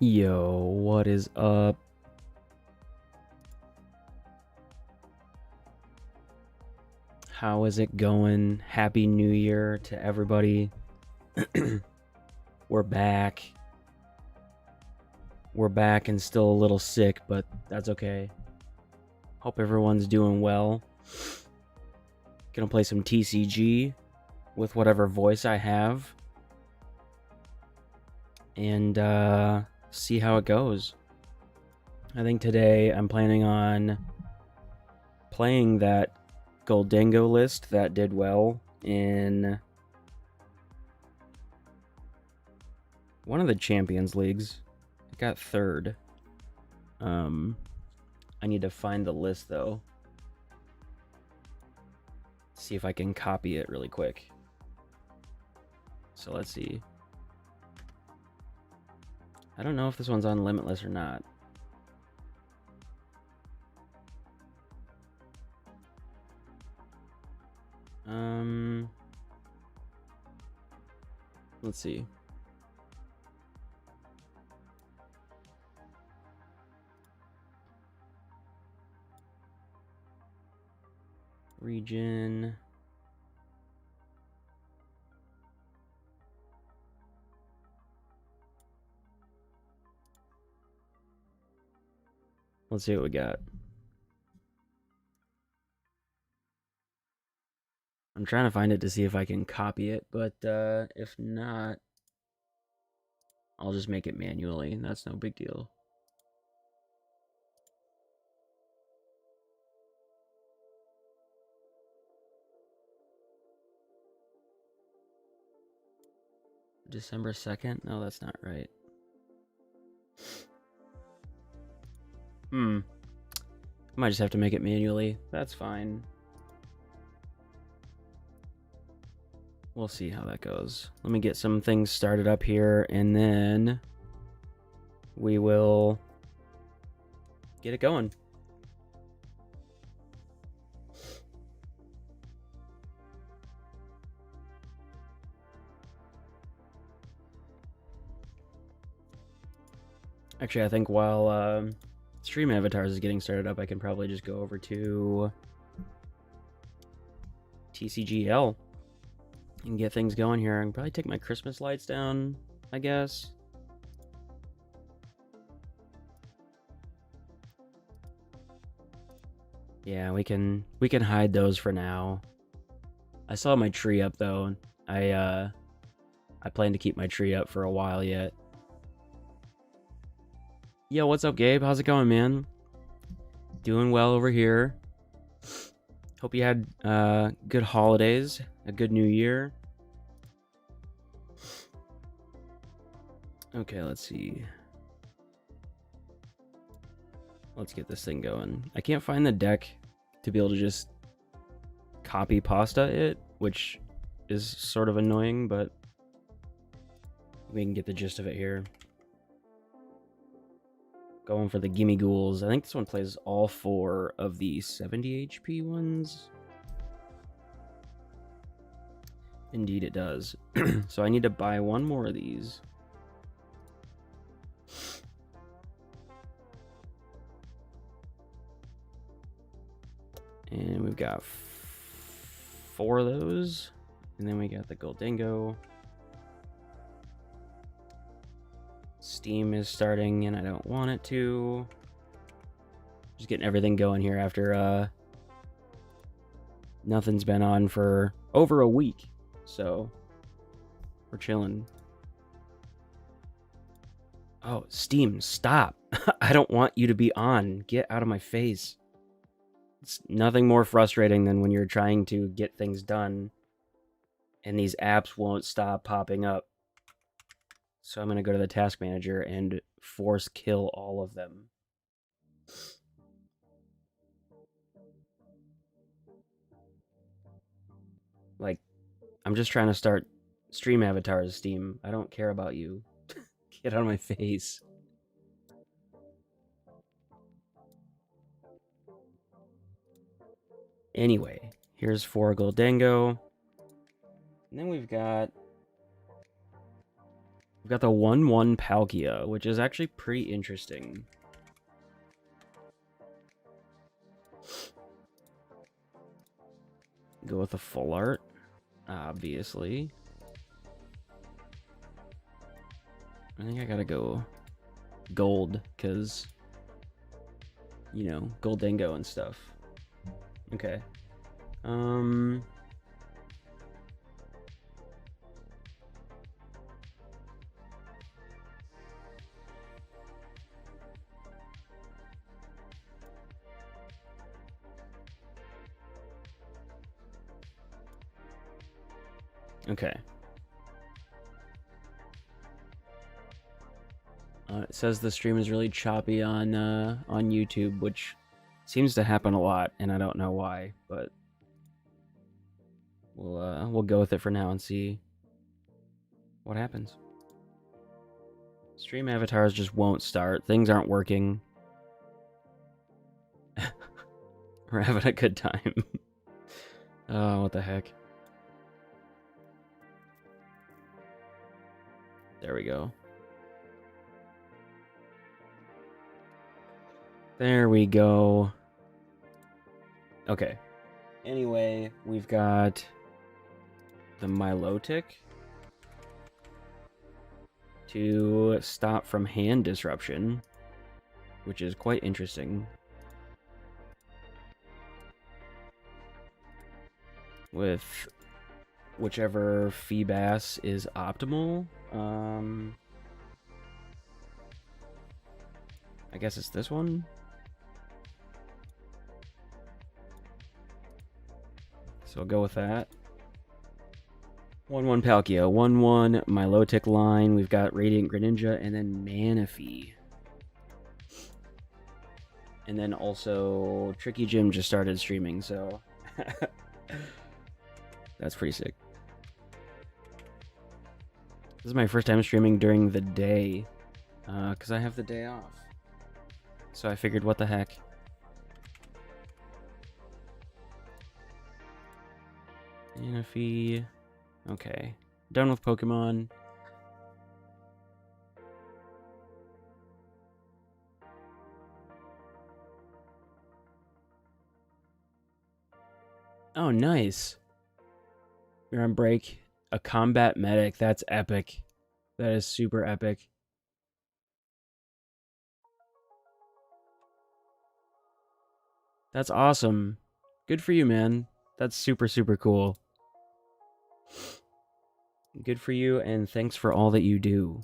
Yo, what is up? How is it going? Happy New Year to everybody. We're back. We're back and still a little sick, but that's okay. Hope everyone's doing well. Gonna play some TCG with whatever voice I have. And see how it goes. I think today I'm planning on playing that Goldango list that did well in one of the Champions Leagues. It got third. I need to find the list though. See if I can copy it really quick. So let's see. I don't know if this one's on Limitless or not. Let's see. Region. Let's see what we got. I'm trying to find it to see if I can copy it, but if not, I'll just make it manually. That's no big deal. December 2nd? No, that's not right. I might just have to make it manually. That's fine. We'll see how that goes. Let me get some things started up here, and then we will get it going. Actually, I think while Stream Avatars is getting started up, I can probably just go over to PTCGL and get things going here. I can probably take my Christmas lights down, I guess. Yeah, we can hide those for now. I saw my tree up though. I plan to keep my tree up for a while yet. Yo, what's up, Gabe? How's it going, man? Doing well over here. Hope you had good holidays, a good new year. Okay, let's see. Let's get this thing going. I can't find the deck to be able to just copy pasta it, which is sort of annoying, but we can get the gist of it here. Going for the Gimme Ghouls. I think this one plays all 4 of the 70 HP ones. Indeed it does. So I need to buy one more of these. And we've got 4 of those. And then we got the Goldango. Steam is starting and I don't want it to. Just getting everything going here after nothing's been on for over a week. So we're chilling. Oh, Steam, stop. I don't want you to be on. Get out of my face. It's nothing more frustrating than when you're trying to get things done and these apps won't stop popping up. So I'm going to go to the task manager and force kill all of them. Like, I'm just trying to start Stream Avatars, Steam. I don't care about you. Get out of my face. Anyway, here's 4 Goldango. And then we've got We've got the 1/1 Palkia, which is actually pretty interesting. Go with a full art, obviously. I think I gotta go gold, because, you know, Goldingo and stuff. Okay. Okay. It says the stream is really choppy on YouTube, which seems to happen a lot, and I don't know why, but we'll go with it for now and see what happens. Stream avatars just won't start. Things aren't working. We're having a good time. Oh, what the heck. There we go. There we go. Okay. Anyway, we've got the Milotic to stop from hand disruption, which is quite interesting. With whichever Feebas is optimal. I guess it's this one. So I'll go with that. 1/1 Palkia, 1/1 Milotic line. We've got Radiant Greninja and then Manaphy. And then also Tricky Jim just started streaming, so that's pretty sick. This is my first time streaming during the day, because I have the day off. So I figured, what the heck. Manaphy. Okay. Done with Pokemon. Oh, nice. You're on break. A combat medic. That's epic. That is super epic. That's awesome. Good for you, man. That's super, super cool. Good for you, and thanks for all that you do.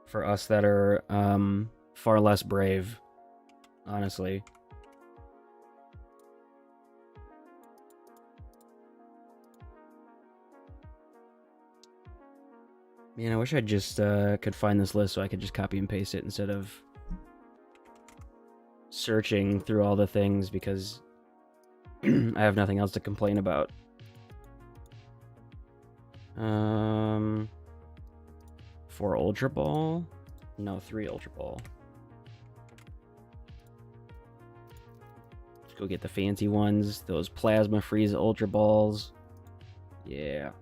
For us that are far less brave, honestly. Man, I wish I just could find this list so I could just copy and paste it instead of searching through all the things, because I have nothing else to complain about. 4 Ultra Ball? No, 3 Ultra Ball. Let's go get the fancy ones. Those Plasma Freeze Ultra Balls. Yeah.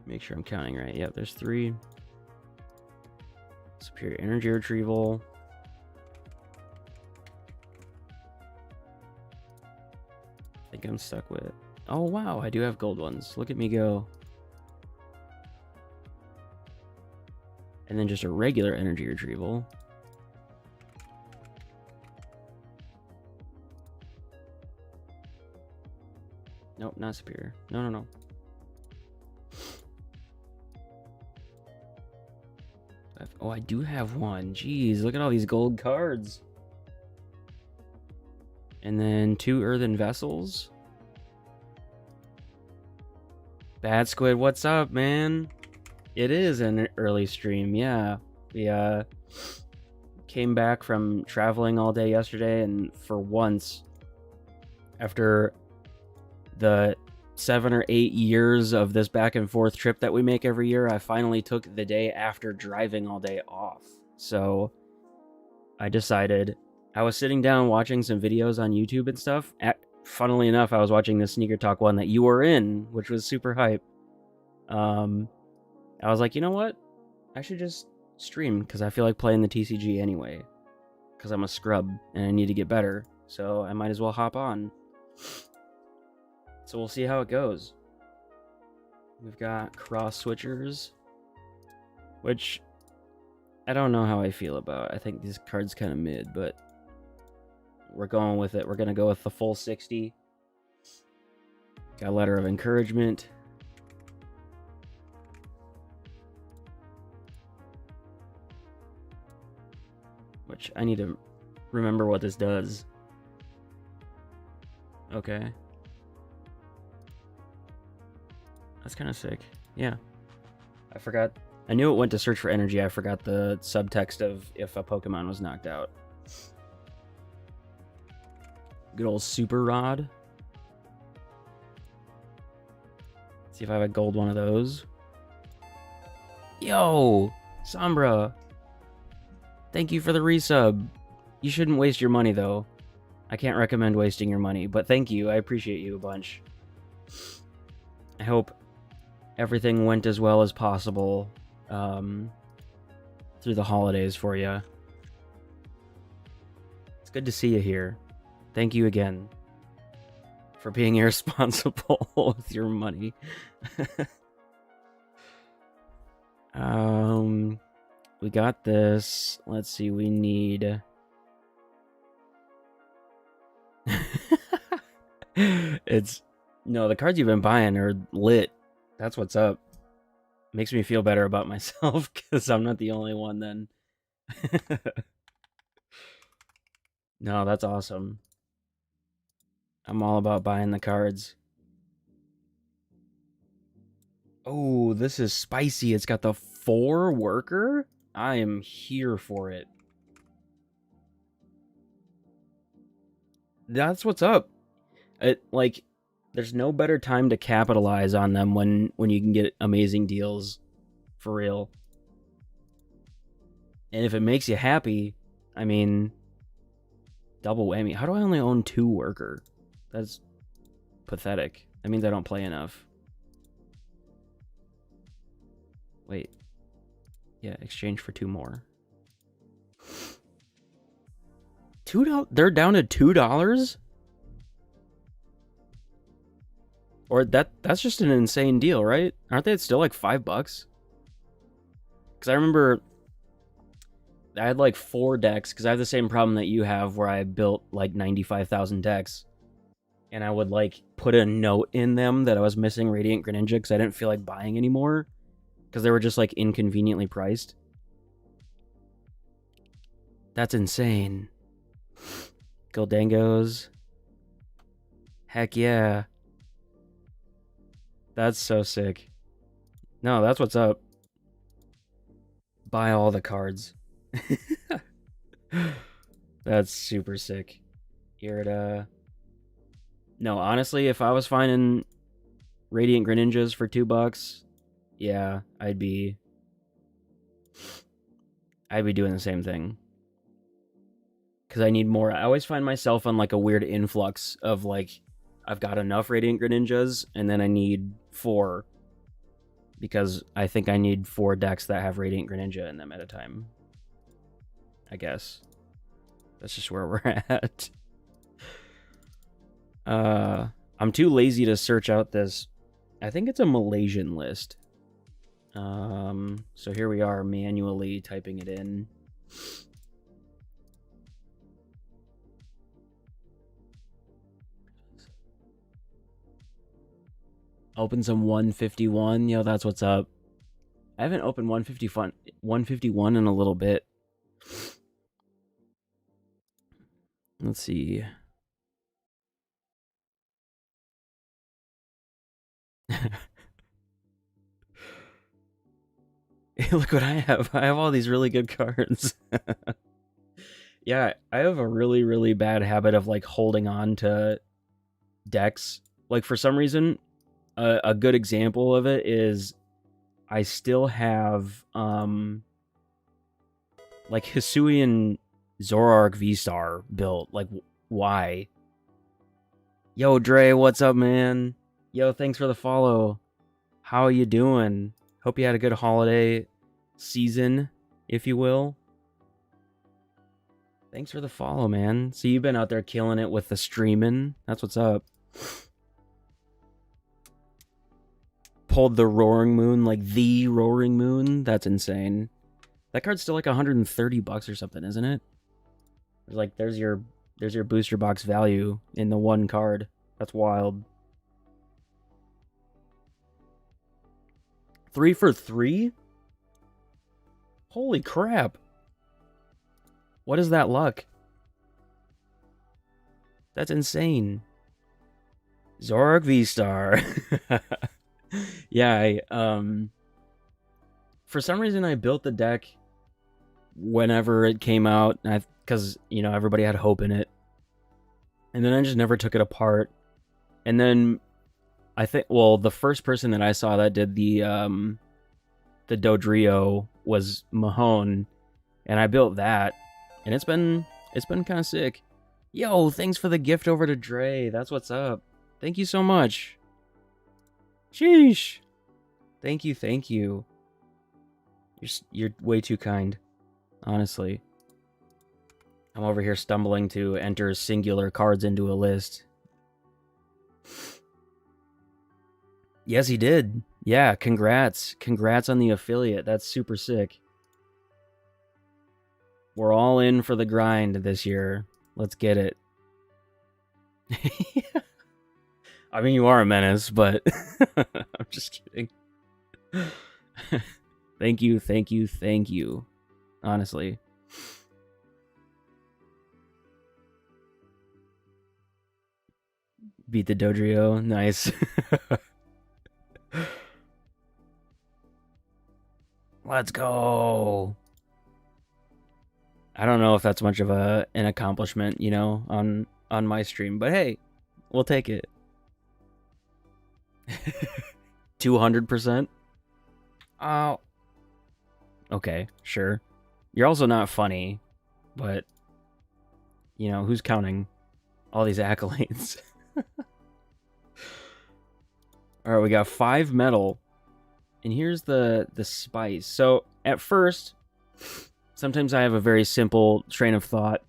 Make sure I'm counting right. Yep, there's 3. Superior Energy Retrieval. I think I'm stuck with... Oh, wow, I do have gold ones. Look at me go. And then just a regular energy retrieval. Nope, not superior. No. Oh, I do have one. Jeez, look at all these gold cards. And then 2 earthen vessels. Bad Squid, what's up, man? It is an early stream, yeah. We came back from traveling all day yesterday, and for once, after the 7 or 8 years of this back and forth trip that we make every year, I finally took the day after driving all day off. So I decided, I was sitting down watching some videos on YouTube and stuff. Funnily enough, I was watching the Sneaker Talk one that you were in, which was super hype. I was like, you know what? I should just stream because I feel like playing the TCG anyway. Because I'm a scrub and I need to get better. So I might as well hop on. So we'll see how it goes. We've got cross switchers, which I don't know how I feel about. I think this card's kind of mid, but we're going with it. We're going to go with the full 60. Got a letter of encouragement. Which I need to remember what this does. Okay. That's kind of sick. Yeah. I forgot. I knew it went to search for energy. I forgot the subtext of if a Pokemon was knocked out. Good old Super Rod. See if I have a gold one of those. Yo! Sombra! Thank you for the resub. You shouldn't waste your money, though. I can't recommend wasting your money, but thank you. I appreciate you a bunch. I hope everything went as well as possible through the holidays for you. It's good to see you here. Thank you again for being irresponsible with your money. We got this. Let's see, we need... No, the cards you've been buying are lit. That's what's up. Makes me feel better about myself because I'm not the only one then. No, that's awesome. I'm all about buying the cards. Oh, this is spicy. It's got the 4 worker. I am here for it. That's what's up. There's no better time to capitalize on them when you can get amazing deals, for real. And if it makes you happy, I mean, double whammy. How do I only own 2 worker? That's pathetic. That means I don't play enough. Wait. Yeah, exchange for 2 more. $2? They're down to $2? Or that's just an insane deal, right? Aren't they still like $5? Because I remember I had like 4 decks, because I have the same problem that you have where I built like 95,000 decks. And I would like put a note in them that I was missing Radiant Greninja because I didn't feel like buying anymore. Because they were just like inconveniently priced. That's insane. Goldangos. Heck yeah. That's so sick. No, that's what's up. Buy all the cards. That's super sick. Irida. No, honestly, if I was finding Radiant Greninjas for $2, yeah, I'd be doing the same thing. Because I need more. I always find myself on like a weird influx of like, I've got enough Radiant Greninjas, and then I need 4. Because I think I need 4 decks that have Radiant Greninja in them at a time. I guess. That's just where we're at. I'm too lazy to search out this. I think it's a Malaysian list. So here we are manually typing it in. Open some 151. Yo, that's what's up. I haven't opened 151 in a little bit. Let's see. Look what I have. I have all these really good cards. Yeah, I have a really, really bad habit of like holding on to decks. Like for some reason, a good example of it is I still have like Hisuian Zoroark V-Star built. Like why? Yo, Dre, what's up, man? Yo, thanks for the follow. How you doing? Hope you had a good holiday season, if you will. Thanks for the follow, man. So you've been out there killing it with the streaming. That's what's up. Pulled the Roaring Moon, like the Roaring Moon. That's insane. That card's still like $130 or something, isn't it? There's your booster box value in the one card. That's wild. 3 for 3? Holy crap. What is that luck? That's insane. Zorak V-Star. Yeah, for some reason I built the deck whenever it came out, because, you know, everybody had hope in it. And then I just never took it apart. And then I think, well, the first person that I saw that did the Dodrio was Mahone, and I built that, and it's been kind of sick. Yo, thanks for the gift over to Dre. That's what's up. Thank you so much. Sheesh. Thank you. You're way too kind. Honestly. I'm over here stumbling to enter singular cards into a list. Yes, he did. Yeah, congrats. Congrats on the affiliate. That's super sick. We're all in for the grind this year. Let's get it. I mean, you are a menace, but I'm just kidding. Thank you. Honestly. Beat the Dodrio. Nice. Let's go. I don't know if that's much of an accomplishment, you know, on my stream, but hey, we'll take it. 200%? Oh. Okay, sure. You're also not funny, but, you know, who's counting all these accolades? Alright, we got 5 metal. And here's the spice. So, at first, sometimes I have a very simple train of thought.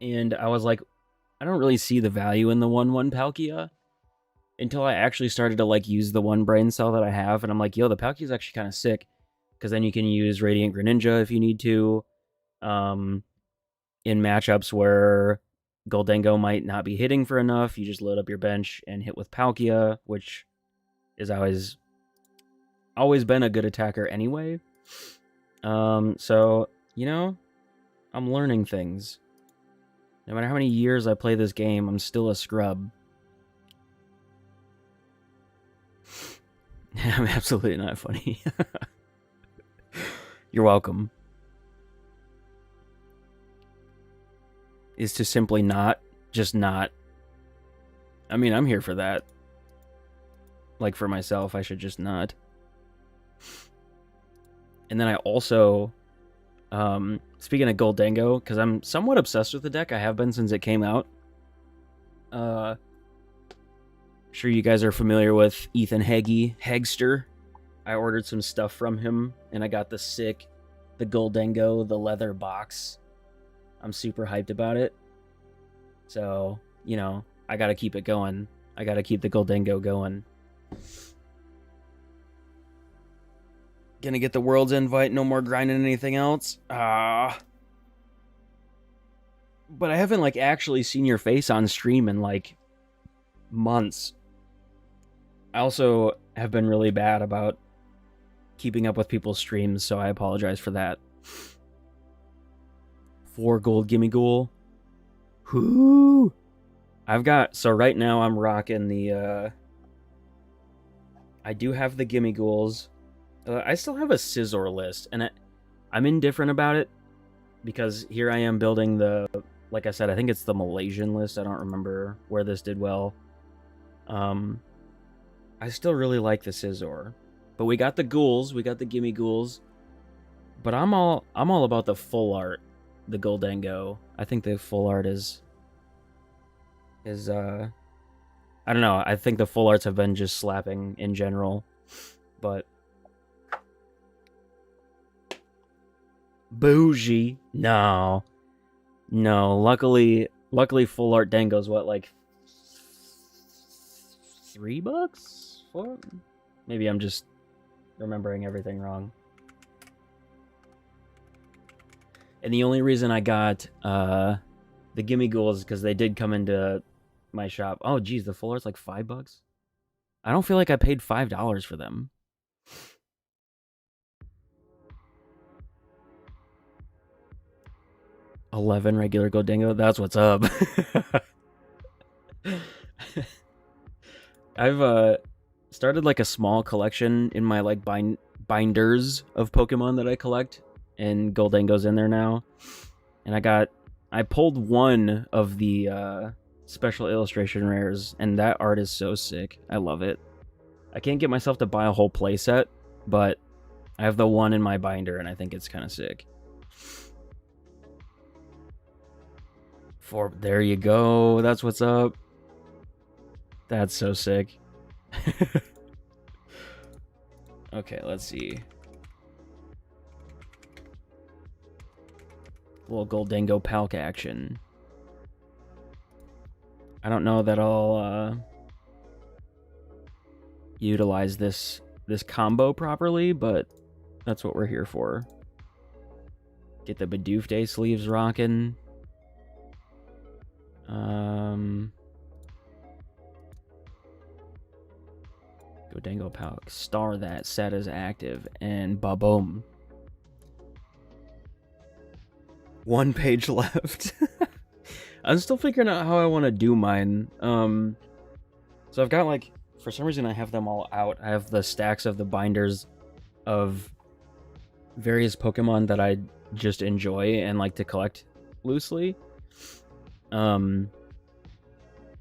And I was like, I don't really see the value in the 1/1 Palkia. Until I actually started to, like, use the one brain cell that I have. And I'm like, yo, the Palkia is actually kind of sick. Because then you can use Radiant Greninja if you need to. In matchups where Goldengo might not be hitting for enough, you just load up your bench and hit with Palkia, which is always been a good attacker anyway. So, you know, I'm learning things. No matter how many years I play this game, I'm still a scrub. I'm absolutely not funny. You're welcome. Is to simply just not. I mean, I'm here for that. Like, for myself, I should just not. And then I also, speaking of Goldengo, because I'm somewhat obsessed with the deck, I have been since it came out. Sure you guys are familiar with Ethan Hegster. I ordered some stuff from him, and I got the Goldengo, the leather box. I'm super hyped about it. So, you know, I gotta keep it going. I gotta keep the Goldengo going. Gonna get the world's invite, no more grinding anything else. But I haven't, like, actually seen your face on stream in, like, months. I also have been really bad about keeping up with people's streams, so I apologize for that. 4 gold gimme ghoul. Whoo! So right now I'm rocking the, I do have the gimme ghouls. I still have a Scizor list, and I'm indifferent about it, because here I am building like I said, I think it's the Malaysian list. I don't remember where this did well. I still really like the Scizor. But we got the ghouls, we got the gimme ghouls. But I'm all about the full art, the Goldengo. I think the full art is I I don't know. I think the full arts have been just slapping in general, but bougie. No. Luckily, full art Dango's what, like $3? 4? Maybe I'm just remembering everything wrong. And the only reason I got the Gimme Ghouls is because they did come into my shop. Oh, geez, the full art's like $5. I don't feel like I paid $5 for them. $11 regular Gold Dingo. That's what's up. I've started like a small collection in my like binders of Pokemon that I collect, and Gold Dingo's in there now. And I pulled one of the special illustration rares, and that art is so sick. I love it. I can't get myself to buy a whole playset, but I have the one in my binder, and I think it's kind of sick. There you go. That's what's up. That's so sick. Okay, let's see. A little Gold Dingo Palk action. I don't know that I'll utilize this combo properly, but that's what we're here for. Get the Bidoof Day sleeves rocking. Go Dango Palk. Star that set as active, and ba-boom. 1 page left. I'm still figuring out how I want to do mine. So I've got like, for some reason I have them all out. I have the stacks of the binders of various Pokemon that I just enjoy and like to collect loosely. And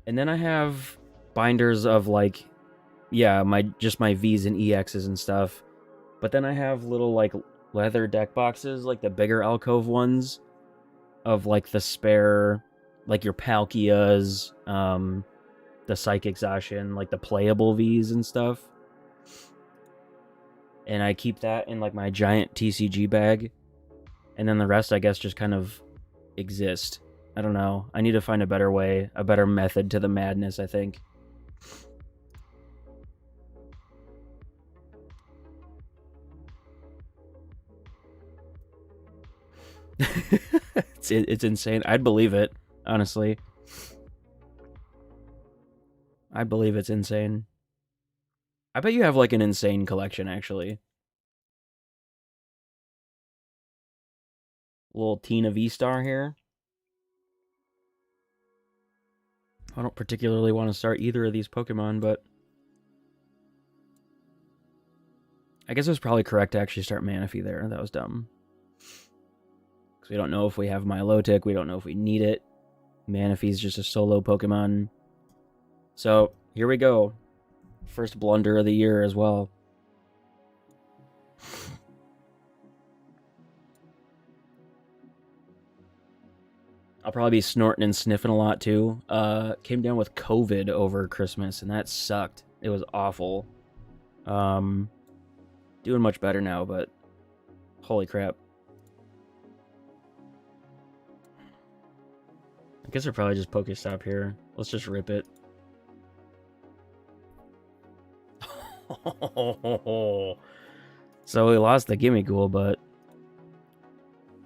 then I have binders of like, yeah, my V's and EXs and stuff. But then I have little like leather deck boxes, like the bigger alcove ones, of like the spare, like your Palkias, the Psychic Zacian, like the playable V's and stuff. And I keep that in like my giant TCG bag. And then the rest, I guess, just kind of exist. I don't know. I need to find a better way, a better method to the madness, I think. It's insane. I'd believe it, honestly. I believe it's insane. I bet you have like an insane collection, actually. Little Tina V-Star here. I don't particularly want to start either of these Pokemon, but I guess it was probably correct to actually start Manaphy there. That was dumb. Because we don't know if we have Milotic. We don't know if we need it. Manaphy's just a solo Pokemon. So, here we go. First blunder of the year as well. I'll probably be snorting and sniffing a lot too. Came down with COVID over Christmas, and that sucked. It was awful. Doing much better now, but holy crap. I guess I'll probably just Pokestop here. Let's just rip it. So we lost the Gimme Ghoul, but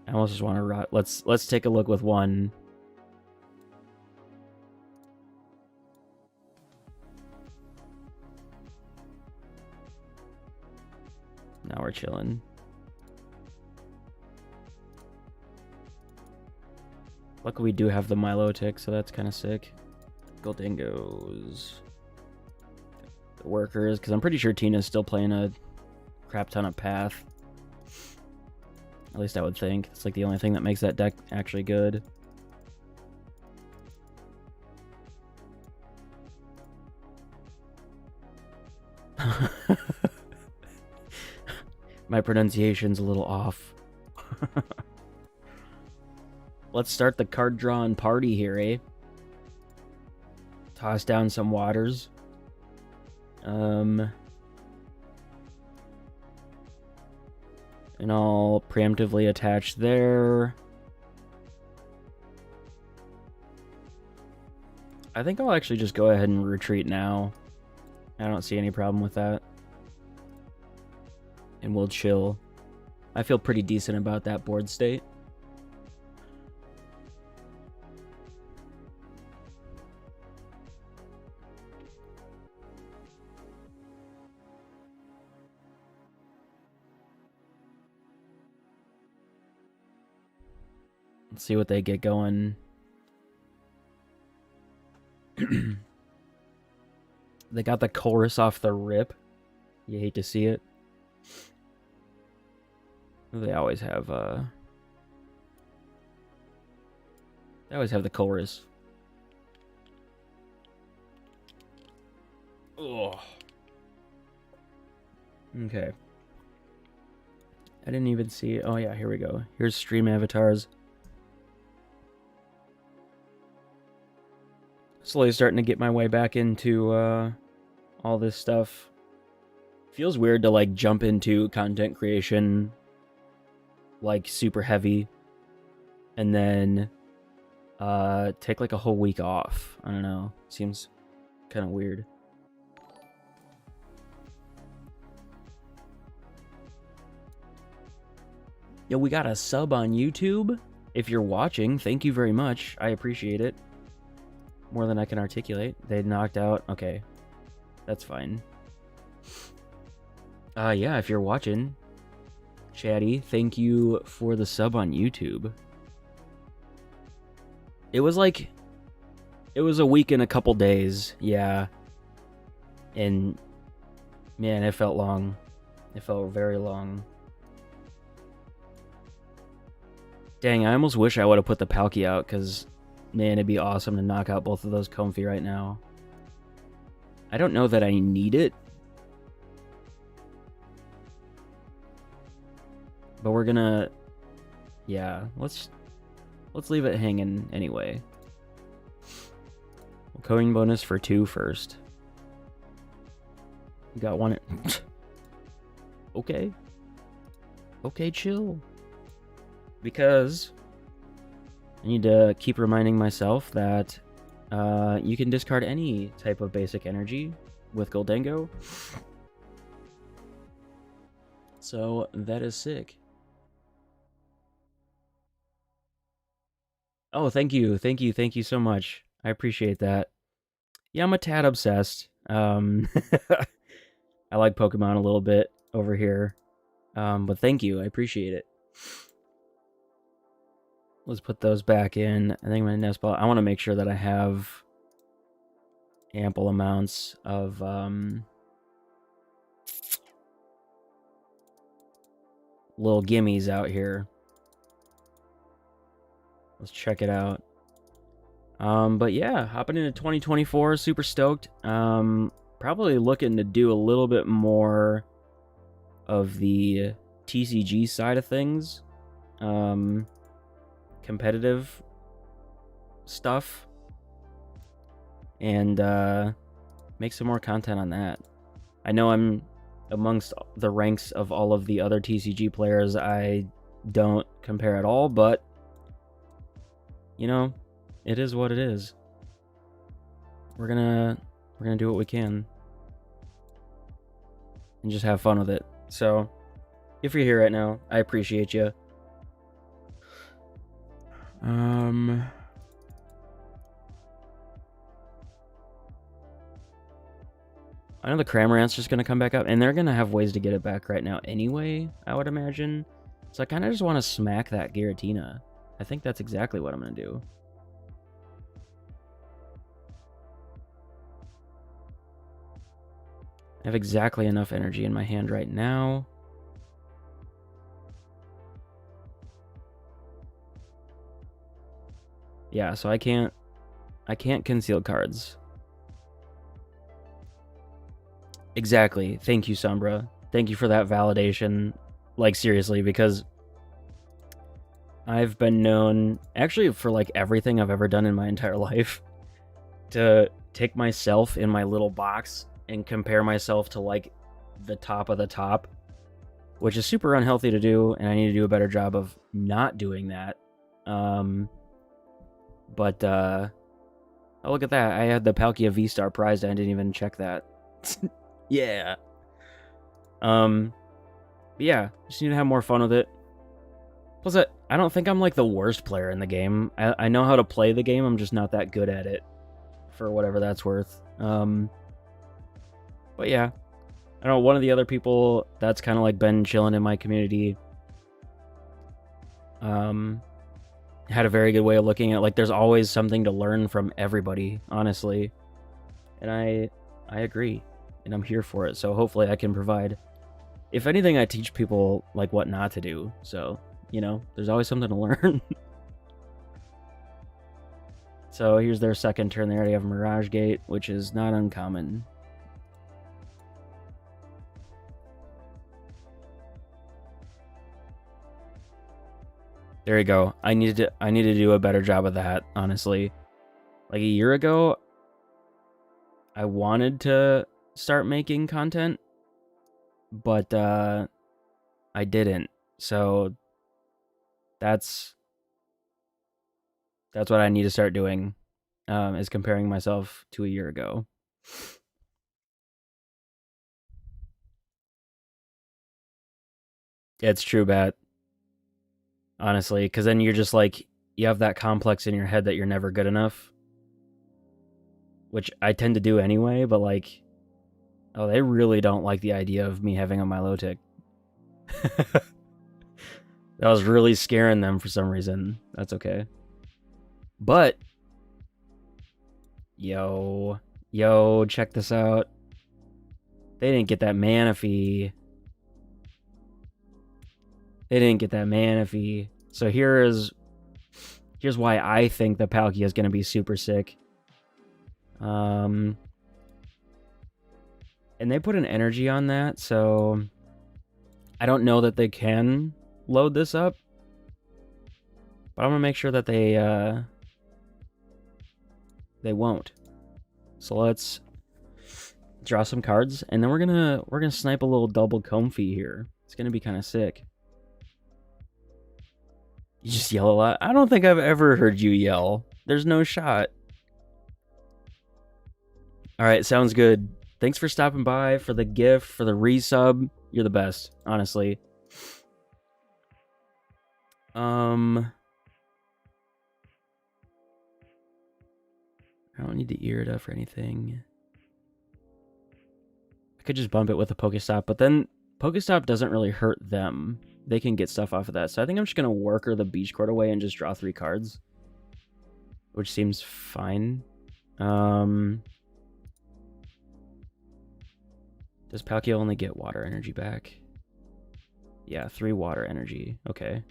I almost just want to rot. Let's take a look with one. Now we're chilling. Luckily we do have the Milotic, so that's kind of sick. Goldingos. The workers, because I'm pretty sure Tina's still playing a crap ton of Path. At least I would think. It's like the only thing that makes that deck actually good. My pronunciation's a little off. Let's start the card drawing party here, eh? toss down some waters. And I'll preemptively attach there. I think I'll actually just go ahead and retreat now. I don't see any problem with that. And we'll chill. I feel pretty decent about that board state. Let's see what they get going. They got the chorus off the rip. You hate to see it. They always have the chorus. Oh. Okay. I didn't even see it. Oh yeah, here we go. Here's stream avatars. Slowly starting to get my way back into all this stuff. Feels weird to like jump into content creation like super heavy and then take like a whole week off. I don't know. Seems kind of weird. Yo, we got a sub on YouTube. If you're watching, thank you very much. I appreciate it. More than I can articulate. They knocked out. Okay. That's fine. Yeah, if you're watching, Chatty, thank you for the sub on YouTube. It was a week and a couple days. Yeah. And man, it felt long. It felt very long. Dang, I almost wish I would have put the Palkia out, because man, it'd be awesome to knock out both of those Comfey right now. I don't know that I need it. But we're gonna... Yeah, let's leave it hanging anyway. Coding bonus for 2 first. You got one... Okay. Okay, chill. Because... I need to keep reminding myself that you can discard any type of basic energy with Goldango. So that is sick. Oh, thank you so much. I appreciate that. Yeah, I'm a tad obsessed. I like Pokemon a little bit over here. But thank you, I appreciate it. Let's put those back in. I think my nest ball. I want to make sure that I have ample amounts of little gimmies out here. Let's check it out. But yeah, hopping into 2024, super stoked. Probably looking to do a little bit more of the TCG side of things. Competitive stuff. And make some more content on that. I know I'm amongst the ranks of all of the other TCG players. I don't compare at all, but you know, it is what it is. We're gonna do what we can and just have fun with it. So if you're here right now, I appreciate you. I know the Cramorant's just gonna come back up, and they're gonna have ways to get it back right now anyway, I would imagine. So I kind of just want to smack that Giratina. I think that's exactly what I'm gonna do. I have exactly enough energy in my hand right now. Yeah, so I can't conceal cards. Exactly. Thank you, Sombra. Thank you for that validation. Like, seriously, because I've been known, actually for like everything I've ever done in my entire life, to take myself in my little box and compare myself to like the top of the top, which is super unhealthy to do, and I need to do a better job of not doing that. Oh, look at that. I had the Palkia V-Star prize, and I didn't even check that. Yeah. Yeah, just need to have more fun with it. Plus, I don't think I'm like the worst player in the game. I know how to play the game, I'm just not that good at it, for whatever that's worth. But yeah, I don't know, one of the other people that's kind of like been chilling in my community had a very good way of looking at it. Like, there's always something to learn from everybody, honestly. And I agree, and I'm here for it. So hopefully I can provide. If anything, I teach people like what not to do. So, you know, there's always something to learn. So here's their second turn. They already have Mirage Gate, which is not uncommon. There you go. I need to do a better job of that, honestly. Like a year ago, I wanted to start making content, but I didn't. So that's what I need to start doing, is comparing myself to a year ago. It's true, Bat. Honestly, because then you're just like, you have that complex in your head that you're never good enough, which I tend to do anyway, but like, oh, they really don't like the idea of me having a Milotic. That was really scaring them for some reason. That's okay. But, yo, check this out. They didn't get that Manaphy. So here's why I think the Palkia is going to be super sick. And they put an energy on that, so I don't know that they can load this up. But I'm going to make sure that they won't. So let's draw some cards, and then we're gonna snipe a little double Comfey here. It's gonna be kind of sick. You just yell a lot. I don't think I've ever heard you yell. There's no shot. All right, sounds good. Thanks for stopping by, for the gift, for the resub. You're the best, honestly. I don't need to Irida for anything. I could just bump it with a Pokestop, but then Pokestop doesn't really hurt them. They can get stuff off of that. So I think I'm just going to worker the Beach Court away and just draw 3 cards, which seems fine. Does Palkia only get water energy back? Yeah, 3 water energy. Okay.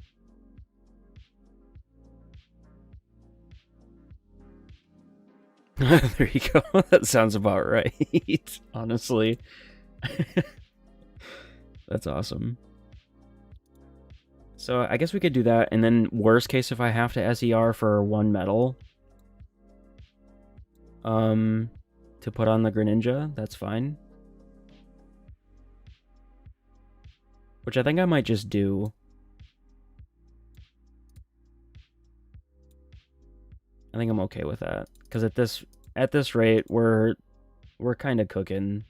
There you go. That sounds about right, honestly. That's awesome. So I guess we could do that, and then worst case, if I have to SER for 1 metal, to put on the Greninja, that's fine. Which I think I might just do. I think I'm okay with that, because at this rate, we're kind of cooking.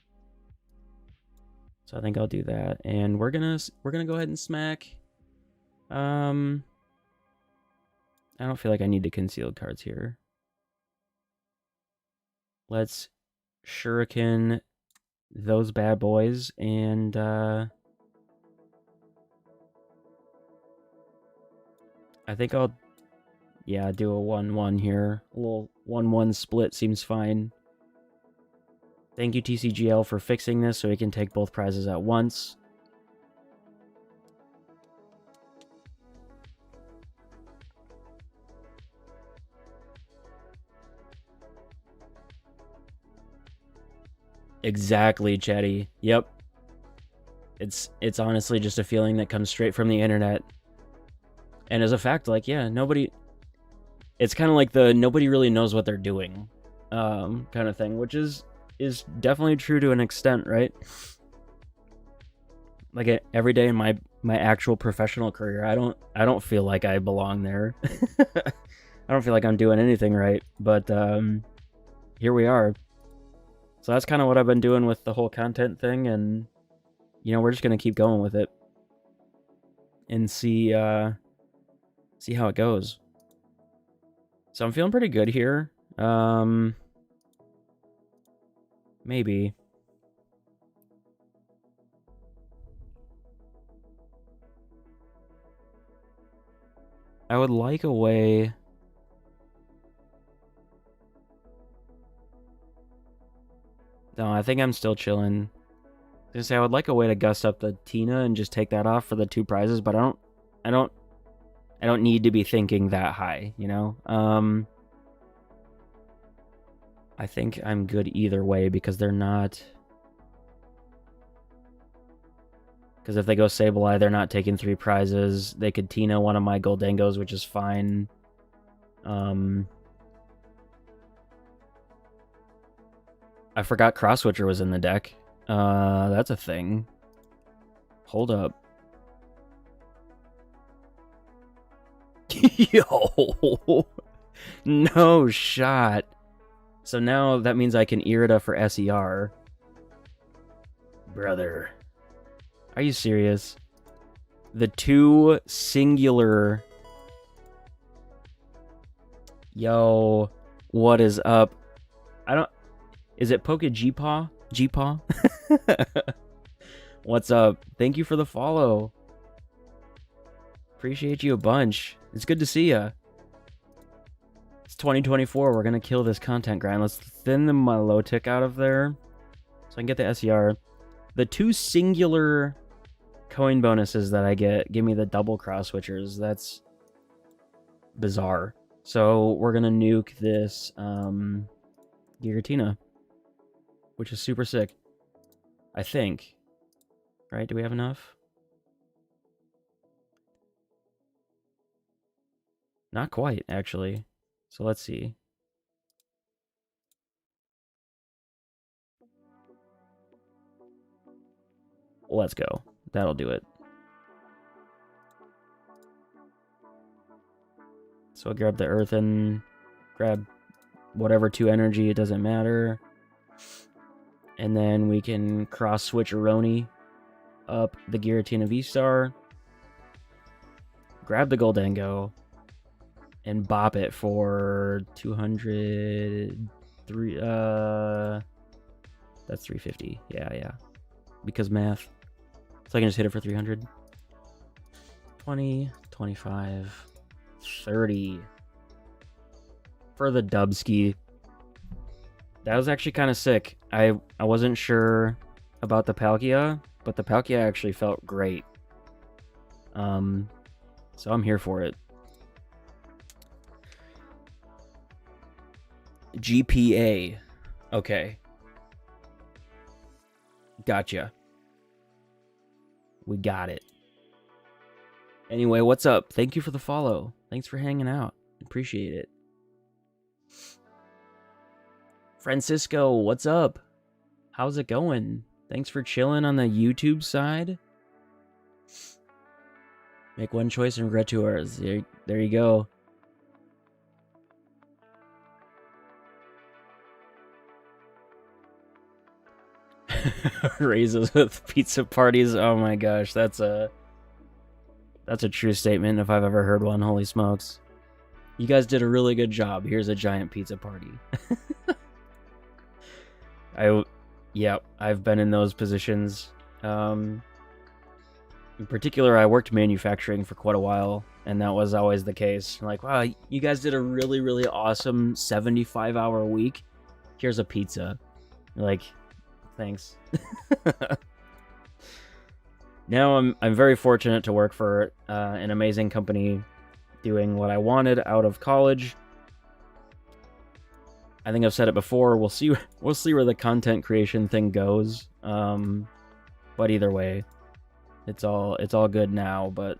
So I think I'll do that, and we're gonna go ahead and smack. I don't feel like I need the concealed cards here. Let's Shuriken those bad boys, and I think I'll, yeah, do a 1-1 here. A little 1-1 split seems fine. Thank you, TCGL, for fixing this so we can take both prizes at once. Exactly, Chatty. Yep. It's honestly just a feeling that comes straight from the internet. And as a fact, like, yeah, nobody... It's kind of like nobody really knows what they're doing. kind of thing, which is definitely true to an extent, right? Like every day in my actual professional career, I don't feel like I belong there. I don't feel like I'm doing anything right, but here we are. So that's kind of what I've been doing with the whole content thing, and you know, we're just gonna keep going with it and see how it goes. So I'm feeling pretty good here. Maybe. I would like a way. No, I think I'm still chilling. I was gonna say I would like a way to gust up the Tina and just take that off for the 2 prizes, but I don't need to be thinking that high, you know? I think I'm good either way because they're not. Because if they go Sableye, they're not taking 3 prizes. They could Tina one of my Goldengos, which is fine. I forgot Cross Switcher was in the deck. That's a thing. Hold up. Yo! No shot. So now that means I can Irida for SER. Brother. Are you serious? The 2 singular... Yo, what is up? Is it PokeGpaw? Gpaw? What's up? Thank you for the follow. Appreciate you a bunch. It's good to see ya. It's 2024. We're gonna kill this content grind. Let's thin the Milotic out of there so I can get the SER. The 2 singular coin bonuses that I get give me the double cross switchers. That's bizarre. So we're gonna nuke this Giratina, which is super sick. I think. Right? Do we have enough? Not quite, actually. So let's see. Let's go. That'll do it. So I'll grab the Earthen, grab whatever 2 energy, it doesn't matter. And then we can cross switch Aroni up the Giratina V-Star, grab the Goldengo, and bop it for 203. That's 350. Yeah. Because math. So I can just hit it for 300. 20, 25, 30. For the Dubski. That was actually kind of sick. I wasn't sure about the Palkia, but the Palkia actually felt great. So I'm here for it. GPA. Okay. Gotcha. We got it. Anyway, what's up? Thank you for the follow. Thanks for hanging out. Appreciate it. Francisco, what's up? How's it going? Thanks for chilling on the YouTube side. Make one choice and regret 2 hours. There you go. Raises with pizza parties. Oh my gosh, that's a true statement if I've ever heard one. Holy smokes. You guys did a really good job. Here's a giant pizza party. I've been in those positions. In particular, I worked manufacturing for quite a while, and that was always the case. Like, wow, you guys did a really, really awesome 75-hour week. Here's a pizza. Like, thanks. Now I'm very fortunate to work for an amazing company doing what I wanted out of college. I think I've said it before. We'll see where the content creation thing goes. But either way, it's all good now, but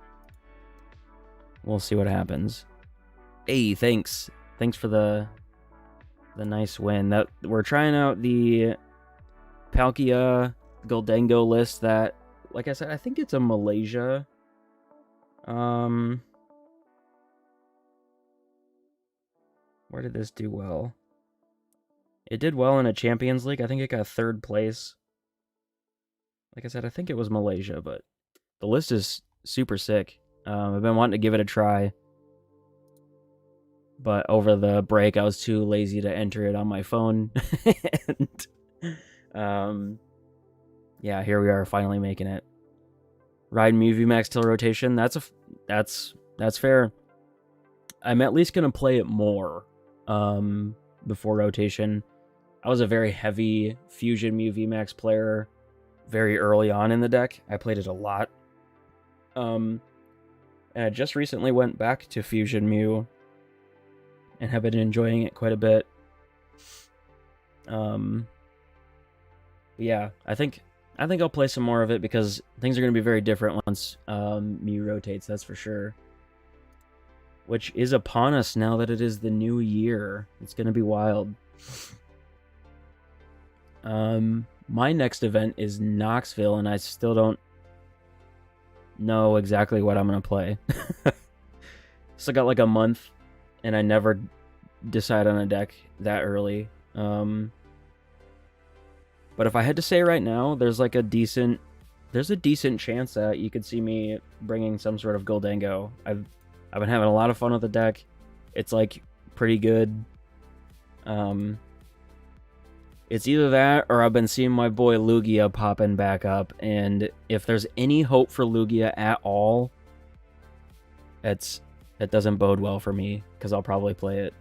we'll see what happens. Hey, thanks for the the nice win. That we're trying out the Palkia Goldengo list that, like I said, I think it's a Malaysia. Where did this do well? It did well in a Champions League. I think it got 3rd place. Like I said, I think it was Malaysia, but the list is super sick. I've been wanting to give it a try, but over the break, I was too lazy to enter it on my phone. And, yeah, here we are, finally making it. Ride Mew Max till rotation. That's fair. I'm at least gonna play it more before rotation. I was a very heavy Fusion Mew VMAX player very early on in the deck. I played it a lot. And I just recently went back to Fusion Mew and have been enjoying it quite a bit. Yeah, I think I'll play some more of it because things are going to be very different once Mew rotates, that's for sure. Which is upon us now that it is the new year. It's going to be wild. My next event is Knoxville, and I still don't know exactly what I'm going to play. Still got like a month, and I never decide on a deck that early. But if I had to say right now, there's a decent chance that you could see me bringing some sort of Goldengo. I've been having a lot of fun with the deck. It's like pretty good. It's either that or I've been seeing my boy Lugia popping back up, and if there's any hope for Lugia at all, that doesn't bode well for me because I'll probably play it.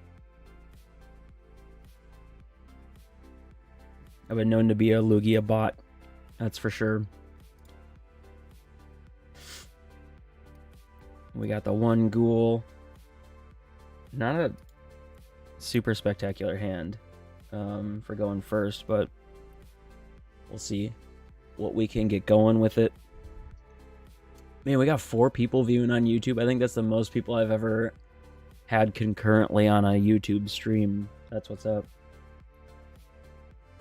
I've been known to be a Lugia bot, that's for sure. We got the one ghoul. Not a super spectacular hand for going first, but we'll see what we can get going with it. Man, we got 4 people viewing on YouTube. I think that's the most people I've ever had concurrently on a YouTube stream. That's what's up.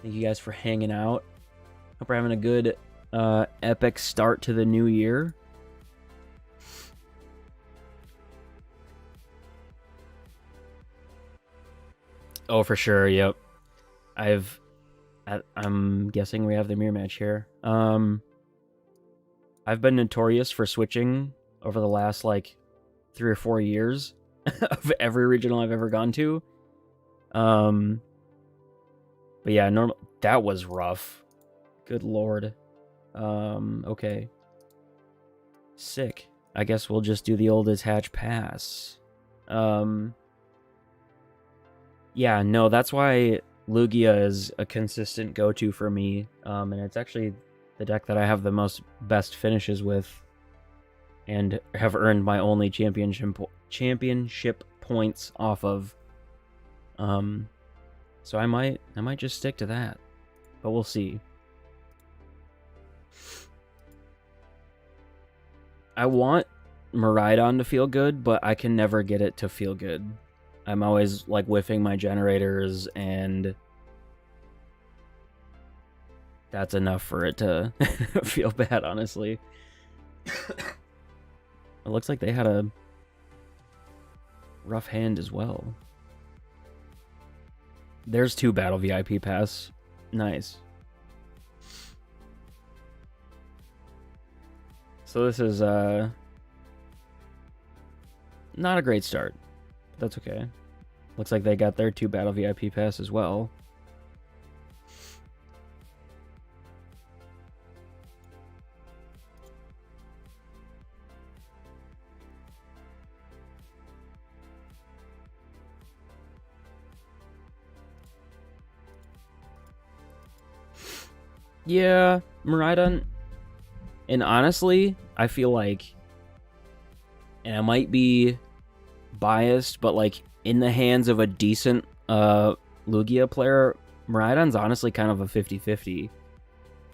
Thank you guys for hanging out. Hope we're having a good epic start to the new year. Oh, for sure. Yep. I'm guessing we have the mirror match here. I've been notorious for switching over the last 3 or 4 years of every regional I've ever gone to. But yeah, that was rough. Good lord. Okay. Sick. I guess we'll just do the old attach pass. Yeah, no, that's why Lugia is a consistent go-to for me, and it's actually the deck that I have the best finishes with, and have earned my only championship points off of. So I might just stick to that, but we'll see. I want Miraidon to feel good, but I can never get it to feel good. I'm always whiffing my generators, and that's enough for it to feel bad, honestly. It looks like they had a rough hand as well. There's 2 battle VIP pass. Nice. So this is not a great start. That's okay. Looks like they got their 2 battle VIP pass as well. Yeah, Miraidon. And honestly, I feel like, and I might be biased, but in the hands of a decent Lugia player, Miraidon's honestly kind of a 50-50.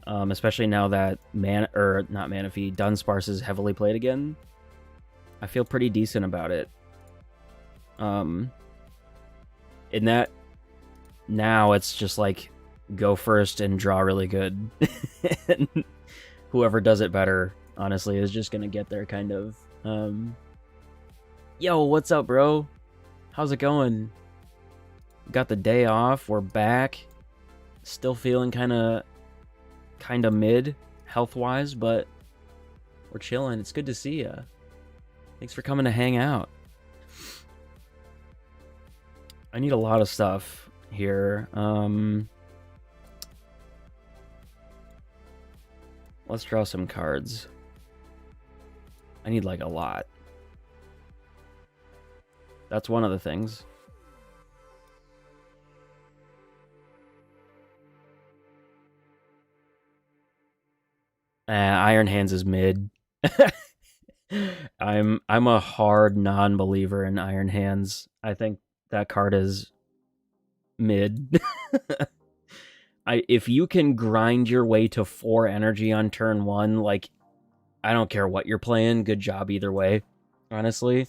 Especially now that Dunsparce is heavily played again. I feel pretty decent about it. In that now it's just like go first and draw really good. And whoever does it better, honestly, is just gonna get there, kind of. Yo, what's up, bro? How's it going? Got the day off. We're back. Still feeling kind of mid health-wise, but we're chilling. It's good to see ya. Thanks for coming to hang out. I need a lot of stuff here. Let's draw some cards. I need like a lot. That's one of the things. Iron Hands is mid. I'm a hard non-believer in Iron Hands. I think that card is mid. If you can grind your way to 4 energy on turn 1, like, I don't care what you're playing. Good job either way, honestly.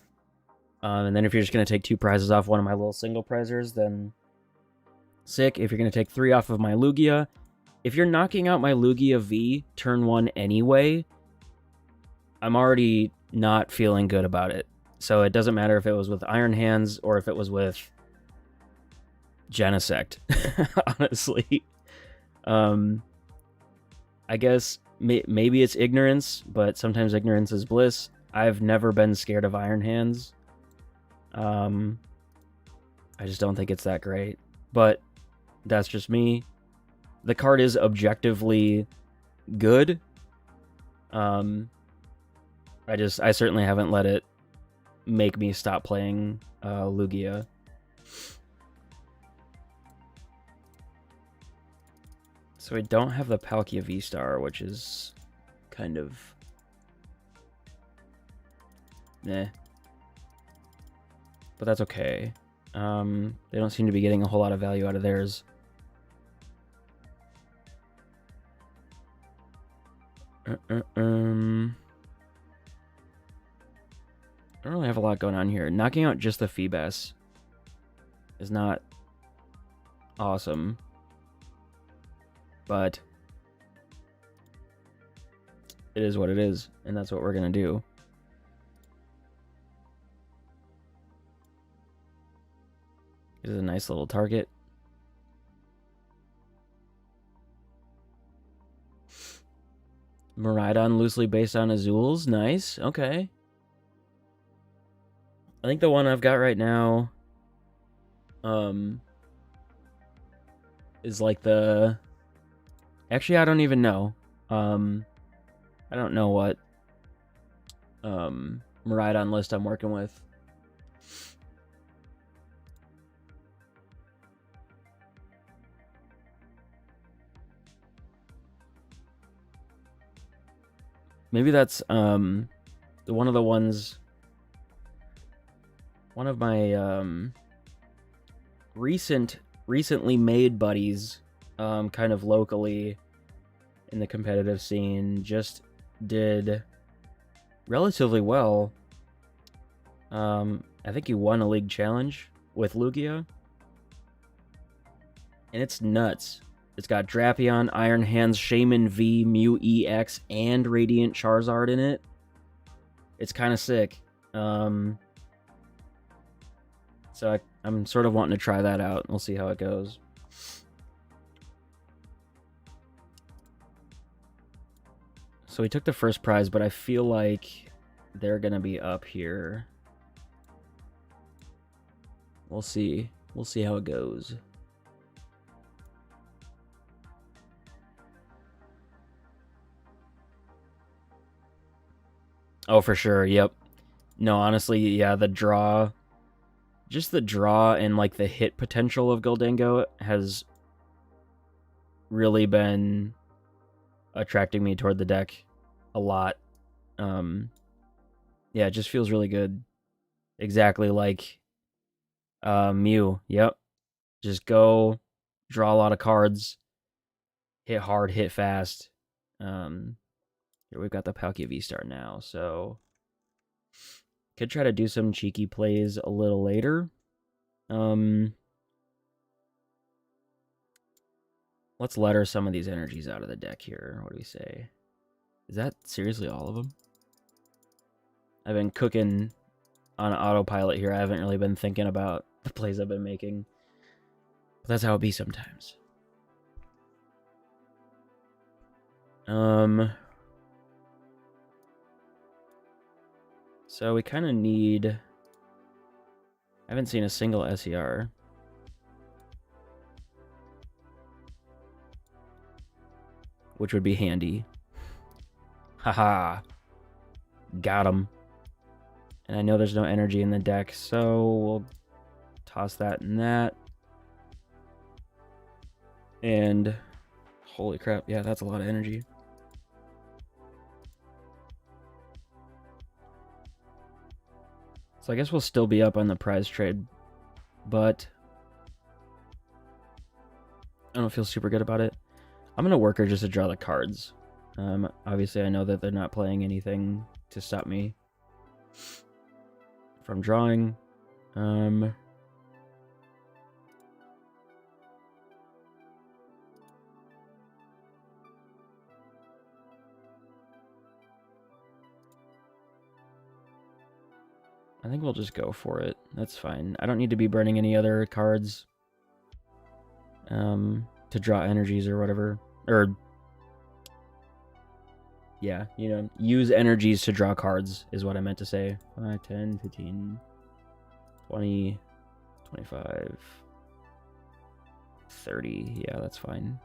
And then if you're just going to take 2 prizes off one of my little single prizers, then sick. If you're going to take 3 off of my Lugia, if you're knocking out my Lugia V turn 1 anyway, I'm already not feeling good about it. So it doesn't matter if it was with Iron Hands or if it was with Genesect, honestly. I guess maybe it's ignorance, but sometimes ignorance is bliss. I've never been scared of Iron Hands. I just don't think it's that great, but that's just me. The card is objectively good. I certainly haven't let it make me stop playing Lugia. So I don't have the Palkia V-Star, which is kind of meh. But that's okay. They don't seem to be getting a whole lot of value out of theirs. I don't really have a lot going on here. Knocking out just the Feebas is not awesome, but it is what it is, and that's what we're gonna do. This is a nice little target. Miraidon loosely based on Azul's. Nice. Okay. I think the one I've got right now is like the... Actually, I don't even know. I don't know what Miraidon list I'm working with. Maybe that's one of my recently made buddies, kind of locally in the competitive scene, just did relatively well. I think he won a league challenge with Lugia, and it's nuts. It's got Drapion, Iron Hands, Shaman V, Mew EX, and Radiant Charizard in it. It's kind of sick. So I'm sort of wanting to try that out. We'll see how it goes. So we took the first prize, but I feel like they're going to be up here. We'll see. We'll see how it goes. Oh, for sure. Yep. No, honestly, yeah, the draw... Just the draw and, like, the hit potential of Gholdengo has really been attracting me toward the deck a lot. Yeah, it just feels really good. Exactly like Mew. Yep. Just go, draw a lot of cards, hit hard, hit fast. Here we've got the Palkia V-Star now, so... Could try to do some cheeky plays a little later. Let's letter some of these energies out of the deck here. What do we say? Is that seriously all of them? I've been cooking on autopilot here. I haven't really been thinking about the plays I've been making. But that's how it be sometimes. So we kind of need... I haven't seen a single SER. Which would be handy. Haha. Got him. And I know there's no energy in the deck, so we'll toss that and that. And holy crap, yeah, that's a lot of energy. So I guess we'll still be up on the prize trade, but I don't feel super good about it. I'm going to work her just to draw the cards. Obviously, I know that they're not playing anything to stop me from drawing. I think we'll just go for it. That's fine. I don't need to be burning any other cards to draw energies or whatever. Or, yeah, you know, use energies to draw cards is what I meant to say. 5, 10, 15, 20, 25, 30. Yeah, that's fine.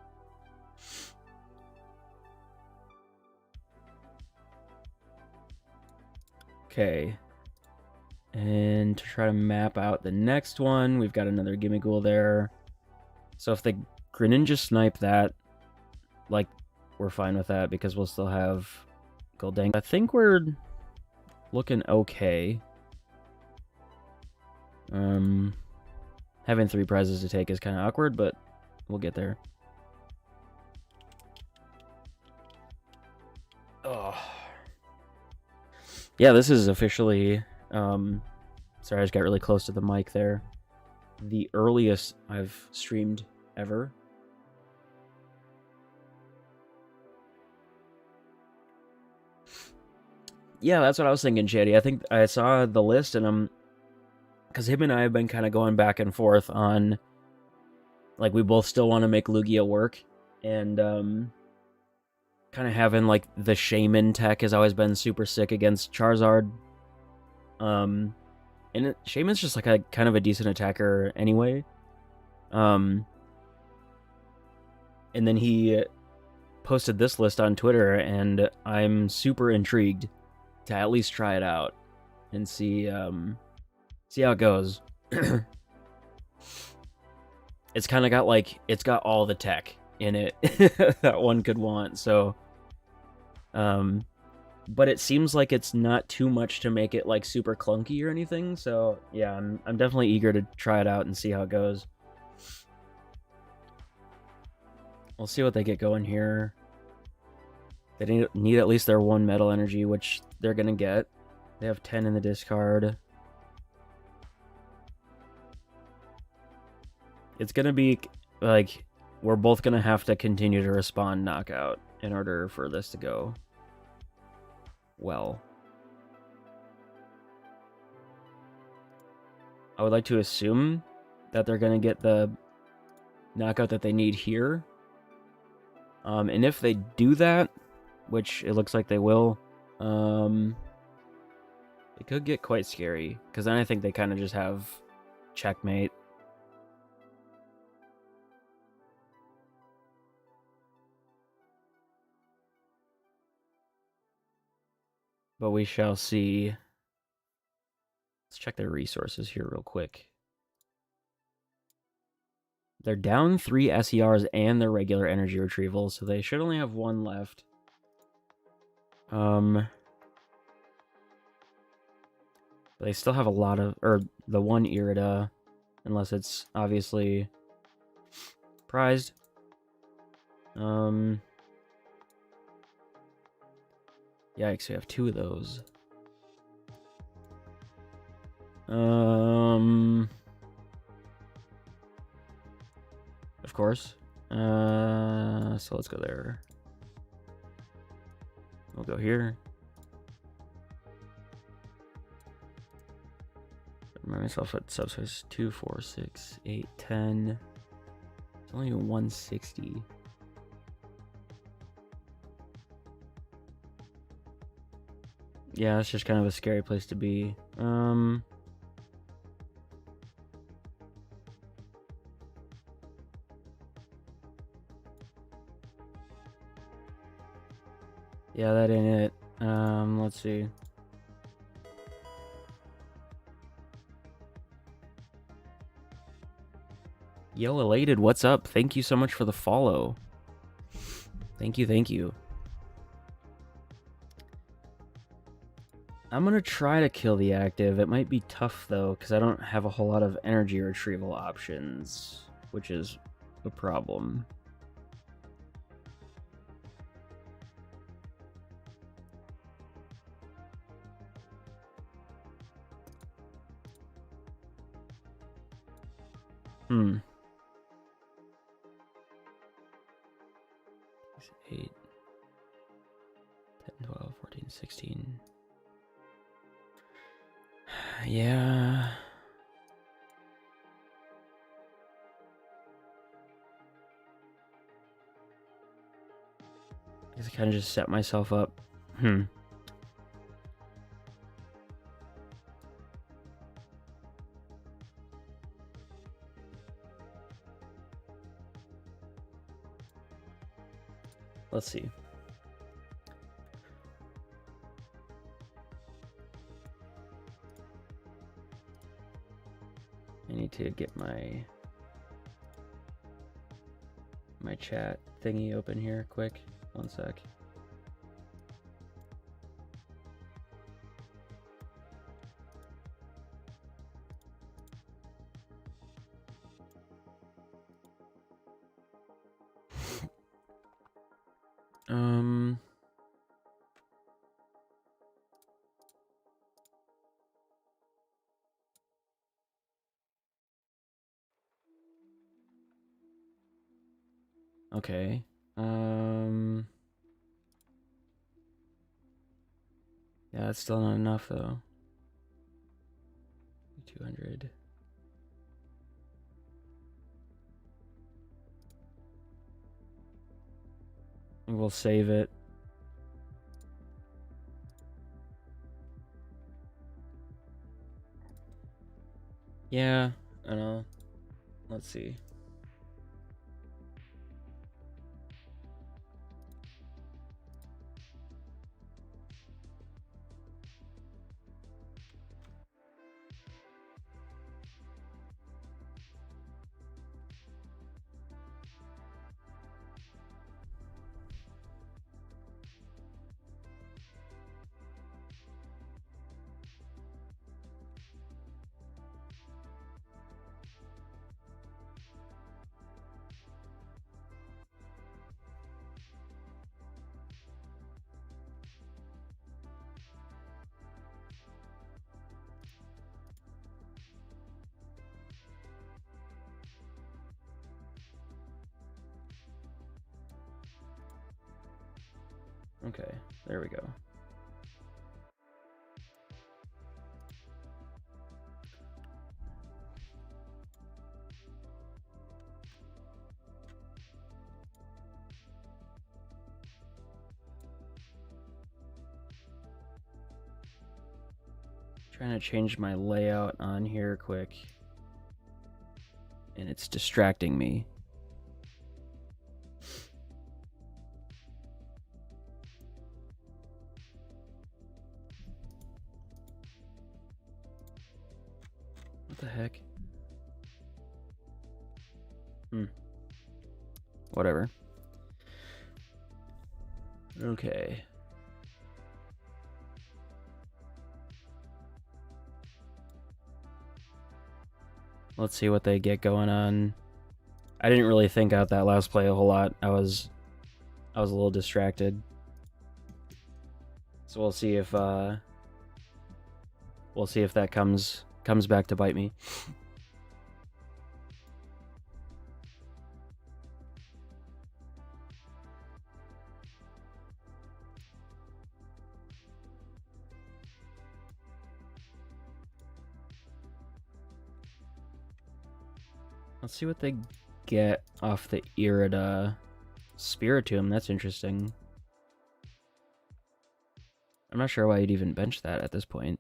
Okay. And to try to map out the next one, we've got another Gimme Ghoul there. So if the Greninja snipe that, like, we're fine with that because we'll still have Goldang. I think we're looking okay. Having 3 prizes to take is kind of awkward, but we'll get there. Oh. Yeah, this is officially... sorry, I just got really close to the mic there. The earliest I've streamed ever. Yeah, that's what I was thinking, Shady. I think I saw the list and because him and I have been kind of going back and forth on, like, we both still want to make Lugia work, and kind of having, like, the Shaman tech has always been super sick against Charizard. And Shaman's just like a kind of a decent attacker anyway. And then he posted this list on Twitter, and I'm super intrigued to at least try it out and see how it goes. It's kind of got, like, it's got all the tech in it that one could want. So, but it seems like it's not too much to make it, like, super clunky or anything. So yeah, I'm definitely eager to try it out and see how it goes. We'll see what they get going here. They need at least their 1 metal energy, which they're gonna get. They have 10 in the discard. It's gonna be like we're both gonna have to continue to respond knockout in order for this to go well. I would like to assume that they're going to get the knockout that they need here. And if they do that, which it looks like they will, it could get quite scary, because then I think they kind of just have checkmate. But we shall see. Let's check their resources here real quick. They're down 3 SERs and their regular energy retrieval, so they should only have 1 left. But they still have a lot of, or the 1 Irida, unless it's obviously prized. Yikes, we have 2 of those. Of course. So let's go there. We'll go here. Remind myself what subspace 2, 4, 6, 8, 10. It's only 160. Yeah, that's just kind of a scary place to be. Yeah, that ain't it. Let's see. Yo, Elated, what's up? Thank you so much for the follow. Thank you, thank you. I'm gonna try to kill the active. It might be tough, though, because I don't have a whole lot of energy retrieval options, which is a problem. Hmm. 8, 10, 12, 14, 16. Yeah. I guess I kind of just set myself up. Let's see. I need to get my chat thingy open here quick. One sec. Okay. Yeah, that's still not enough though. 200. We'll save it. Yeah, I don't know. Let's see. Okay, there we go. Trying to change my layout on here quick. And it's distracting me. What the heck? Whatever. Okay. Let's see what they get going on. I didn't really think out that last play a whole lot. I was a little distracted. So we'll see if that comes back to bite me. Let's see what they get off the Irida Spiritomb. That's interesting. I'm not sure why you'd even bench that at this point.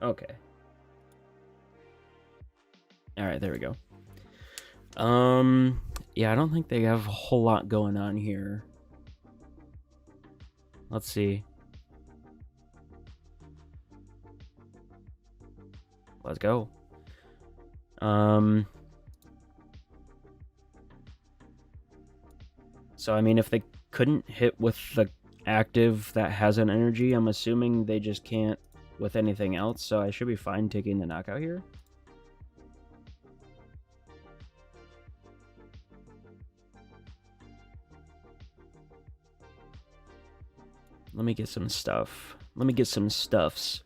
Okay. Alright, there we go. Yeah, I don't think they have a whole lot going on here. Let's see. Let's go. So, I mean, if they couldn't hit with the active that has an energy, I'm assuming they just can't with anything else, so I should be fine taking the knockout here. Let me get some stuff. Let me get some stuffs.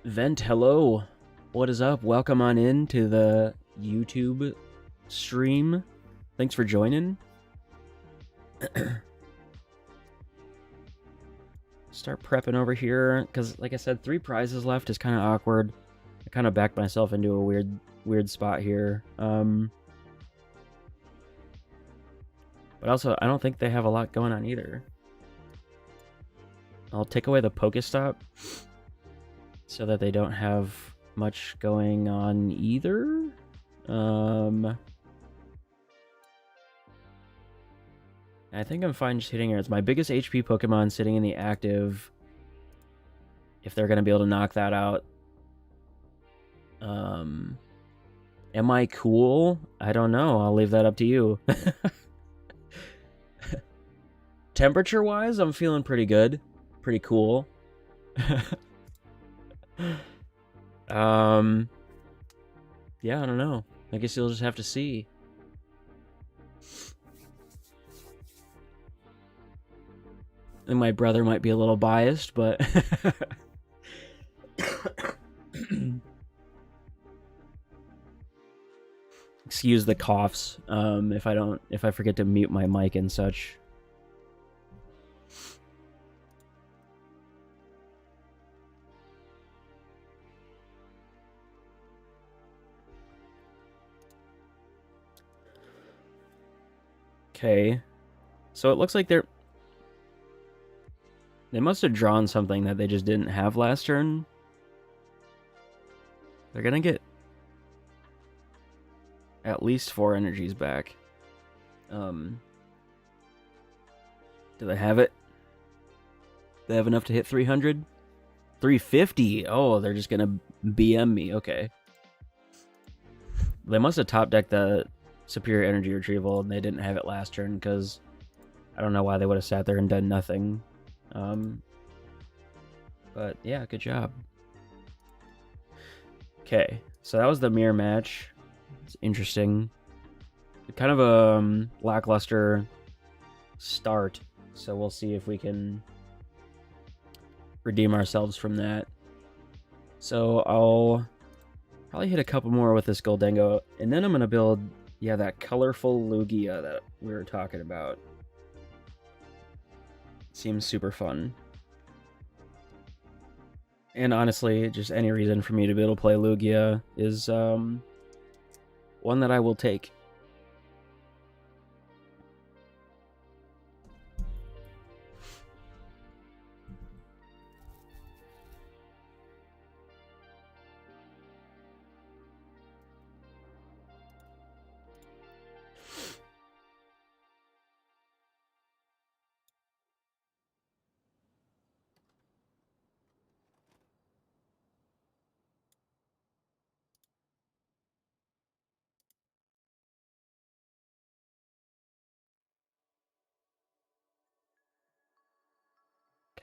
Vent, hello. What is up? Welcome on in to the YouTube stream. Thanks for joining. Start prepping over here, because like I said, 3 prizes left is kind of awkward. I kind of backed myself into a weird spot here. But also, I don't think they have a lot going on either. I'll take away the Pokestop so that they don't have much going on either. I think I'm fine just hitting her. It's my biggest HP Pokemon sitting in the active. If they're going to be able to knock that out. Am I cool? I don't know. I'll leave that up to you. Temperature-wise, I'm feeling pretty good. Pretty cool. Yeah, I don't know. I guess you'll just have to see. And my brother might be a little biased, but excuse the coughs if I forget to mute my mic and such. Okay. So it looks like they must have drawn something that they just didn't have last turn. They're gonna get at least 4 energies back. Do they have it? They have enough to hit 300? 350? Oh, they're just gonna BM me. Okay. They must have top decked the Superior Energy Retrieval and they didn't have it last turn, because I don't know why they would have sat there and done nothing. But yeah, good job. Okay, so that was the mirror match. It's interesting. Kind of a lackluster start, so we'll see if we can redeem ourselves from that. So I'll probably hit a couple more with this Goldengo, and then I'm going to build, yeah, that colorful Lugia that we were talking about. Seems super fun. And honestly, just any reason for me to be able to play Lugia is one that I will take.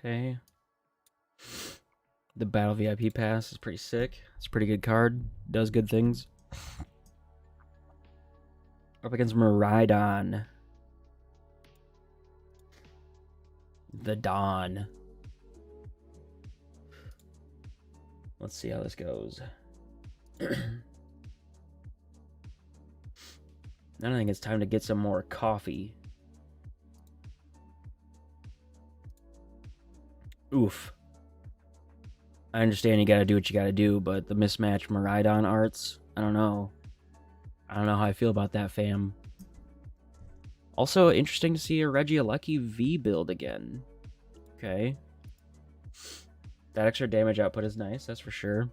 Okay. The Battle VIP Pass is pretty sick. It's a pretty good card. Does good things. Up against Miraidon. The Dawn. Let's see how this goes. I think it's time to get some more coffee. Oof. I understand you gotta do what you gotta do, but the mismatched Miraidon arts, I don't know. I don't know how I feel about that, fam. Also, interesting to see a Regieleki V build again. Okay. That extra damage output is nice, that's for sure.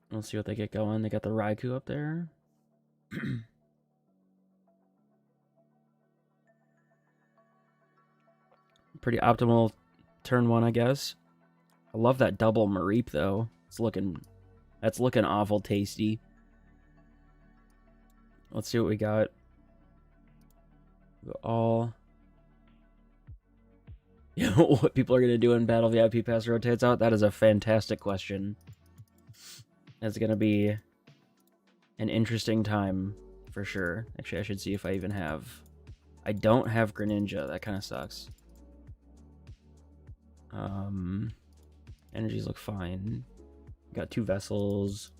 Let's see what they get going. They got the Raikou up there. Pretty optimal turn one, I guess. I love that double Mareep though. That's looking awful tasty. Let's see what we got. All what people are gonna do in Battle VIP Pass rotates out? That is a fantastic question. It's gonna be an interesting time for sure. Actually, I should see if I even have. I don't have Greninja. That kind of sucks. Energies look fine. Got 2 vessels.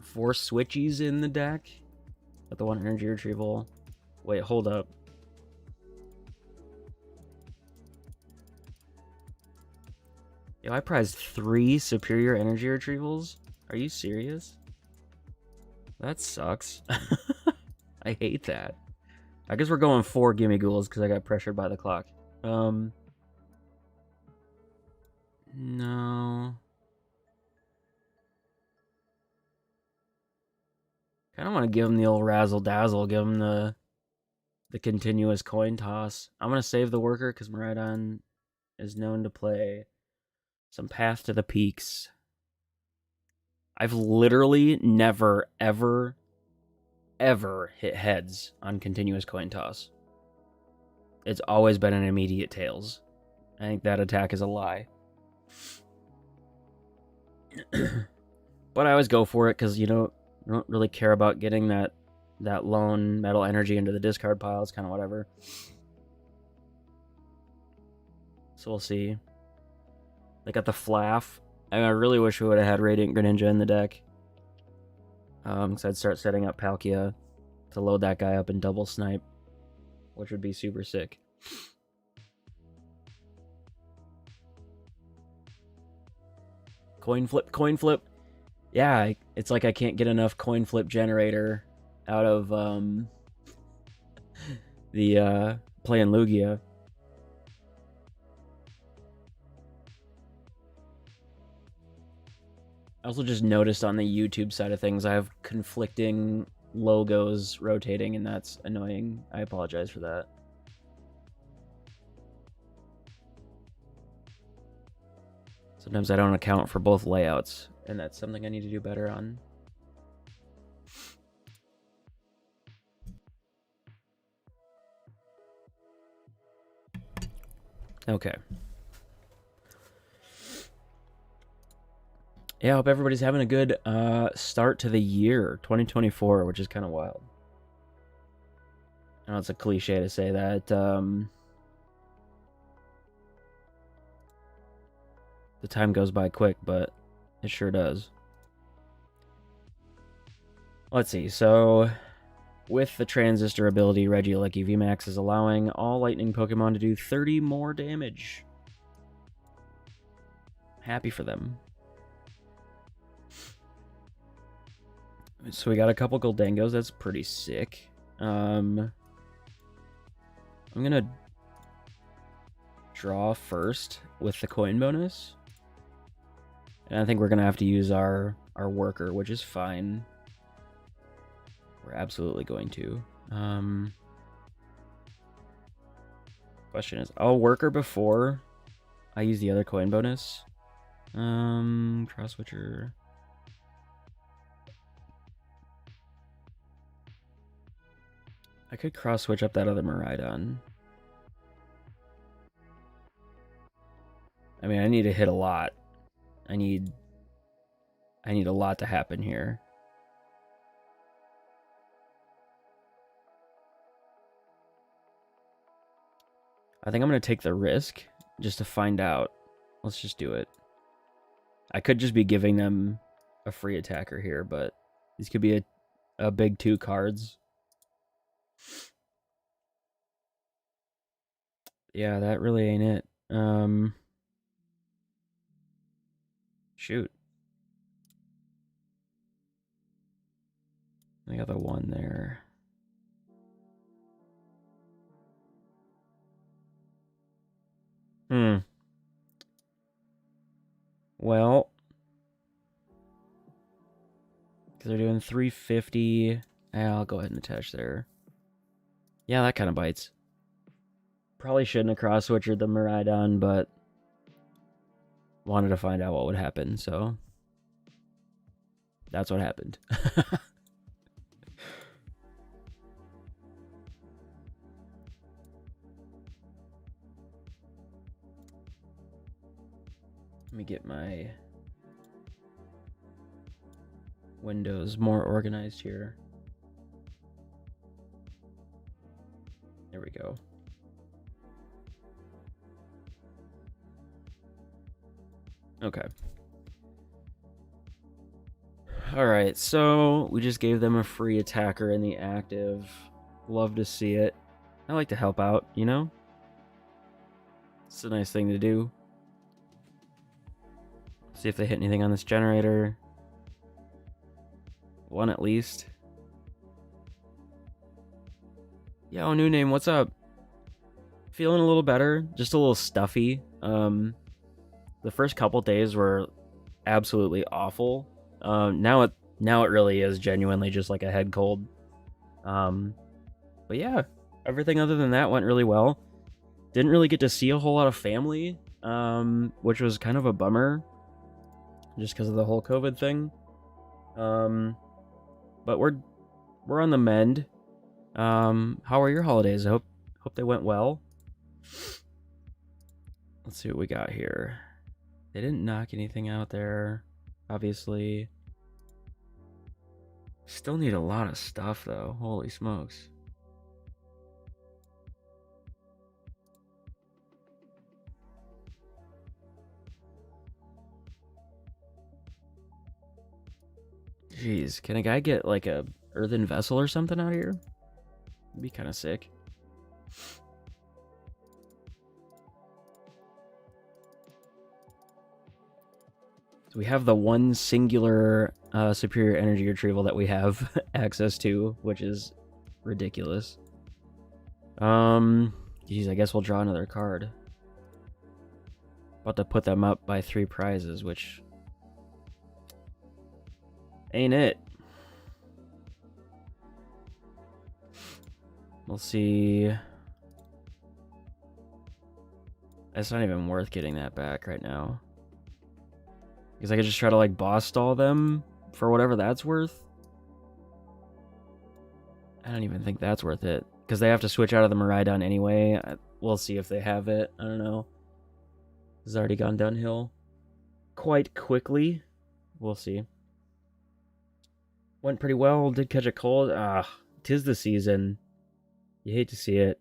4 switchies in the deck. Got the 1 energy retrieval. Wait, hold up. Yo, I prized 3 superior energy retrievals? Are you serious? That sucks. I hate that. I guess we're going 4 gimme ghouls because I got pressured by the clock. No. Kind of want to give him the old razzle dazzle. Give him the continuous coin toss. I'm gonna save the worker because Miraidon is known to play some Path to the Peaks. I've literally never, ever hit heads on continuous coin toss. It's always been an immediate tails. I think that attack is a lie. But I always go for it because, you know, I don't really care about getting that lone metal energy into the discard pile. It's kind of whatever. So we'll see. They got the Flaff. I really wish we would have had Radiant Greninja in the deck. Because I'd start setting up Palkia to load that guy up and double snipe, which would be super sick. Coin flip. Yeah, it's like I can't get enough coin flip generator out of the playing Lugia. I also just noticed on the YouTube side of things I have conflicting logos rotating, and that's annoying. I apologize for that. Sometimes I don't account for both layouts, and that's something I need to do better on. Okay. Yeah, I hope everybody's having a good start to the year, 2024, which is kind of wild. I know it's a cliche to say that. The time goes by quick, but it sure does. Let's see. So, with the Transistor ability, Regieleki VMAX is allowing all Lightning Pokemon to do 30 more damage. Happy for them. So we got a couple Goldengos. That's pretty sick. I'm gonna draw first with the coin bonus. And I think we're gonna have to use our worker, which is fine. We're absolutely going to. Question is, I'll worker before I use the other coin bonus. Cross switcher. I could cross switch up that other Miraidon. I mean, I need to hit a lot. I need a lot to happen here. I think I'm going to take the risk just to find out. Let's just do it. I could just be giving them a free attacker here, but these could be a big 2 cards. Yeah, that really ain't it. Shoot. I got the 1 there. Well, because they're doing 350. I'll go ahead and attach there. Yeah, that kind of bites. Probably shouldn't have cross-switched the Miraidon, but wanted to find out what would happen, so that's what happened. Let me get my windows more organized here. There we go. Okay. Alright, so we just gave them a free attacker in the active. Love to see it. I like to help out, you know? It's a nice thing to do. See if they hit anything on this generator. 1 at least. Yo, new name, what's up? Feeling a little better, just a little stuffy. The first couple days were absolutely awful. Now it really is genuinely just like a head cold. But yeah, everything other than that went really well. Didn't really get to see a whole lot of family, which was kind of a bummer, just because of the whole COVID thing. But we're on the mend. How are your holidays? I hope they went well. Let's see what we got here. They didn't knock anything out there, obviously. Still need a lot of stuff though. Holy smokes. Jeez, can a guy get like a earthen vessel or something out of here? It'd be kind of sick. So we have the one singular superior energy retrieval that we have access to, which is ridiculous. Geez, I guess we'll draw another card. About to put them up by 3 prizes, which ain't it. We'll see. It's not even worth getting that back right now. Because I could just try to like boss stall them for whatever that's worth. I don't even think that's worth it. Because they have to switch out of the Miraidon anyway. We'll see if they have it. I don't know. It's already gone downhill quite quickly. We'll see. Went pretty well. Did catch a cold. 'Tis the season. You hate to see it.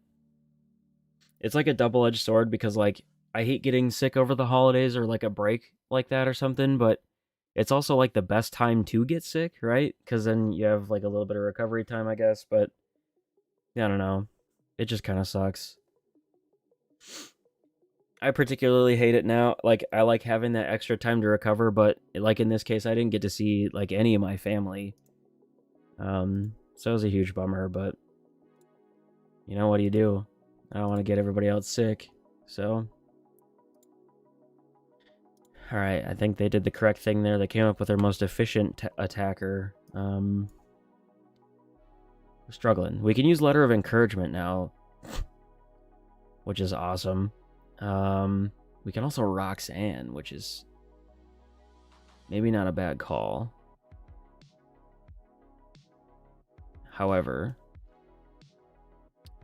It's like a double-edged sword because like I hate getting sick over the holidays or like a break like that or something, but it's also like the best time to get sick, right? Because then you have like a little bit of recovery time, I guess, but I don't know. It just kind of sucks. I particularly hate it now. Like, I like having that extra time to recover, but like in this case, I didn't get to see like any of my family. So it was a huge bummer, but you know, what do you do? I don't want to get everybody else sick, so. Alright, I think they did the correct thing there. They came up with their most efficient attacker. We're struggling. We can use Letter of Encouragement now, which is awesome. We can also Roxanne, which is maybe not a bad call. However,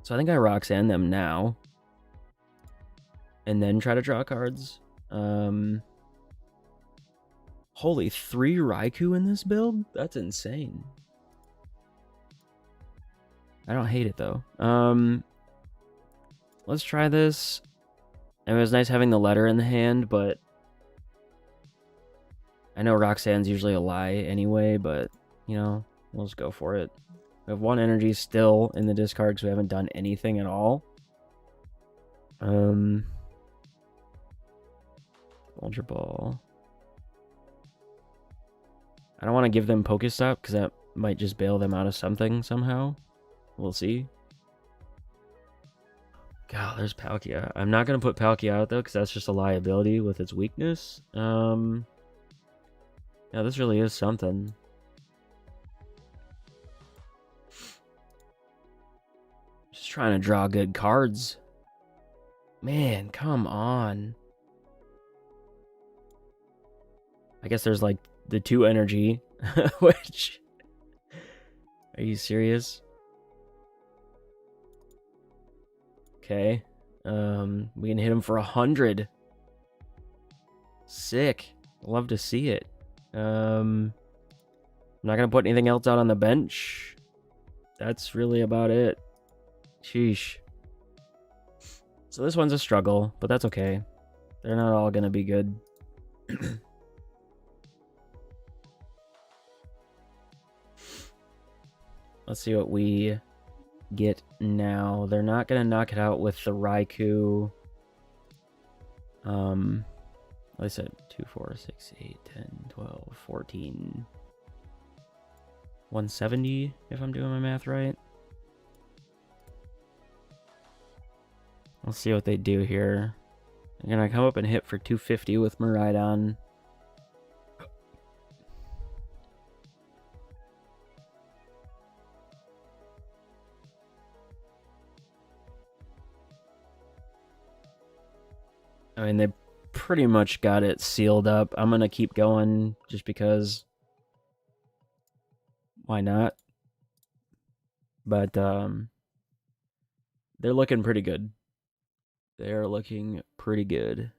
So I think I Roxanne them now. And then try to draw cards. Holy, 3 Raikou in this build? That's insane. I don't hate it, though. Let's try this. It was nice having the letter in the hand, but I know Roxanne's usually a lie anyway, but, you know, we'll just go for it. We have 1 energy still in the discard because we haven't done anything at all. Ultra Ball. I don't want to give them Pokestop because that might just bail them out of something somehow. We'll see. God, there's Palkia. I'm not going to put Palkia out, though, because that's just a liability with its weakness. Yeah, this really is something. Just trying to draw good cards. Man, come on. I guess there's, like, the 2 energy, which... Are you serious? Okay. We can hit him for 100. Sick. Love to see it. I'm not gonna put anything else out on the bench. That's really about it. Sheesh. So this one's a struggle, but that's okay. They're not all gonna be good. Let's see what we get now. They're not gonna knock it out with the Raikou. Like I said, 2, 4, 6, 8, 10, 12, 14. 170, if I'm doing my math right. Let's see what they do here. They're gonna come up and hit for 250 with Miraidon. I mean, they pretty much got it sealed up. I'm gonna keep going just because. Why not? But they're looking pretty good. They're looking pretty good.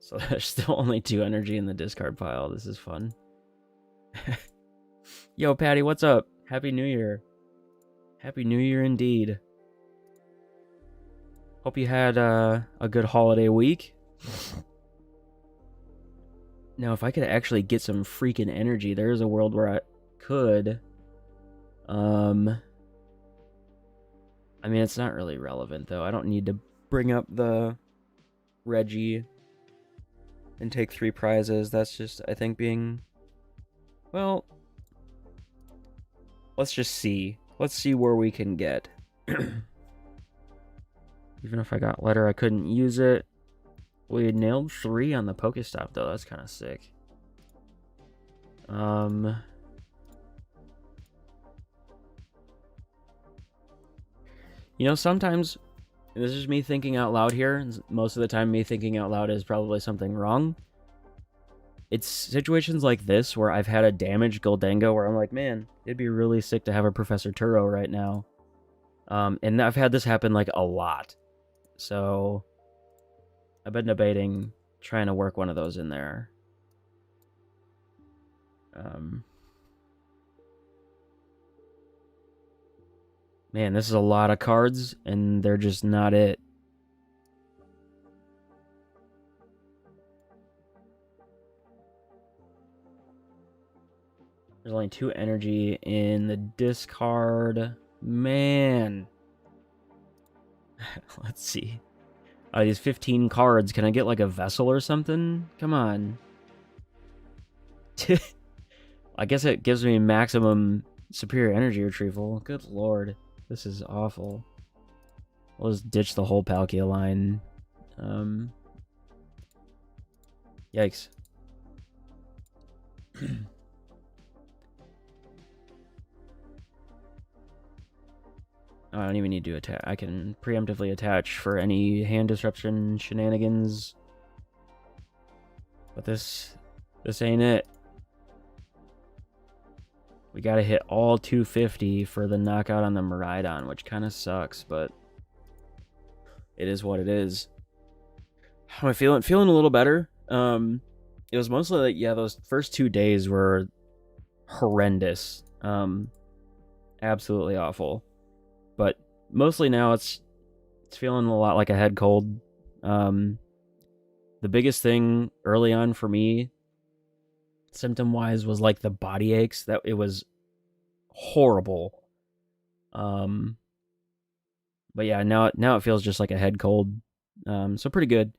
So there's still only 2 energy in the discard pile. This is fun. Yo, Patty, what's up? Happy New Year. Happy New Year indeed. Hope you had a good holiday week. Now, if I could actually get some freaking energy, there is a world where I could. I mean, it's not really relevant, though. I don't need to bring up the Reggie and take 3 prizes. That's just, I think, being... Well, let's just see. Let's see where we can get. Even if I got letter, I couldn't use it. We nailed 3 on the Pokestop, though. That's kind of sick. You know, sometimes, this is me thinking out loud here. Most of the time, me thinking out loud is probably something wrong. It's situations like this where I've had a damaged Goldengo where I'm like, man, it'd be really sick to have a Professor Turo right now. And I've had this happen like a lot. So I've been debating trying to work one of those in there. Man, this is a lot of cards, and they're just not it. There's only 2 energy in the discard. Man. Let's see. Out of these 15 cards, can I get like a vessel or something? Come on. I guess it gives me maximum superior energy retrieval. Good lord. This is awful. We'll just ditch the whole Palkia line. Yikes. I don't even need to attack. I can preemptively attach for any hand disruption shenanigans. But this ain't it. We gotta hit all 250 for the knockout on the Miraidon, which kind of sucks, but it is what it is. How am I feeling? Feeling a little better. It was mostly like, yeah, those first 2 days were horrendous. Absolutely awful. But mostly now it's feeling a lot like a head cold. The biggest thing early on for me, symptom-wise, was like the body aches. That it was horrible. But yeah, now it feels just like a head cold. So pretty good.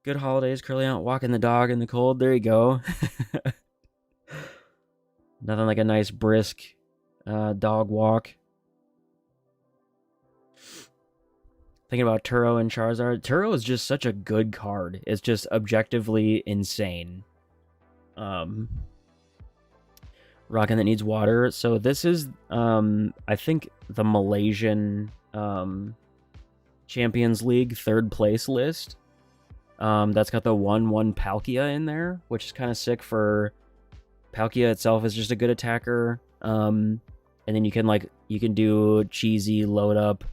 Good holidays, curling out, walking the dog in the cold. There you go. Nothing like a nice brisk dog walk. Thinking about Turo and Charizard. Turo is just such a good card. It's just objectively insane. Rockin' that needs water. So this is, I think, the Malaysian Champions League 3rd place list. That's got the 1/1 Palkia in there, which is kind of sick for... Palkia itself is just a good attacker. And then you can do cheesy load up,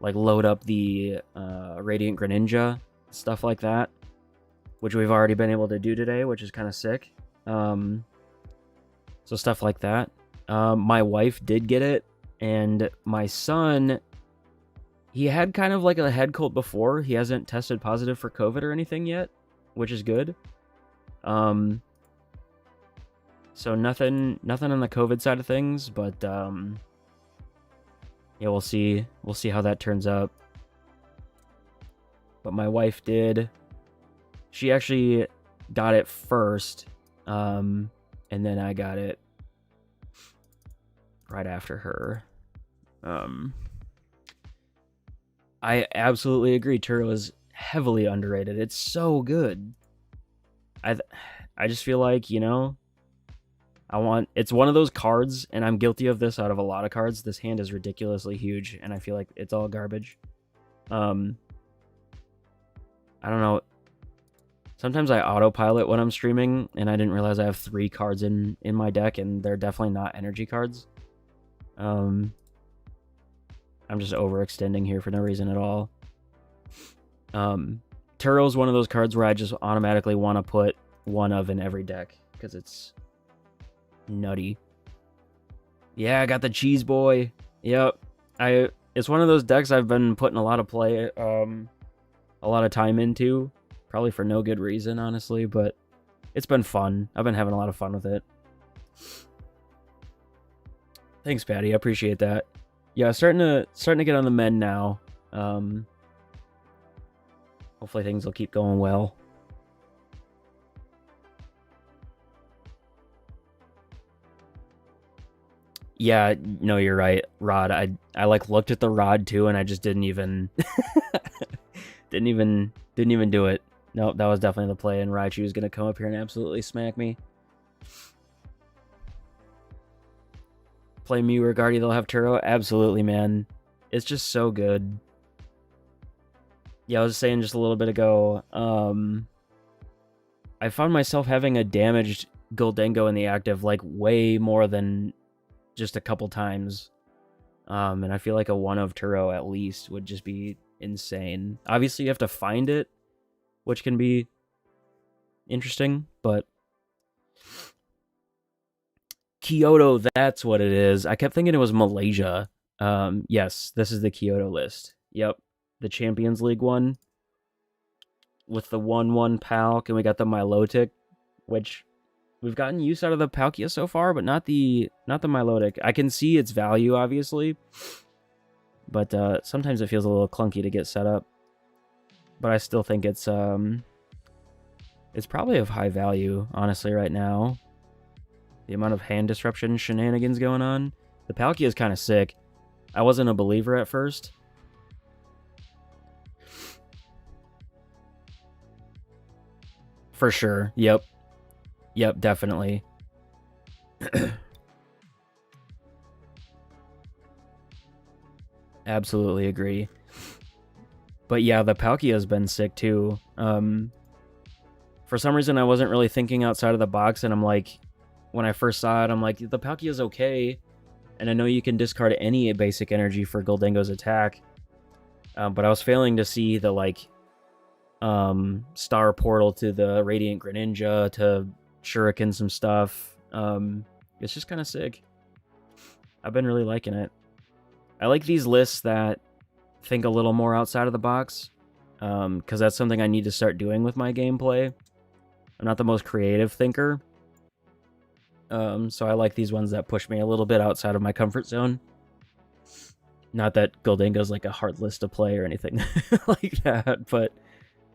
load up the Radiant Greninja, stuff like that, which we've already been able to do today, which is kind of sick. So stuff like that. My wife did get it, and my son, he had kind of like a head cold before. He hasn't tested positive for COVID or anything yet, which is good. So nothing on the COVID side of things, but yeah, we'll see how that turns out. But my wife did. She actually got it first, and then I got it right after her. I absolutely agree. Turo is heavily underrated. It's so good. I just feel like, you know, it's one of those cards, and I'm guilty of this out of a lot of cards. This hand is ridiculously huge, and I feel like it's all garbage. I don't know. Sometimes I autopilot when I'm streaming, and I didn't realize I have 3 cards in my deck, and they're definitely not energy cards. I'm just overextending here for no reason at all. Turo's one of those cards where I just automatically want to put one of in every deck, because it's nutty. Yeah, I got the cheese boy. Yep. It's one of those decks I've been putting a lot of a lot of time into, probably for no good reason, honestly, but it's been fun. I've been having a lot of fun with it. Thanks, Patty. I appreciate that. Yeah, starting to get on the mend now. Hopefully things will keep going well. Yeah, no, you're right, Rod. I like looked at the rod too, and I just didn't even didn't even do it. Nope, that was definitely the play, and Raichu is gonna come up here and absolutely smack me. Play Mew or Guardy, they'll have Turo. Absolutely, man. It's just so good. Yeah, I was saying just a little bit ago, I found myself having a damaged Goldengo in the active like way more than just a couple times. And I feel like a 1 of Turo at least would just be insane. Obviously, you have to find it, which can be interesting, but Kyoto, that's what it is. I kept thinking it was Malaysia. Yes, this is the Kyoto list. Yep, the Champions League one with the 1/1 Palk, and we got the Milotic, which we've gotten use out of the Palkia so far, but not the Milotic. I can see its value, obviously, but sometimes it feels a little clunky to get set up. But I still think it's probably of high value, honestly, right now. The amount of hand disruption shenanigans going on. The Palkia is kind of sick. I wasn't a believer at first. For sure. Yep. Yep, definitely. Absolutely agree. But yeah, the Palkia has been sick too. For some reason, I wasn't really thinking outside of the box, and I'm like, when I first saw it, I'm like, the Palkia's okay. And I know you can discard any basic energy for Goldengo's attack. But I was failing to see the, like, Star Portal to the Radiant Greninja to Shuriken some stuff. It's just kind of sick. I've been really liking it. I like these lists that think a little more outside of the box, because that's something I need to start doing with my gameplay. I'm not the most creative thinker, so I like these ones that push me a little bit outside of my comfort zone. Not that Goldengo's like a hard list to play or anything like that, but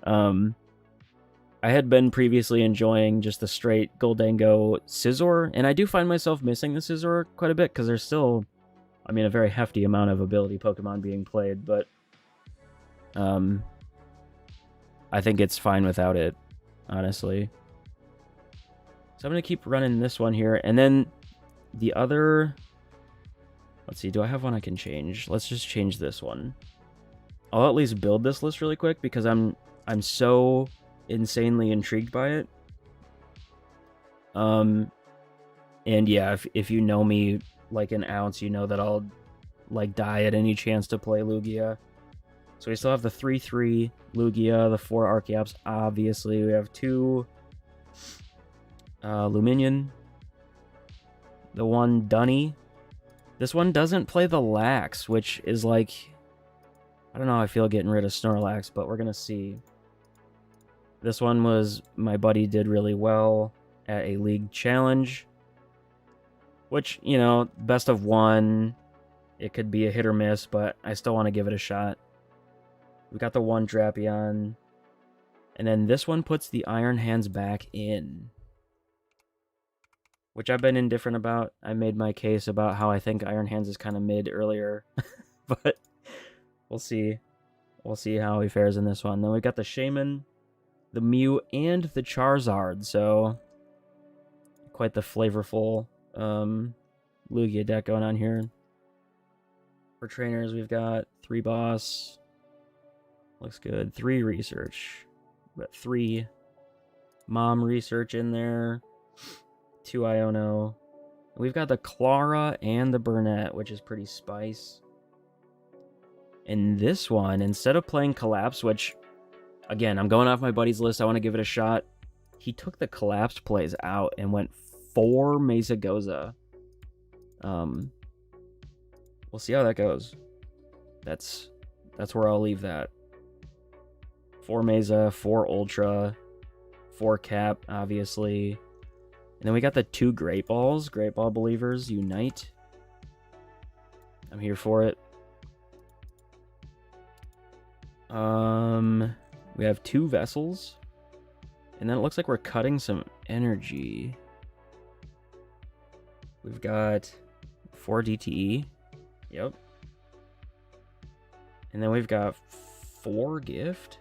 I had been previously enjoying just the straight Goldengo Scizor, and I do find myself missing the Scizor quite a bit because there's still, I mean, a very hefty amount of ability Pokemon being played, but I think it's fine without it, honestly. So I'm going to keep running this one here, and then the other... Let's see, do I have one I can change? Let's just change this one. I'll at least build this list really quick because I'm so insanely intrigued by it. And yeah, if you know me like an ounce, you know that I'll like die at any chance to play Lugia. So we still have the 3-3 Lugia, the 4 Archeops, obviously. We have 2 Luminion, the 1 Dunny. This one doesn't play the Lax, which is like... I don't know how I feel getting rid of Snorlax, but we're going to see. This one was... My buddy did really well at a league challenge. Which, you know, best of 1. It could be a hit or miss, but I still want to give it a shot. We got the 1 Drapion. And then this one puts the Iron Hands back in. Which I've been indifferent about. I made my case about how I think Iron Hands is kind of mid earlier. But we'll see. We'll see how he fares in this one. Then we got the Shaman, the Mew, and the Charizard. So, quite the flavorful Lugia deck going on here. For trainers, we've got 3 Boss. Looks good. 3 Research. We've got 3 Mom Research in there. 2 Iono. We've got the Clara and the Burnett, which is pretty spice. And this one, instead of playing Collapse, which, again, I'm going off my buddy's list, I want to give it a shot. He took the Collapse plays out and went 4 Mesagoza. We'll see how that goes. That's where I'll leave that. 4 Mesa, 4 Ultra, 4 Cap, obviously. And then we got the 2 Great Balls. Great Ball believers unite. I'm here for it. We have 2 Vessels. And then it looks like we're cutting some energy. We've got 4 DTE. Yep. And then we've got 4 Gift.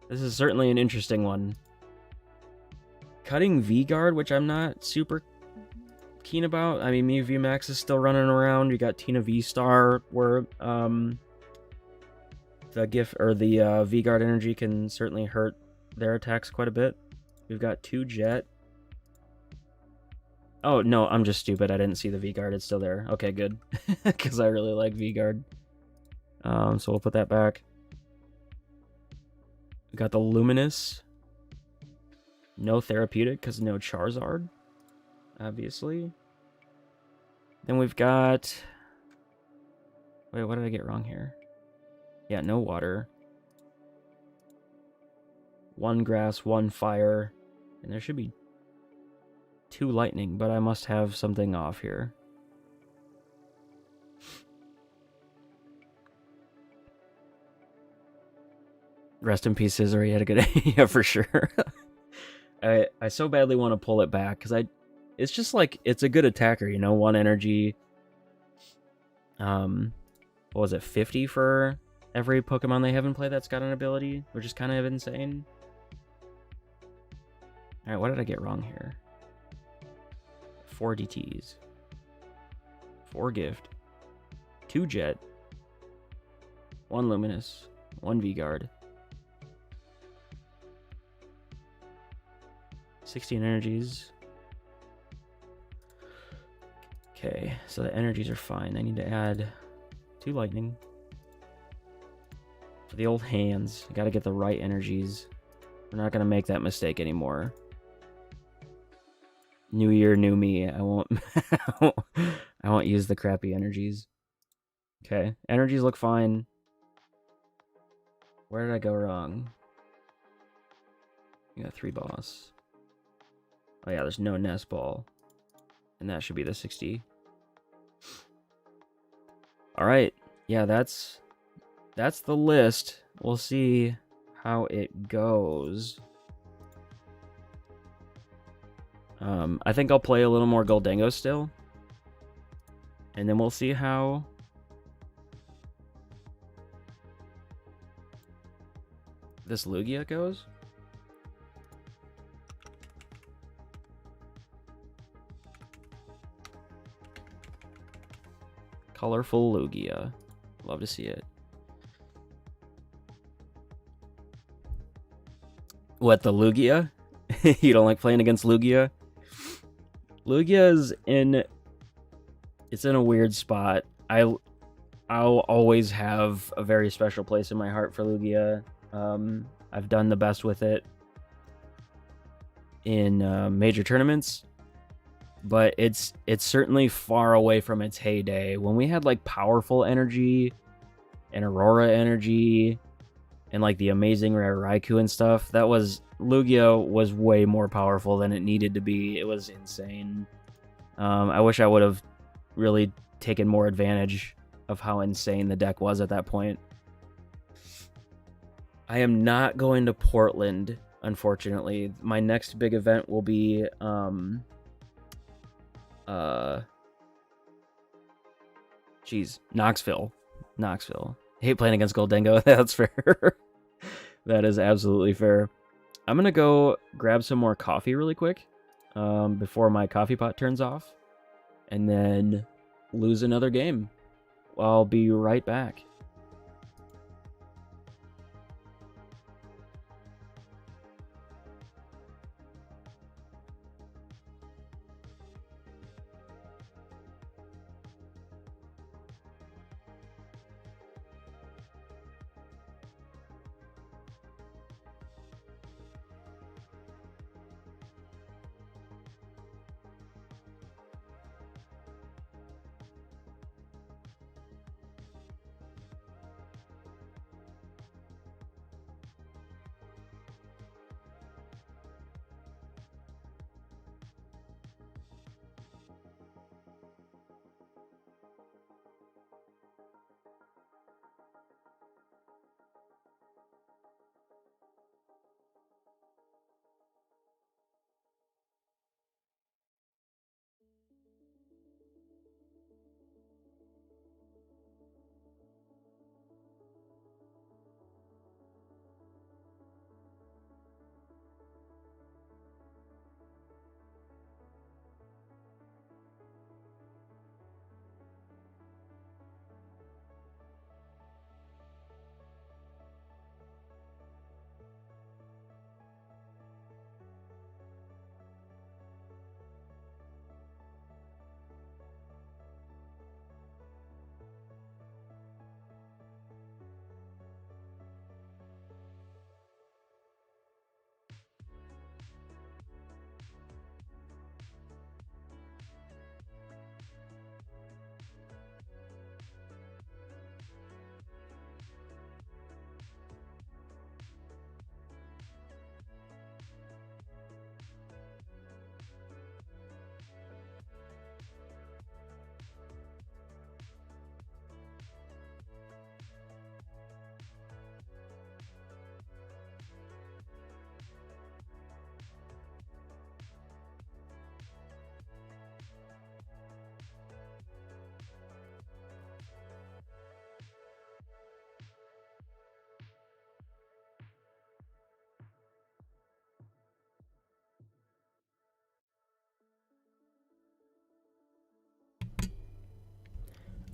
This is certainly an interesting one. Cutting V-Guard, which I'm not super keen about. I mean, Mew VMAX is still running around. You got Tina V-Star, where the gift or the V-Guard energy can certainly hurt their attacks quite a bit. We've got 2 Jet. Oh, no, I'm just stupid. I didn't see the V-Guard. It's still there. Okay, good. Because I really like V-Guard. So we'll put that back. We got the Luminous. No Therapeutic, because no Charizard. Obviously. Then we've got... Wait, what did I get wrong here? Yeah, no Water. 1 Grass, 1 Fire. And there should be 2 Lightning, but I must have something off here. Rest in peace, Scizor. He had a good... yeah, for sure. I so badly want to pull it back, because it's just like, it's a good attacker, you know? 1 energy. What was it, 50 for every Pokemon they haven't played that's got an ability, which is kind of insane. Alright, what did I get wrong here? 4 DTs. 4 Gift. 2 Jet. 1 Luminous. 1 V-Guard. 16 energies. Okay, so the energies are fine. I need to add 2 lightning. For the old hands, I gotta get the right energies. We're not gonna make that mistake anymore. New year, new me. I won't I won't use the crappy energies. Okay, energies look fine. Where did I go wrong? You got 3 boss. Oh yeah, there's no nest ball. And that should be the 60. Alright. Yeah, that's the list. We'll see how it goes. I think I'll play a little more Goldango still. And then we'll see how this Lugia goes. Colorful Lugia. Love to see it. What, the Lugia? You don't like playing against Lugia? Lugia is it's in a weird spot. I'll always have a very special place in my heart for Lugia. I've done the best with it in major tournaments, but it's certainly far away from its heyday. When we had like powerful energy and Aurora energy and like the amazing rare Raikou and stuff, Lugia was way more powerful than it needed to be. It was insane. I wish I would have really taken more advantage of how insane the deck was at that point. I am not going to Portland, unfortunately. My next big event will be Knoxville. I hate playing against Goldango. That's fair. That is absolutely fair. I'm gonna go grab some more coffee really quick before my coffee pot turns off, and then lose another game. I'll be right back.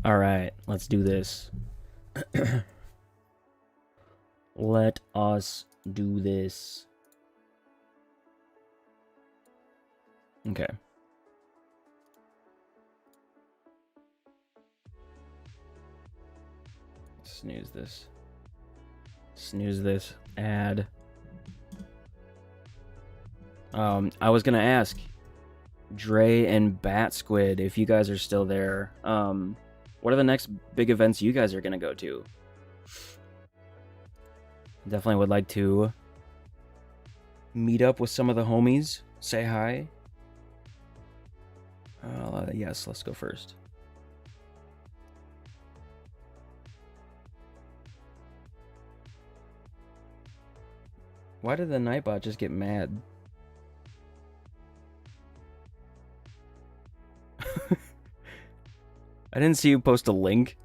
All right, let's do this. Let us do this. Okay. Snooze this. Snooze this ad. I was gonna ask Dre and Bat Squid if you guys are still there. What are the next big events you guys are gonna go to? Definitely would like to meet up with some of the homies. Say hi. Yes, let's go first. Why did the Nightbot just get mad? I didn't see you post a link.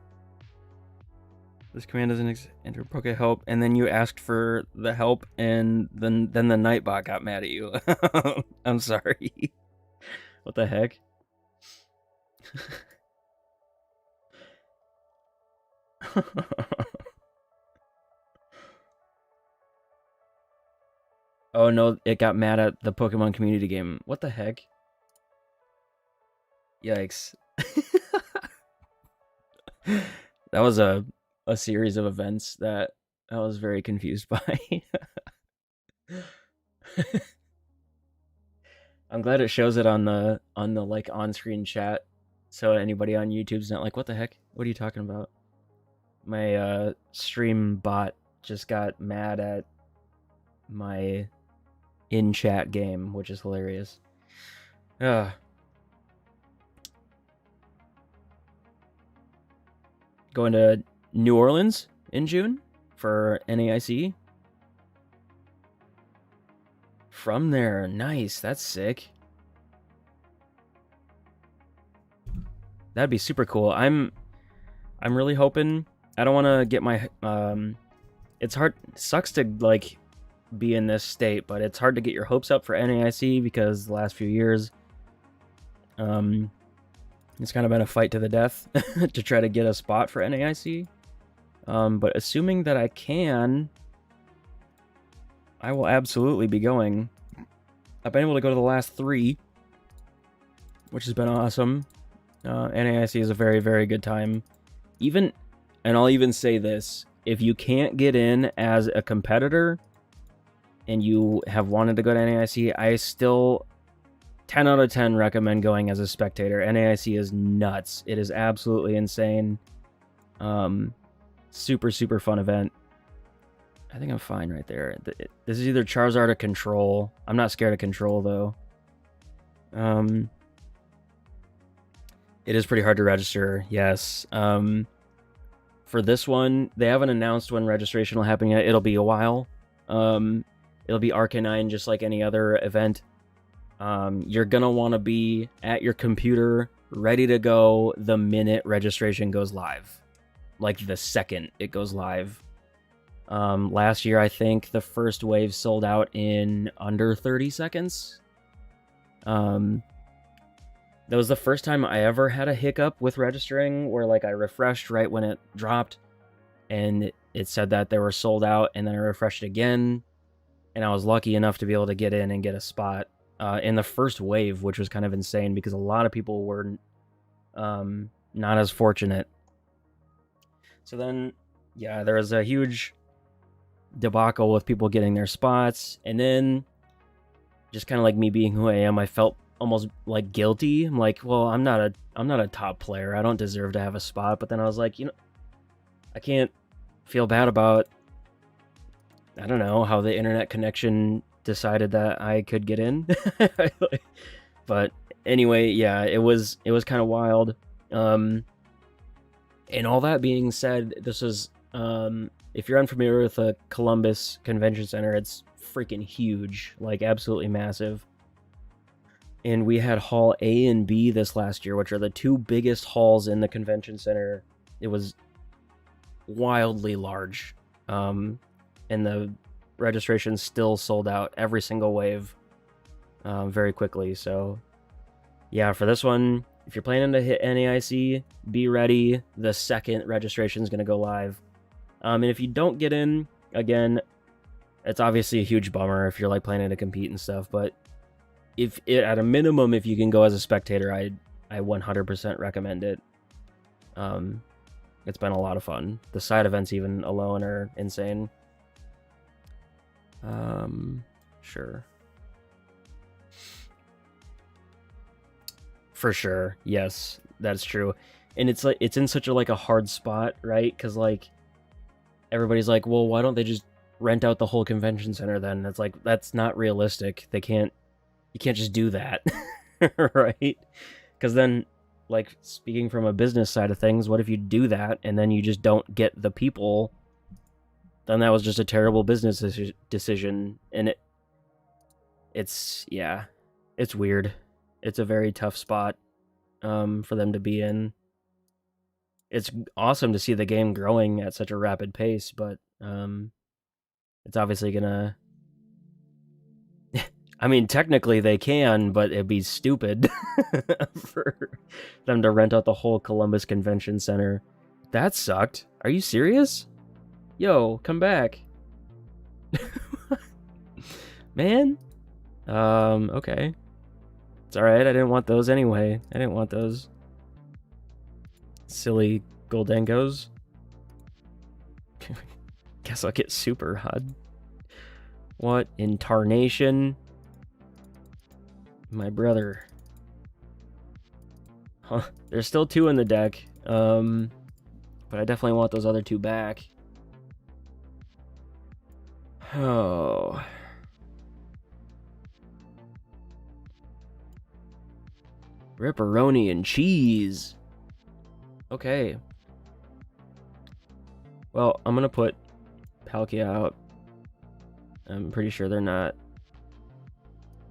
This command doesn't enter Poke help, and then you asked for the help, and then the Nightbot got mad at you. I'm sorry. What the heck? Oh no, it got mad at the Pokemon community game. What the heck? Yikes. That was a series of events that I was very confused by. I'm glad it shows it on the like on-screen chat, so anybody on YouTube's not like, what the heck? What are you talking about? My stream bot just got mad at my in-chat game, which is hilarious. Going to New Orleans in June for NAIC. From there, nice. That's sick. That'd be super cool. I'm really hoping. I don't want to get my it's hard. Sucks to like be in this state, but it's hard to get your hopes up for NAIC because the last few years, it's kind of been a fight to the death to try to get a spot for NAIC. But assuming that I can, I will absolutely be going. I've been able to go to the last 3, which has been awesome. NAIC is a very, very good time. And I'll even say this, if you can't get in as a competitor and you have wanted to go to NAIC, I still 10 out of 10 recommend going as a spectator. NAIC is nuts. It is absolutely insane. Super, super fun event. I think I'm fine right there. This is either Charizard or Control. I'm not scared of Control, though. It is pretty hard to register, yes. For this one, they haven't announced when registration will happen yet. It'll be a while. It'll be Arcanine, just like any other event. You're going to want to be at your computer, ready to go the minute registration goes live. Like the second it goes live. Last year, I think the first wave sold out in under 30 seconds. That was the first time I ever had a hiccup with registering where like I refreshed right when it dropped and it said that they were sold out, and then I refreshed again and I was lucky enough to be able to get in and get a spot in the first wave, which was kind of insane because a lot of people were not as fortunate. So then, yeah, there was a huge debacle with people getting their spots, and then just kind of like me being who I am, I felt almost like guilty. I'm like, well, I'm not a top player. I don't deserve to have a spot. But then I was like, I can't feel bad about, I don't know, how the internet connection decided that I could get in. But anyway, yeah, it was kind of wild. And all that being said, this was, if you're unfamiliar with the Columbus Convention Center, it's freaking huge, like absolutely massive. And we had Hall A and B this last year, which are the 2 biggest halls in the convention center. It was wildly large. And the registration still sold out every single wave very quickly. So yeah, for this one, if you're planning to hit NAIC, be ready. The second registration is going to go live. And if you don't get in, again, it's obviously a huge bummer if you're like planning to compete and stuff, but at a minimum, if you can go as a spectator, I 100% recommend it. It's been a lot of fun. The side events even alone are insane. Sure. For sure. Yes, that's true. And it's like it's in such a hard spot, right? Cuz like everybody's like, "Well, why don't they just rent out the whole convention center then?" It's like that's not realistic. You can't just do that. Right? Cuz then like speaking from a business side of things, what if you do that and then you just don't get the people? Then that was just a terrible business decision, and it's yeah, it's weird. It's a very tough spot for them to be in. It's awesome to see the game growing at such a rapid pace, but it's obviously gonna. I mean, technically they can, but it'd be stupid for them to rent out the whole Columbus Convention Center. That sucked. Are you serious? Yo, come back. Man? Okay. It's alright, I didn't want those anyway. I didn't want those. Silly Goldengos. Guess I'll get Super HUD. What in tarnation? My brother. Huh. There's still 2 in the deck. But I definitely want those other 2 back. Oh. Ripperoni and cheese. Okay. Well, I'm gonna put Palkia out. I'm pretty sure they're not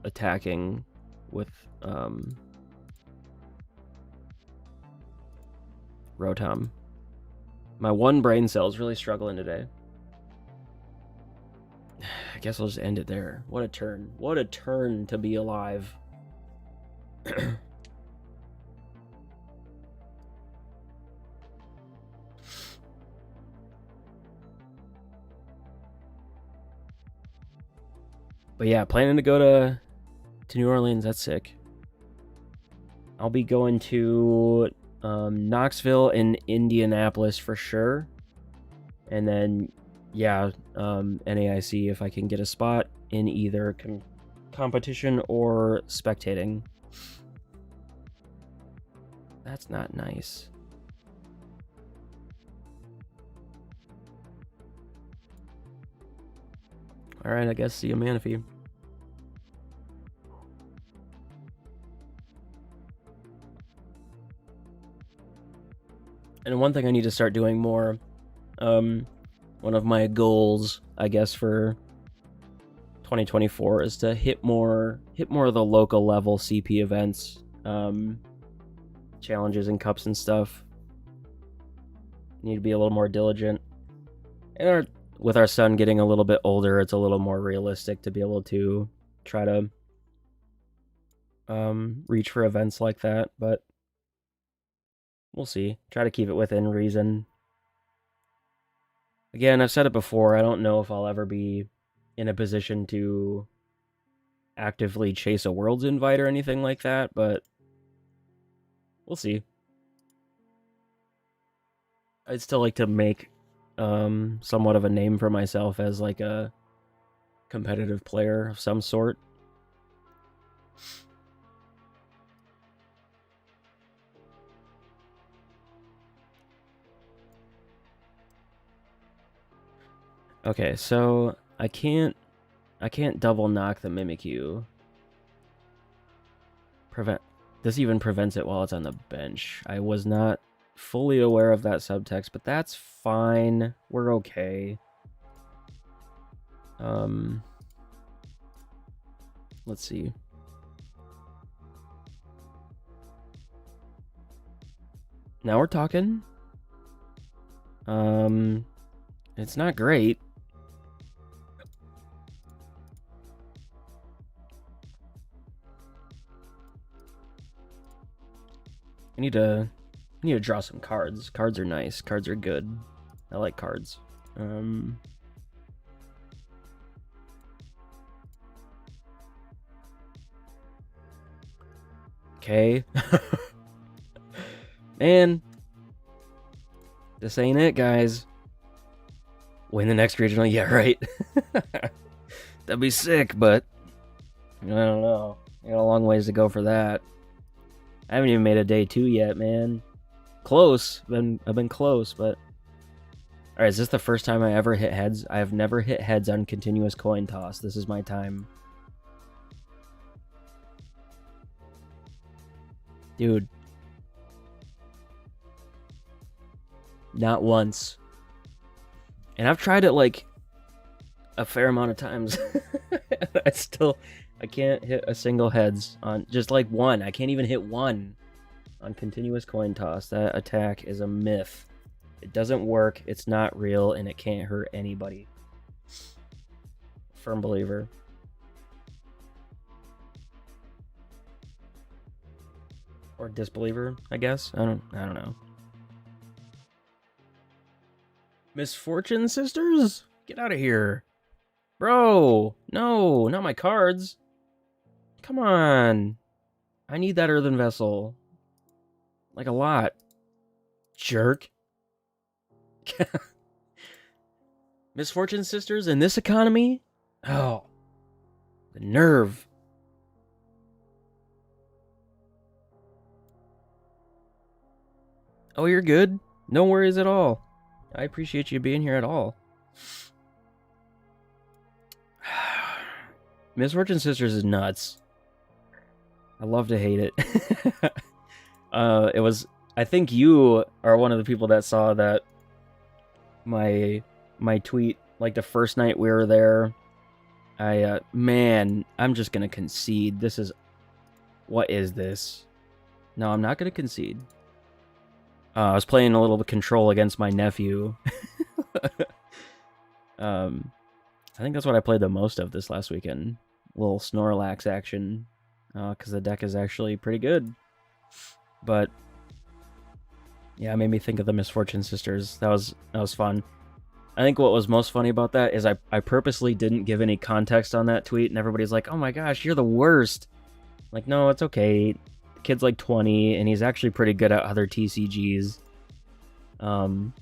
attacking with Rotom. My one brain cell is really struggling today. I guess I'll just end it there. What a turn. What a turn to be alive. But yeah, planning to go to New Orleans. That's sick. I'll be going to Knoxville and Indianapolis for sure. And then, yeah, NAIC if I can get a spot in either competition or spectating. That's not nice. Alright, I guess see you, Manaphy. And one thing I need to start doing more, one of my goals, I guess, for 2024 is to hit more of the local level CP events, challenges and cups and stuff. Need to be a little more diligent. And with our son getting a little bit older, it's a little more realistic to be able to try to reach for events like that, but we'll see. Try to keep it within reason. Again, I've said it before, I don't know if I'll ever be in a position to actively chase a Worlds invite or anything like that, but we'll see. I'd still like to make somewhat of a name for myself as like a competitive player of some sort. Okay, so I can't double knock the Mimikyu. This even prevents it while it's on the bench. I was not fully aware of that subtext, but that's fine. We're okay. Let's see. Now we're talking. It's not great. I need to draw some cards. Cards are nice. Cards are good. I like cards. Okay. Man. This ain't it, guys. Win the next regional? Yeah, right. That'd be sick, but I don't know. I got a long ways to go for that. I haven't even made a day 2 yet, man. Close. I've been close, but... Alright, is this the first time I ever hit heads? I have never hit heads on continuous coin toss. This is my time. Dude. Not once. And I've tried it, like, a fair amount of times. I can't hit a single heads on, just like one. I can't even hit one on continuous coin toss. That attack is a myth. It doesn't work, it's not real, and it can't hurt anybody. Firm believer. Or disbeliever, I guess. I don't know. Misfortune Sisters? Get out of here. Bro, no, not my cards. Come on. I need that earthen vessel. Like a lot. Jerk. Misfortune Sisters in this economy? Oh. The nerve. Oh, you're good? No worries at all. I appreciate you being here at all. Misfortune Sisters is nuts. I love to hate it. It was... I think you are one of the people that saw that my tweet, like the first night we were there. Man, I'm just gonna concede. This is... What is this? No, I'm not gonna concede. I was playing a little bit control against my nephew. I think that's what I played the most of this last weekend. A little Snorlax action. Because the deck is actually pretty good. But... yeah, it made me think of the Misfortune Sisters. That was fun. I think what was most funny about that is I purposely didn't give any context on that tweet, and everybody's like, oh my gosh, you're the worst. Like, no, it's okay. The kid's like 20, and he's actually pretty good at other TCGs. And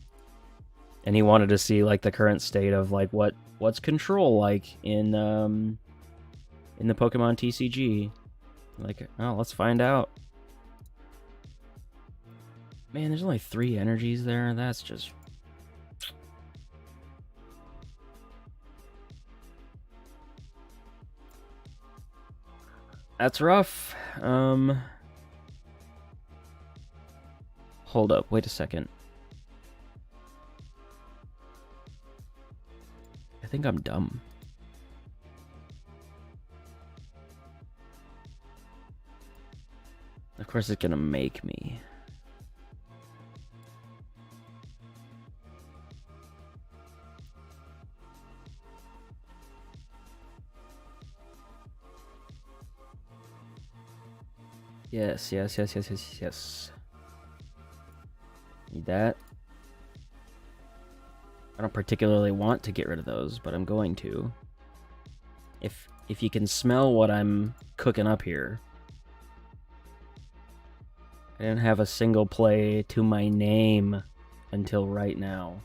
he wanted to see, like, the current state of, like, what's control like in the Pokemon TCG. Like, oh, let's find out. Man, there's only 3 energies there. That's just... That's rough. Hold up, wait a second. I think I'm dumb. Of course it's gonna make me. Yes. Need that. I don't particularly want to get rid of those, but I'm going to. If you can smell what I'm cooking up here. I didn't have a single play to my name until right now.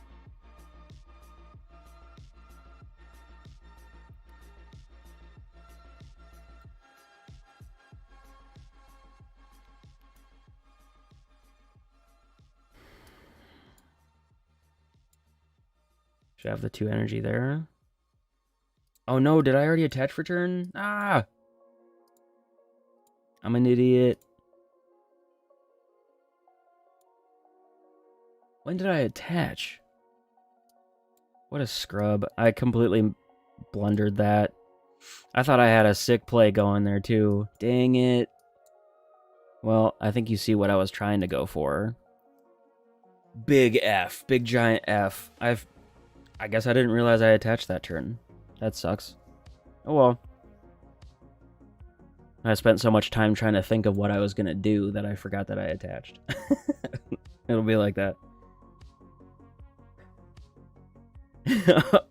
Should I have the 2 energy there? Oh no, did I already attach for turn? Ah! I'm an idiot. When did I attach? What a scrub. I completely blundered that. I thought I had a sick play going there too. Dang it. Well, I think you see what I was trying to go for. Big F. Big giant F. I guess I didn't realize I attached that turn. That sucks. Oh well. I spent so much time trying to think of what I was going to do that I forgot that I attached. It'll be like that.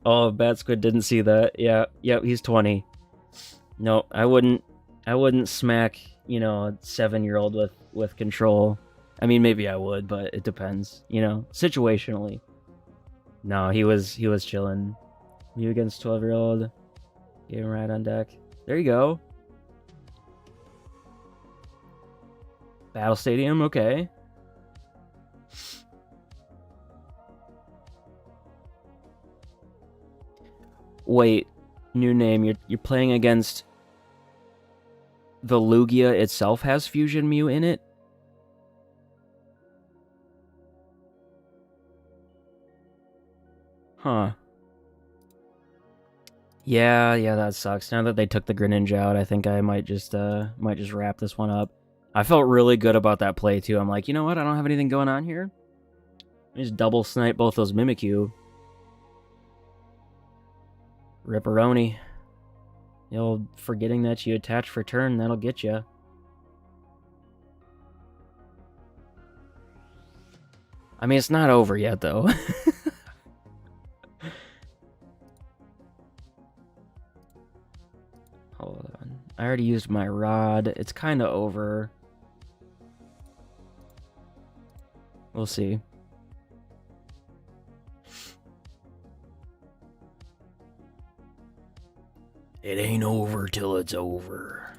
Oh, Bat Squid didn't see that. Yeah, yep, he's 20. No, I wouldn't smack, you know, a 7-year-old with control. I mean, maybe I would, but it depends, you know, situationally. No, he was chilling. You against 12-year-old. Game right on deck. There you go. Battle Stadium, okay. Wait, new name. You're playing against the Lugia itself has Fusion Mew in it? Huh. Yeah, that sucks. Now that they took the Greninja out, I think I might just wrap this one up. I felt really good about that play too. I'm like, you know what? I don't have anything going on here. I just double snipe both those Mimikyu. Ripperoni. The old forgetting that you attach for turn, that'll get you. I mean, it's not over yet, though. Hold on. I already used my rod. It's kind of over. We'll see. It ain't over till it's over.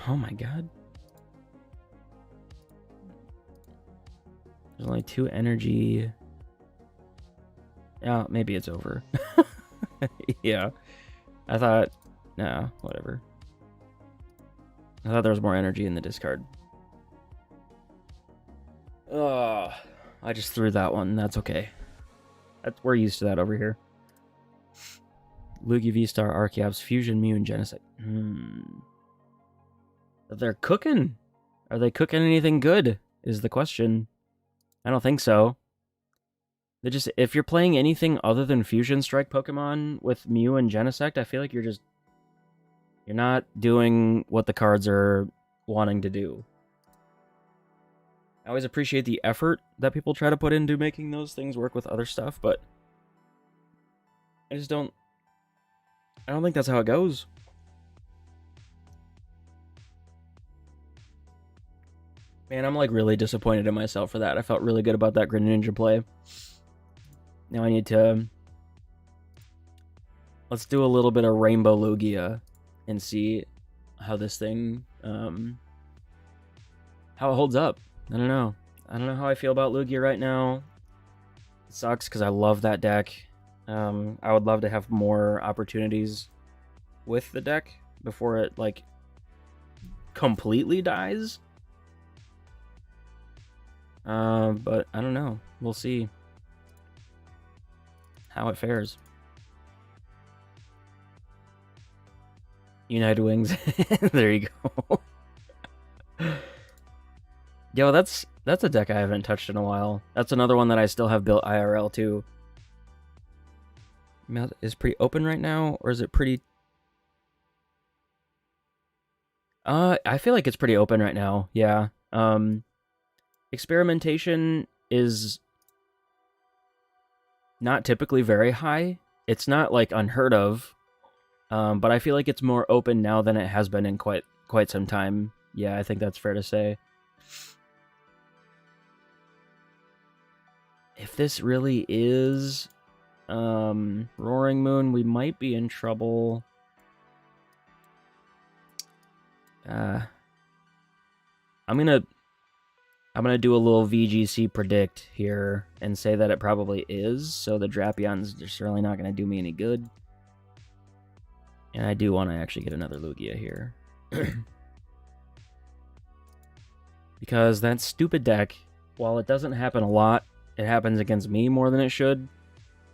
Oh my god. There's only 2 energy. Yeah, maybe it's over. Yeah. I thought... Nah, whatever. I thought there was more energy in the discard. Oh, I just threw that one. That's okay. We're used to that over here. Lugia V-Star, Archeops, Fusion Mew, and Genocide. They're cooking. Are they cooking anything good? Is the question. I don't think so. They just, if you're playing anything other than Fusion Strike Pokemon with Mew and Genesect, I feel like you're not doing what the cards are wanting to do. I always appreciate the effort that people try to put into making those things work with other stuff, but I don't think that's how it goes. Man, I'm like really disappointed in myself for that. I felt really good about that Greninja play. Now I need to... Let's do a little bit of Rainbow Lugia and see how this thing... how it holds up. I don't know. I don't know how I feel about Lugia right now. It sucks because I love that deck. I would love to have more opportunities with the deck before it, like, completely dies. But I don't know. We'll see how it fares. United Wings. There you go. Yo, that's a deck I haven't touched in a while. That's another one that I still have built IRL too. Is pretty open right now, or is it pretty... I feel like it's pretty open right now. Yeah. Experimentation is not typically very high. It's not like unheard of. But I feel like it's more open now than it has been in quite some time. Yeah, I think that's fair to say. If this really is Roaring Moon, we might be in trouble. I'm gonna do a little VGC predict here and say that it probably is, so the Drapion's just really not gonna do me any good. And I do want to actually get another Lugia here. Because that stupid deck, while it doesn't happen a lot, it happens against me more than it should.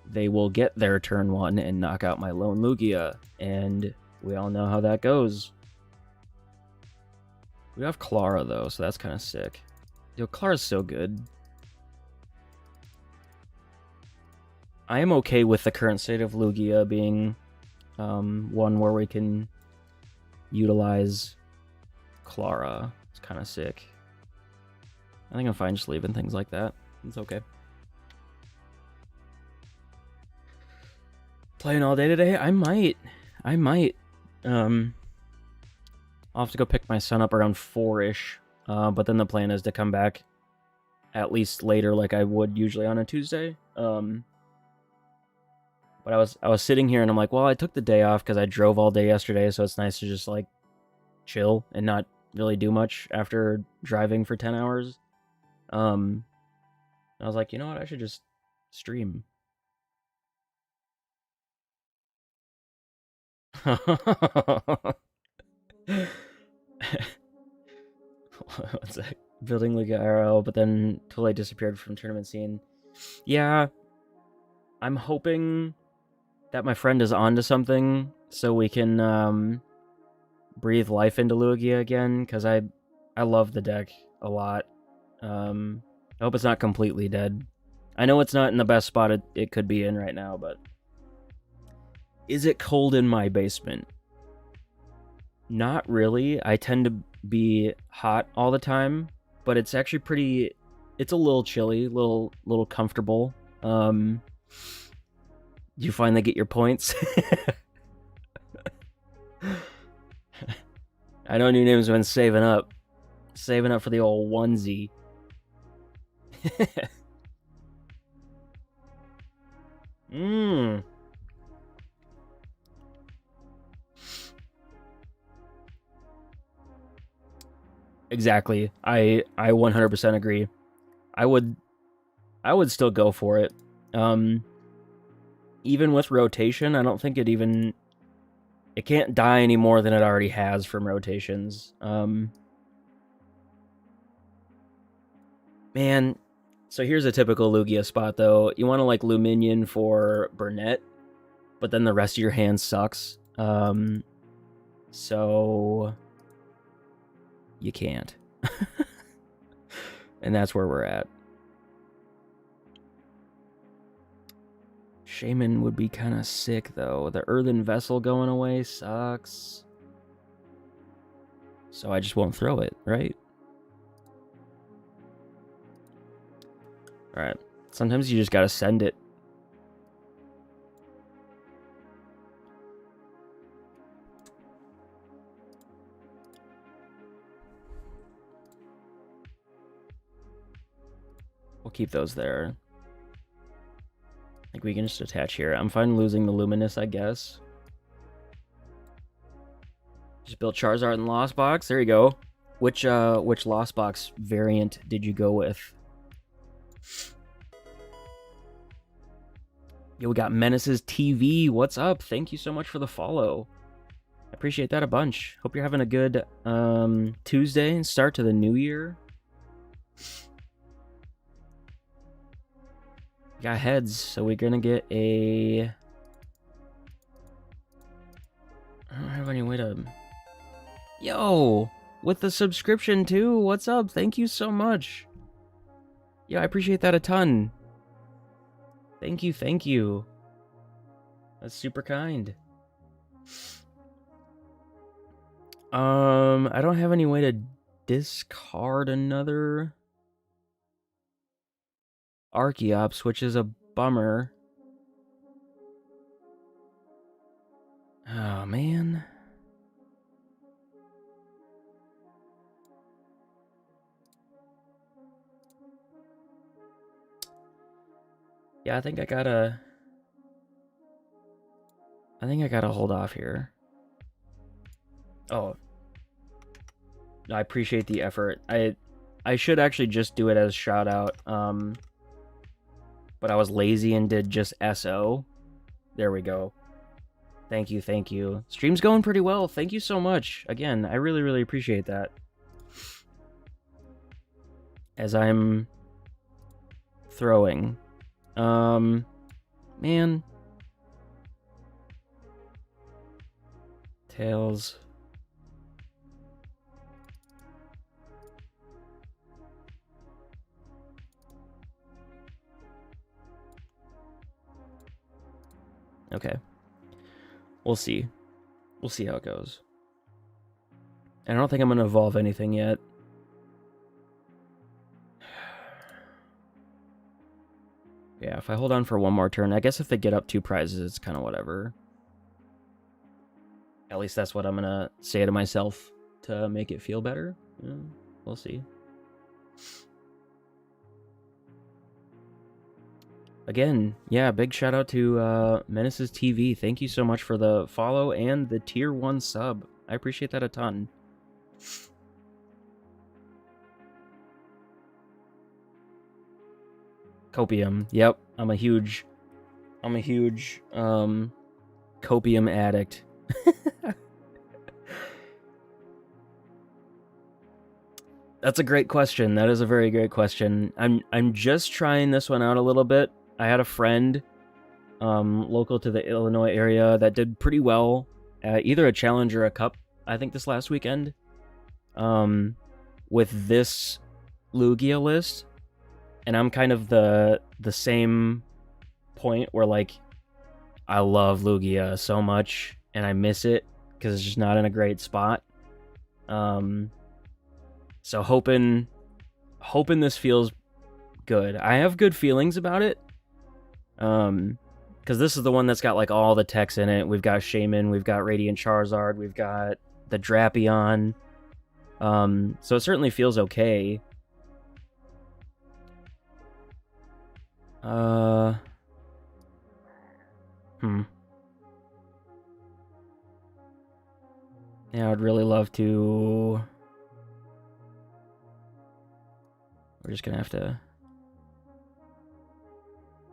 They will get their turn 1 and knock out my lone Lugia. And we all know how that goes. We have Clara, though, so that's kind of sick. Yo, Clara's so good. I am okay with the current state of Lugia being one where we can utilize Clara. It's kind of sick. I think I'm fine just leaving things like that. It's okay. Playing all day today? I might. I'll have to go pick my son up around 4-ish. But then the plan is to come back at least later, like I would usually on a Tuesday. But I was sitting here and I'm like, well, I took the day off because I drove all day yesterday, so it's nice to just like chill and not really do much after driving for 10 hours. I was like, you know what? I should just stream. What's that? Building League IRL, but then totally disappeared from tournament scene. Yeah, I'm hoping that my friend is onto something so we can breathe life into Lugia again, because I love the deck a lot. I hope it's not completely dead. I know it's not in the best spot it could be in right now, but is it cold in my basement? Not really. I tend to be hot all the time, but it's actually pretty. It's a little chilly, little comfortable. You finally get your points. I know New Name's been saving up for the old onesie. Exactly. I 100% agree. I would still go for it. Even with rotation, I don't think it can't die any more than it already has from rotations. Man, so here's a typical Lugia spot though. You want to like Luminion for Burnett, but then the rest of your hand sucks. So you can't. And that's where we're at. Shaman would be kind of sick, though. The Earthen Vessel going away sucks. So I just won't throw it, right? Alright. Sometimes you just gotta send it. We'll keep those there. Like, we can just attach here. I'm fine losing the Luminous, I guess. Just built Charizard in Lost Box. There you go. Which Lost Box variant did you go with? Yo, we got Menaces TV. What's up? Thank you so much for the follow. I appreciate that a bunch. Hope you're having a good Tuesday and start to the new year. Got heads, so we're gonna get a... I don't have any way to... Yo! With the subscription too, what's up? Thank you so much. Yeah, I appreciate that a ton. Thank you, thank you. That's super kind. I don't have any way to discard another Archeops, which is a bummer. Oh, man. Yeah, I think I gotta hold off here. Oh. No, I appreciate the effort. I should actually just do it as shout out. But I was lazy and did just SO. There we go. Thank you, thank you. Stream's going pretty well. Thank you so much. Again, I really, really appreciate that. As I'm throwing. Man. Tails. Okay. We'll see. We'll see how it goes. And I don't think I'm going to evolve anything yet. Yeah, if I hold on for one more turn, I guess if they get up 2 prizes, it's kind of whatever. At least that's what I'm going to say to myself. to make it feel better. We'll see. Again, yeah, big shout out to Menaces TV. Thank you so much for the follow and the tier 1 sub. I appreciate that a ton. Copium. Yep, I'm a huge copium addict. That's a great question. That is a very great question. I'm just trying this one out a little bit. I had a friend local to the Illinois area that did pretty well at either a challenge or a cup, I think this last weekend. With this Lugia list, and I'm kind of the same point where like I love Lugia so much and I miss it because it's just not in a great spot. So hoping this feels good. I have good feelings about it. Because this is the one that's got like all the techs in it. We've got Shaman, we've got Radiant Charizard, we've got the Drapion. So it certainly feels okay. Yeah, I'd really love to. We're just gonna have to.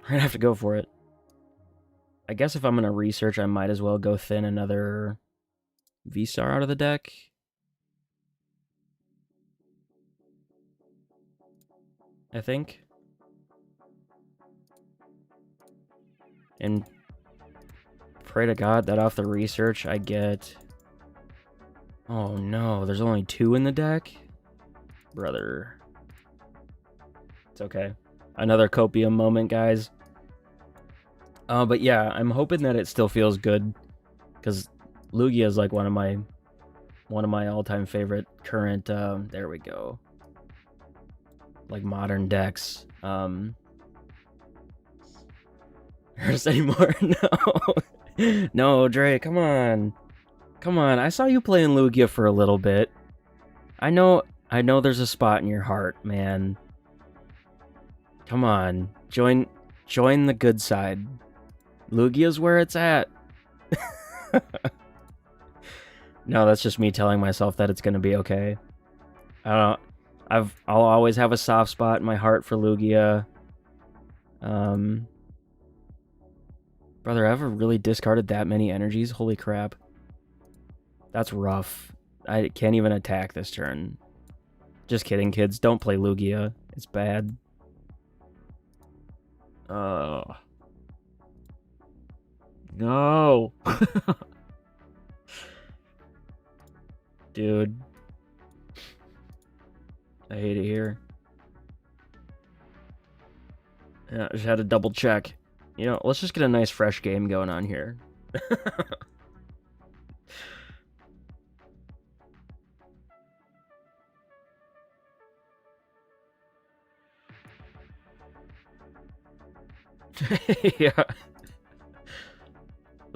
We're gonna have to go for it. I guess if I'm gonna research, I might as well go thin another V-Star out of the deck. I think. And pray to God that off the research I get... Oh no, there's only 2 in the deck? Brother. It's okay. Another copium moment, guys. But yeah, I'm hoping that it still feels good. Because Lugia is like one of my all-time favorite current, there we go. Like modern decks. There's any more? No. No, Dre, come on. Come on, I saw you playing Lugia for a little bit. I know there's a spot in your heart, man. Come on. Join the good side. Lugia's where it's at. No, that's just me telling myself that it's gonna be okay. I don't know. I'll always have a soft spot in my heart for Lugia. Brother, I ever really discarded that many energies? Holy crap. That's rough. I can't even attack this turn. Just kidding, kids. Don't play Lugia. It's bad. No. Dude. I hate it here. Yeah, I just had to double check. You know, let's just get a nice fresh game going on here. Yeah.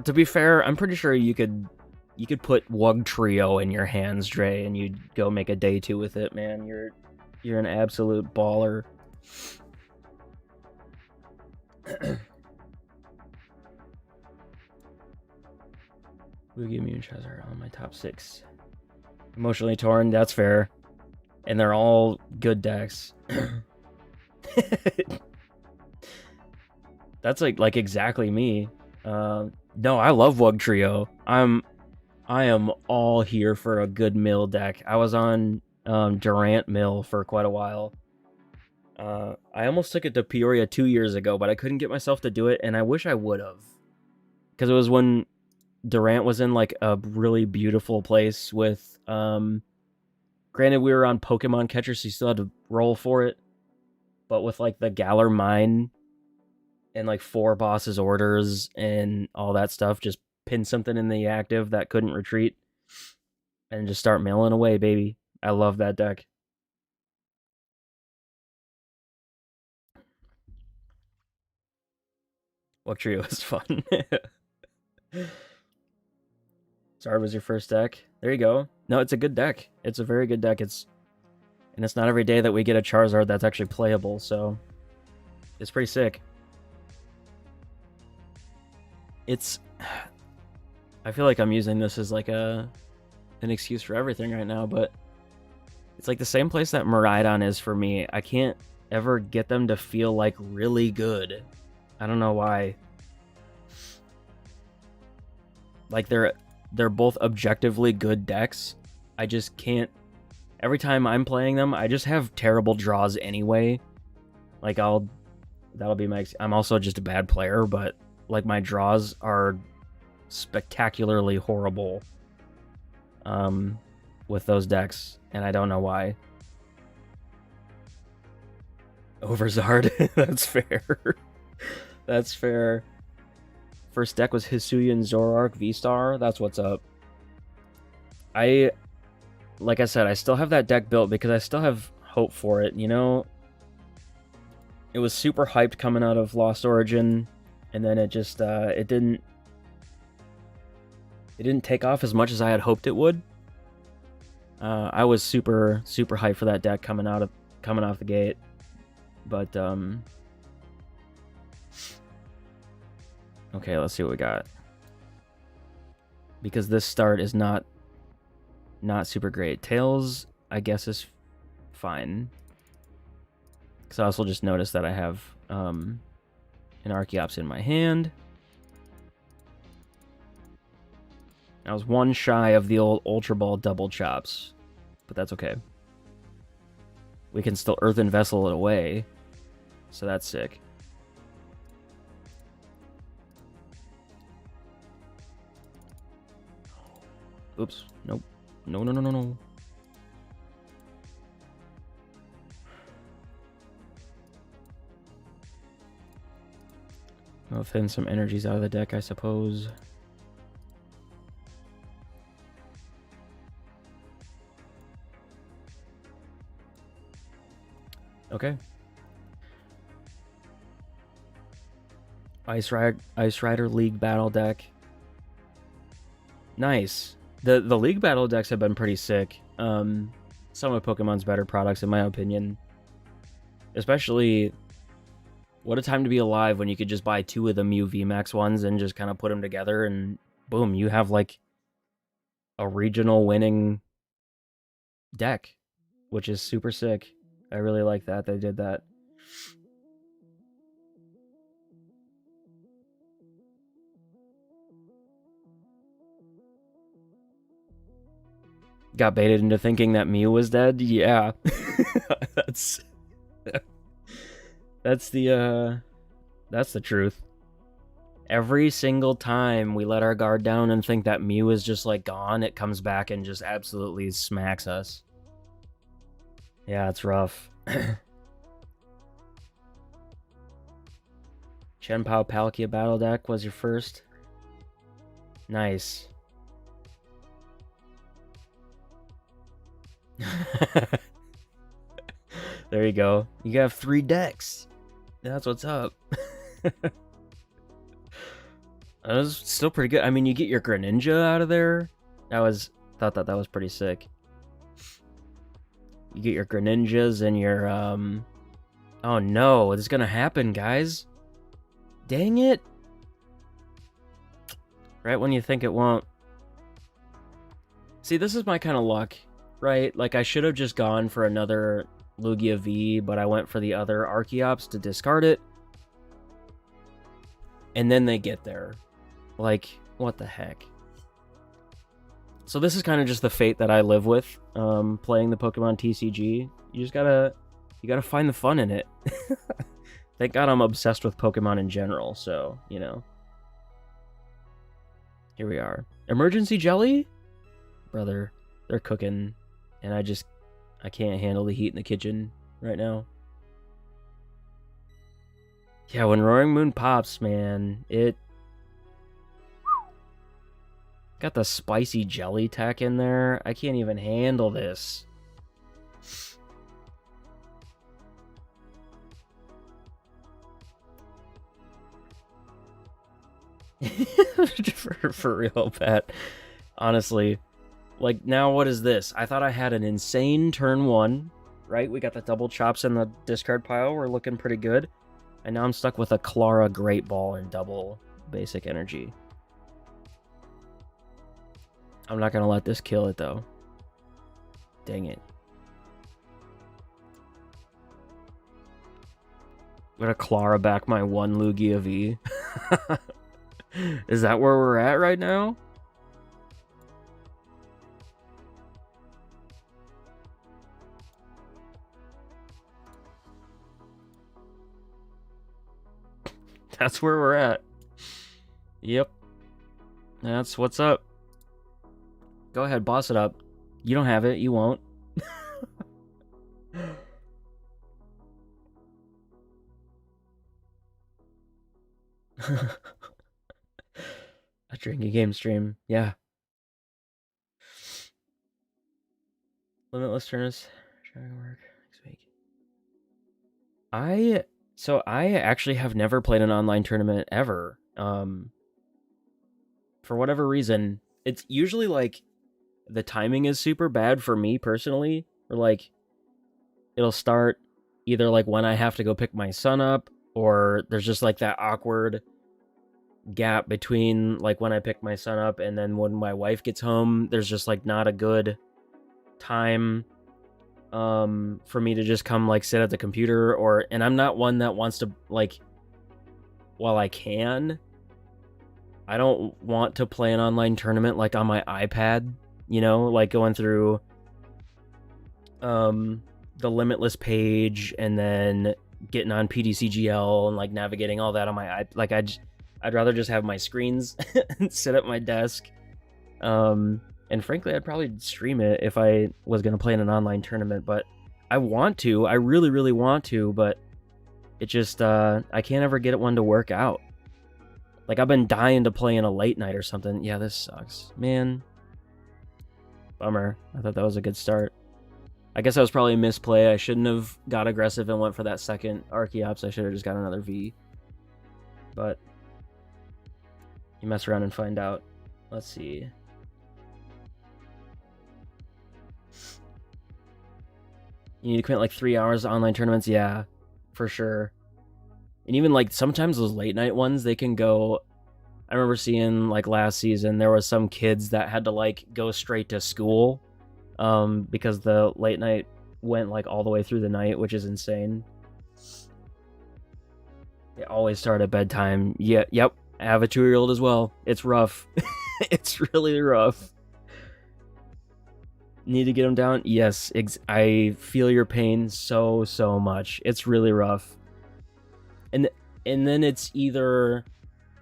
To be fair, I'm pretty sure you could put Wug Trio in your hands, Dre, and you'd go make a day 2 with it, man. You're an absolute baller. Lugia Immune Charizard on my top 6. Emotionally Torn, that's fair. And they're all good decks. That's like exactly me. No, I love Wug Trio. I am all here for a good mill deck. I was on Durant mill for quite a while. I almost took it to Peoria 2 years ago, but I couldn't get myself to do it, and I wish I would have. Because it was when Durant was in like a really beautiful place with granted we were on Pokemon Catcher, so you still had to roll for it. But with like the Galar Mine and like 4 bosses orders and all that stuff, just pin something in the active that couldn't retreat and just start milling away, baby. I love that deck. What trio is fun. Zard was your first deck. There you go. No, it's a good deck. It's a very good deck. And it's not every day that we get a Charizard that's actually playable, so it's pretty sick. I feel like I'm using this as like an excuse for everything right now, but it's like the same place that Miraidon is for me. I can't ever get them to feel like really good. I don't know why. Like they're both objectively good decks. I just can't. Every time I'm playing them, I just have terrible draws anyway. Like that'll be my. I'm also just a bad player, but like my draws are spectacularly horrible. With those decks, and I don't know why. Overzard, that's fair. That's fair. First deck was Hisuian Zoroark V-Star. That's what's up. Like I said, I still have that deck built because I still have hope for it. You know, it was super hyped coming out of Lost Origin, and then it just it didn't take off as much as I had hoped it would. I was super hyped for that deck coming off the gate, but okay, let's see what we got. Because this start is not super great. Tails, I guess, is fine. Because I also just noticed that I have an Archeops in my hand. I was one shy of the old Ultra Ball double chops, but that's okay. We can still Earthen Vessel it away, so that's sick. Oops, nope. No. I'll thin some energies out of the deck, I suppose. Okay. Ice Rider League Battle deck. Nice. The League Battle decks have been pretty sick. Some of Pokemon's better products, in my opinion. Especially, what a time to be alive when you could just buy 2 of the Mew VMAX ones and just kind of put them together, and boom, you have like a regional winning deck, which is super sick. I really like that they did that. Got baited into thinking that Mew was dead? Yeah. That's the truth. Every single time we let our guard down and think that Mew is just like gone, it comes back and just absolutely smacks us. Yeah, it's rough. Chien-Pao Palkia Battle deck was your first. Nice. There you go. You have 3 decks. That's what's up. That was still pretty good. I mean, you get your Greninja out of there. Thought that was pretty sick. You get your Greninjas and your oh no, it's gonna happen, guys. Dang it. Right when you think it won't. See, this is my kind of luck, right? Like, I should have just gone for another Lugia V, but I went for the other Archeops to discard it. And then they get there. Like, what the heck? So this is kind of just the fate that I live with, playing the Pokemon TCG. You gotta find the fun in it. Thank God I'm obsessed with Pokemon in general, so, you know. Here we are. Emergency Jelly? Brother, they're cooking, and I can't handle the heat in the kitchen right now. Yeah, when Roaring Moon pops, man, it got the spicy jelly tech in there. I can't even handle this. for real, Pat. Honestly. Like, now what is this? I thought I had an insane turn 1, right? We got the double chops in the discard pile. We're looking pretty good. And now I'm stuck with a Clara Great Ball and double basic energy. I'm not going to let this kill it, though. Dang it. I'm going to Clara back my 1 Lugia V. Is that where we're at right now? That's where we're at. Yep. That's what's up. Go ahead, boss it up. You don't have it. You won't. A drinking game stream. Yeah. Limitless tournaments. Trying to work next week. I actually have never played an online tournament ever. For whatever reason, it's usually like the timing is super bad for me personally, or like it'll start either like when I have to go pick my son up, or there's just like that awkward gap between like when I pick my son up and then when my wife gets home. There's just like not a good time for me to just come like sit at the computer, and I'm not one that wants to like, while I can, I don't want to play an online tournament like on my iPad, you know, like going through the Limitless page and then getting on PTCGL and like navigating all that on my iPad. Like I'd rather just have my screens and sit at my desk. And frankly, I'd probably stream it if I was going to play in an online tournament, but I want to. I really, really want to, but it just, I can't ever get one to work out. Like, I've been dying to play in a late night or something. Yeah, this sucks. Man. Bummer. I thought that was a good start. I guess that was probably a misplay. I shouldn't have got aggressive and went for that second Archeops. I should have just got another V. But you mess around and find out. Let's see. You need to commit like 3 hours to online tournaments? Yeah, for sure. And even like sometimes those late night ones, they can go. I remember seeing like last season, there was some kids that had to like go straight to school because the late night went like all the way through the night, which is insane. They always start at bedtime. Yeah, yep. I have a 2-year-old as well. It's rough. It's really rough. Need to get them down? Yes, I feel your pain so much. It's really rough. And then it's either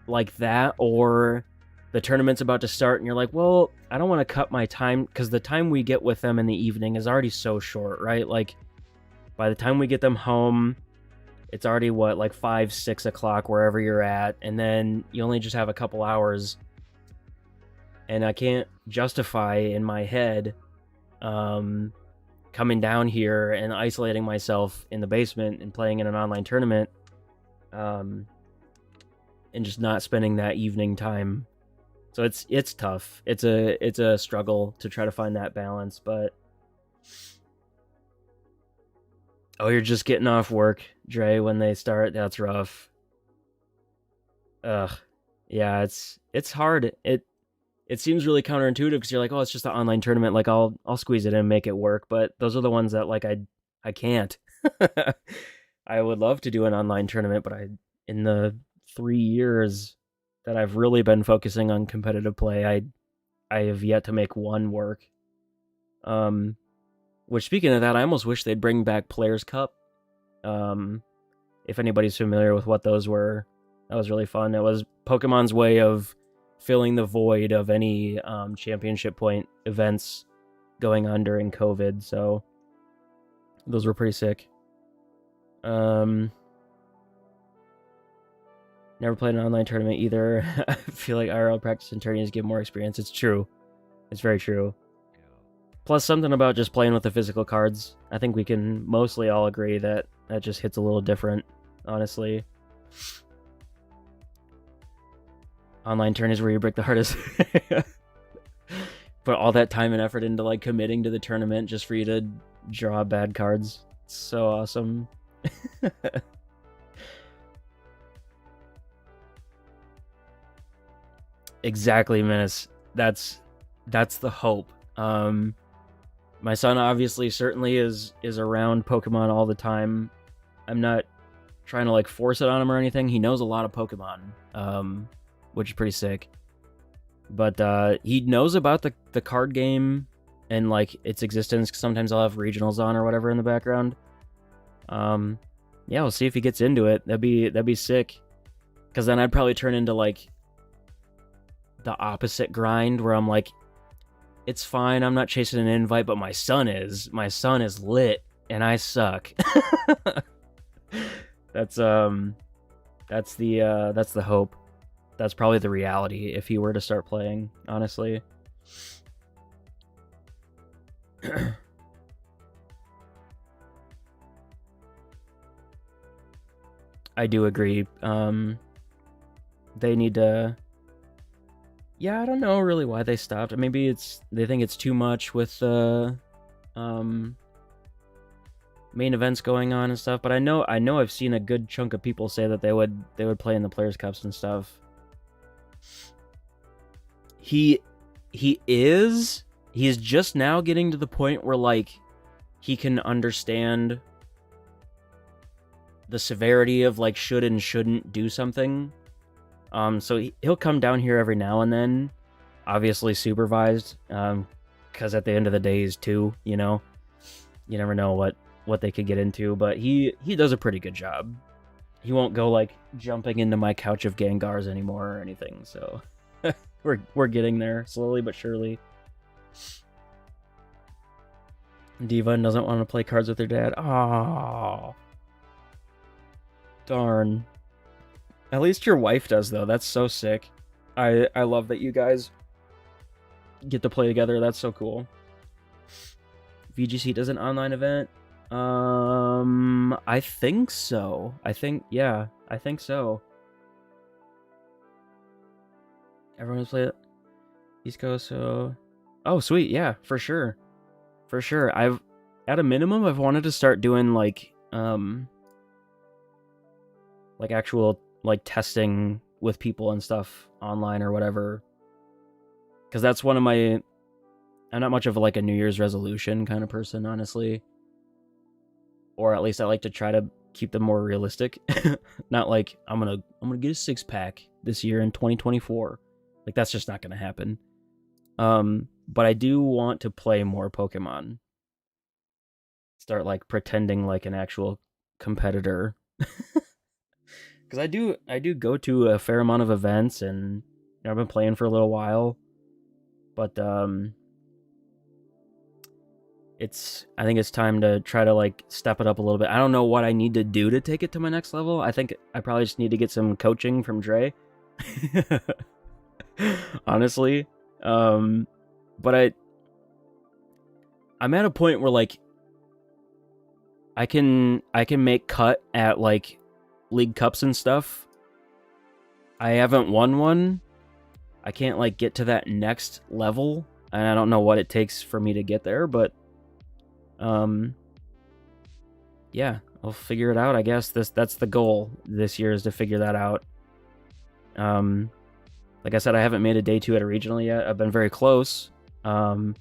like that or the tournament's about to start and you're like, well, I don't want to cut my time because the time we get with them in the evening is already so short, right? Like by the time we get them home, it's already what, like 5, 6 o'clock wherever you're at, and then you only just have a couple hours. And I can't justify in my head coming down here and isolating myself in the basement and playing in an online tournament and just not spending that evening time. So it's tough. It's a struggle to try to find that balance. But oh, you're just getting off work, Dre, when they start. That's rough. Ugh. Yeah, it's hard. It seems really counterintuitive because you're like, oh, it's just an online tournament. Like I'll squeeze it in and make it work. But those are the ones that like I can't. I would love to do an online tournament, but in the 3 years that I've really been focusing on competitive play, I have yet to make one work. Which, speaking of that, I almost wish they'd bring back Players Cup. If anybody's familiar with what those were, that was really fun. It was Pokemon's way of filling the void of any championship point events going on during COVID. So those were pretty sick. Never played an online tournament either. I feel like IRL practice and tourneys give more experience. It's true. It's very true. Plus something about just playing with the physical cards. I think we can mostly all agree that just hits a little different, honestly. Online tourneys where you break the hardest. put all that time and effort into like committing to the tournament just for you to draw bad cards. It's so awesome. Exactly, Menace. That's the hope. My son obviously certainly is around Pokemon all the time. I'm not trying to like force it on him or anything. He knows a lot of Pokemon, which is pretty sick. But he knows about the card game and like its existence. Sometimes I'll have regionals on or whatever in the background. Yeah, we'll see if he gets into it. That'd be sick. Because then I'd probably turn into like the opposite grind where I'm like, it's fine, I'm not chasing an invite, but my son is lit and I suck. That's the hope. That's probably the reality if he were to start playing, honestly. I do agree. They need to... Yeah, I don't know really why they stopped. Maybe they think it's too much with the main events going on and stuff. But I know I've seen a good chunk of people say that they would play in the Players' Cups and stuff. He's just now getting to the point where like he can understand the severity of like should and shouldn't do something. So he'll come down here every now and then, obviously supervised, because at the end of the day he's 2, you know. You never know what they could get into, but he does a pretty good job. He won't go like jumping into my couch of Gengars anymore or anything, so we're getting there slowly but surely. Diva doesn't want to play cards with her dad. Oh, darn. At least your wife does, though. That's so sick. I love that you guys get to play together. That's so cool. VGC does an online event? I think so. I think so. Everyone's played East Coast, so... Oh, sweet. Yeah, for sure. For sure. At a minimum, I've wanted to start doing, like actual... like testing with people and stuff online or whatever, because that's one of my... I'm not much of like a New Year's resolution kind of person, honestly, or at least I like to try to keep them more realistic. Not like I'm gonna get a 6-pack this year in 2024. Like that's just not gonna happen. But I do want to play more Pokemon, start like pretending like an actual competitor. Because I do go to a fair amount of events, and you know, I've been playing for a little while, but I think it's time to try to like step it up a little bit. I don't know what I need to do to take it to my next level. I think I probably just need to get some coaching from Dre. Honestly, but I'm at a point where like I can make cut at like League Cups and stuff. I haven't won one. I can't like get to that next level, and I don't know what it takes for me to get there, but yeah, I'll figure it out. I guess that's the goal this year, is to figure that out. Like I said, I haven't made a day 2 at a regional yet. I've been very close. I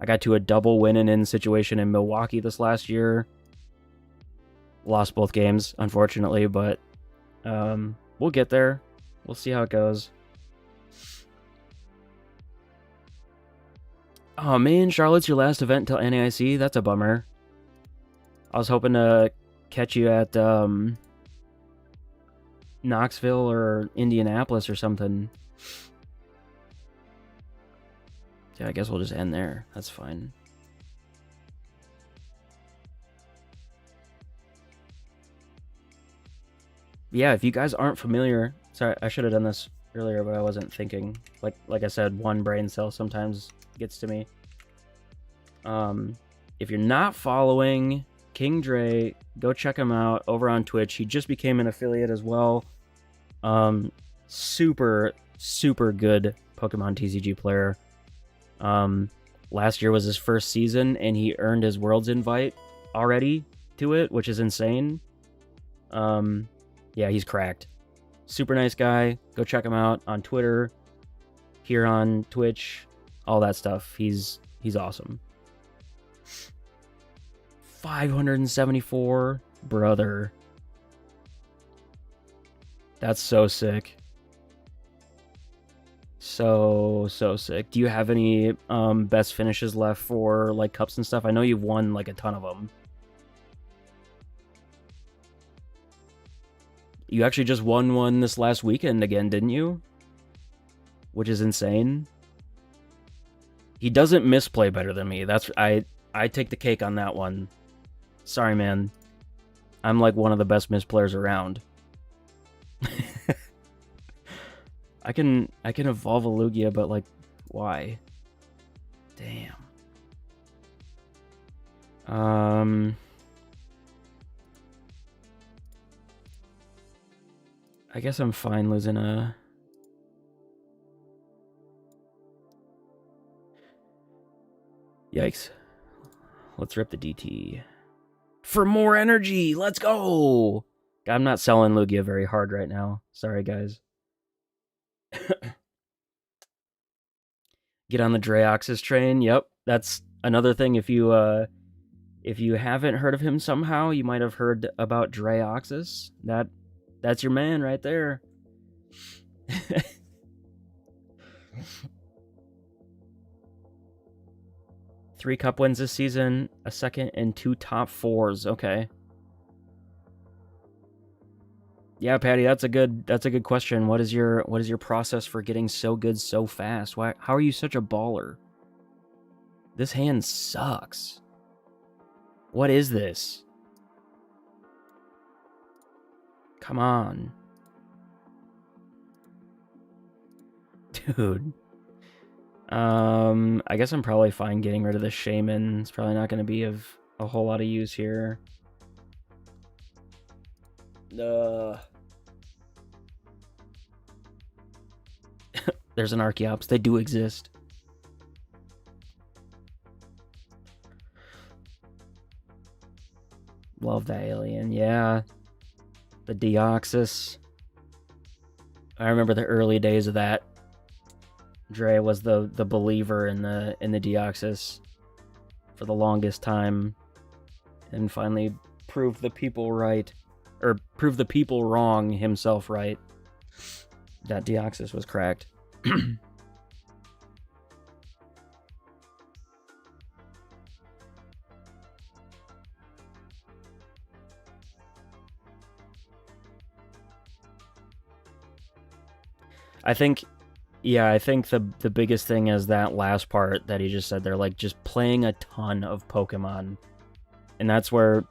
got to a double win-in situation in Milwaukee this last year. Lost both games, unfortunately, but we'll get there. We'll see how it goes. Oh man, Charlotte's your last event until NAIC? That's a bummer. I was hoping to catch you at Knoxville or Indianapolis or something. Yeah, I guess we'll just end there. That's fine. Yeah, if you guys aren't familiar... Sorry, I should have done this earlier, but I wasn't thinking. Like I said, one brain cell sometimes gets to me. If you're not following King Dre, go check him out over on Twitch. He just became an affiliate as well. Super, super good Pokemon TCG player. Last year was his first season, and he earned his Worlds invite already to it, which is insane. Yeah, he's cracked. Super nice guy. Go check him out on Twitter, here on Twitch, all that stuff. He's awesome. 574, brother. That's so sick. So sick. Do you have any best finishes left for like cups and stuff? I know you've won like a ton of them. You actually just won one this last weekend again, didn't you? Which is insane. He doesn't misplay better than me. That's I take the cake on that one. Sorry, man. I'm like one of the best misplayers around. I can evolve a Lugia, but like, why? Damn. I guess I'm fine losing a... Yikes. Let's rip the DT. For more energy! Let's go! I'm not selling Lugia very hard right now. Sorry, guys. Get on the Draoxys train. Yep, that's another thing. If you haven't heard of him somehow, you might have heard about Draoxys. That's your man right there. 3 cup wins this season, a second, and 2 top 4s. Okay. Yeah, Patty, that's a good question. What is your process for getting so good so fast? How are you such a baller? This hand sucks. What is this? Come on. Dude. I guess I'm probably fine getting rid of the Shaman. It's probably not going to be of a whole lot of use here. There's an Archeops. They do exist. Love that alien. Yeah. The Deoxys. I remember the early days of that. Dre was the believer in the Deoxys for the longest time, and finally proved the people right, or proved the people wrong himself right. That Deoxys was cracked. I think the biggest thing is that last part that he just said there, like just playing a ton of Pokemon. And that's where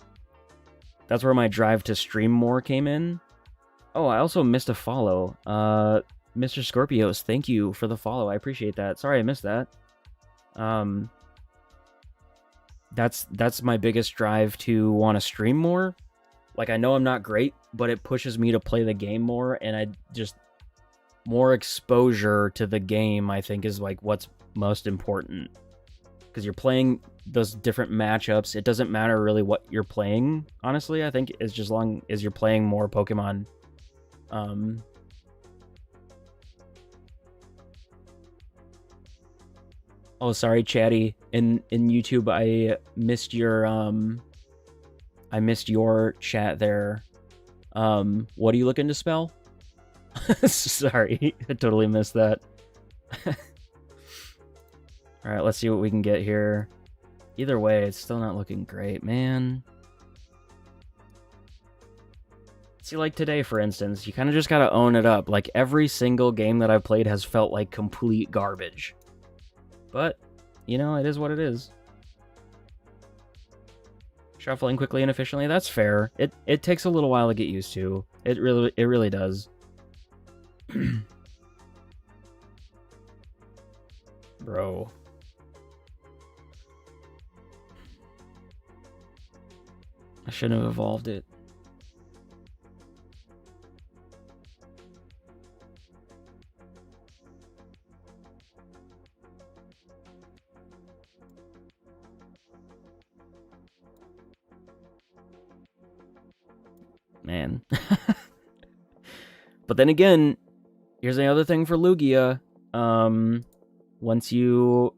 my drive to stream more came in. Oh, I also missed a follow. Mr. Scorpios, thank you for the follow. I appreciate that. Sorry I missed that. That's my biggest drive to want to stream more. Like, I know I'm not great, but it pushes me to play the game more, and I just... more exposure to the game, I think, is like what's most important. Because you're playing those different matchups. It doesn't matter really what you're playing, honestly. I think it's just long as you're playing more Pokemon. Oh, sorry, Chatty. In YouTube, I missed your chat there. What are you looking to spell? Sorry, I totally missed that. Alright, let's see what we can get here. Either way, it's still not looking great, man. See, like today, for instance, you kind of just gotta own it up. Like, every single game that I've played has felt like complete garbage. But, you know, it is what it is. Shuffling quickly and efficiently, that's fair. It takes a little while to get used to. It really does. Bro. I shouldn't have evolved it. But then again, here's the other thing for Lugia. Once you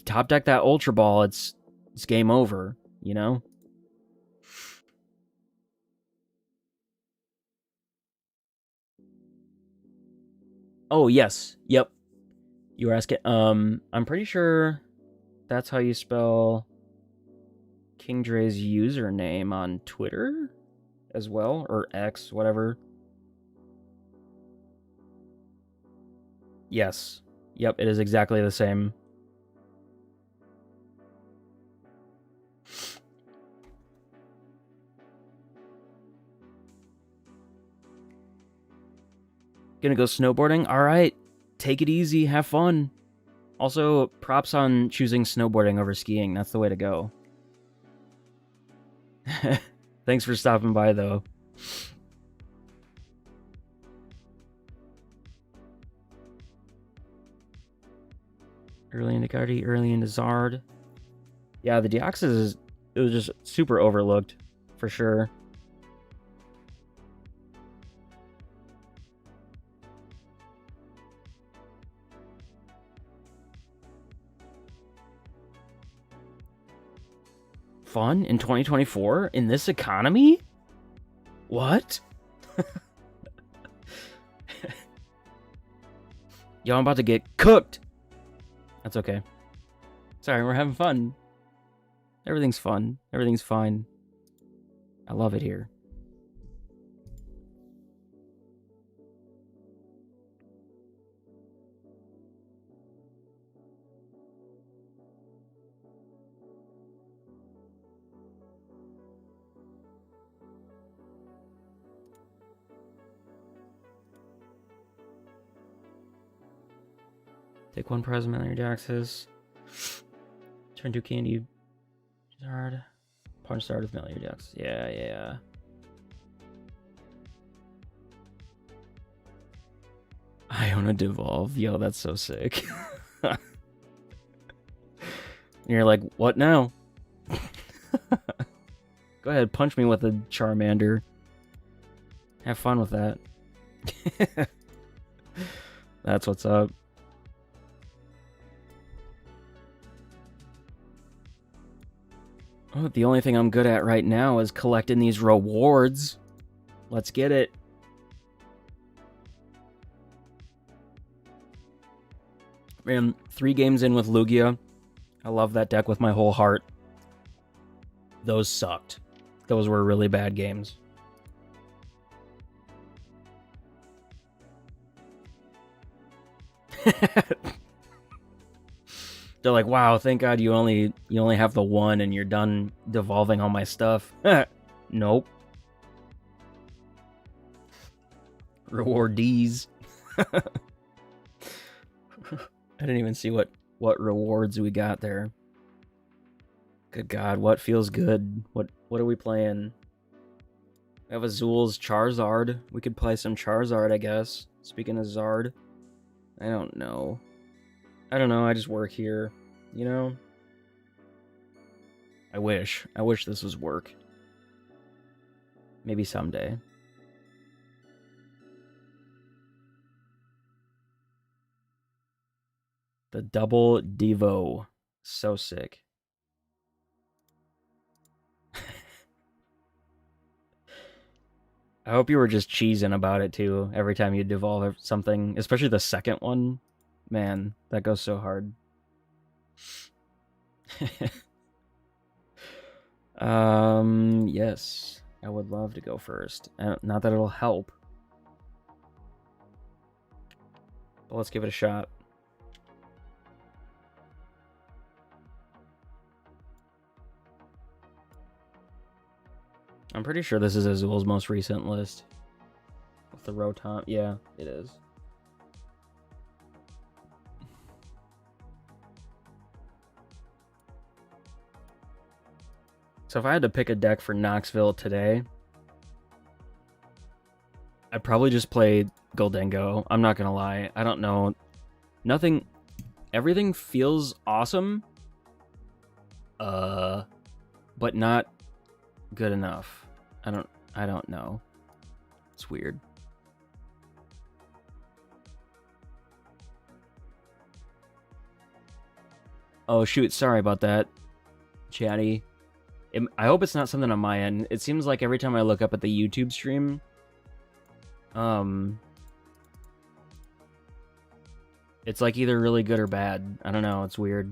top deck that Ultra Ball, it's game over, you know? Oh, yes. Yep. You were asking. I'm pretty sure that's how you spell King Dre's username on Twitter as well, or X, whatever. Yes. Yep, it is exactly the same. Gonna go snowboarding? Alright. Take it easy, have fun. Also, props on choosing snowboarding over skiing. That's the way to go. Thanks for stopping by, though. Early into Cardi, early into Zard. Yeah, the Deoxys, it was just super overlooked, for sure. Fun in 2024 in this economy? What? Yo, I'm about to get cooked. That's okay. Sorry, we're having fun. Everything's fun. Everything's fine. I love it here. Take one prize on your Deoxys. Turn 2 candy. Zard. Punch Zard with Melee Deoxys. Yeah. Iona Devolve. Yo, that's so sick. You're like, what now? Go ahead, punch me with a Charmander. Have fun with that. That's what's up. Oh, the only thing I'm good at right now is collecting these rewards. Let's get it. Man, 3 games in with Lugia. I love that deck with my whole heart. Those sucked. Those were really bad games. They're like, wow, thank God you only have the one and you're done devolving all my stuff. Nope. Reward D's. I didn't even see what rewards we got there. Good God, what feels good? What are we playing? We have Azul's Charizard. We could play some Charizard, I guess. Speaking of Zard. I don't know. I just work here, you know? I wish this was work. Maybe someday. The double Devo. So sick. I hope you were just cheesing about it too every time you devolve something, especially the second one. Man, that goes so hard. Yes. I would love to go first. Not that it'll help. But let's give it a shot. I'm pretty sure this is Azul's most recent list. With the Rotom. Yeah, it is. So if I had to pick a deck for Knoxville today, I'd probably just play Goldengo. I'm not gonna lie. I don't know. Nothing. Everything feels awesome. But not good enough. I don't know. It's weird. Oh, shoot. Sorry about that, Chatty. I hope it's not something on my end. It seems like every time I look up at the YouTube stream, it's like either really good or bad. I don't know. It's weird.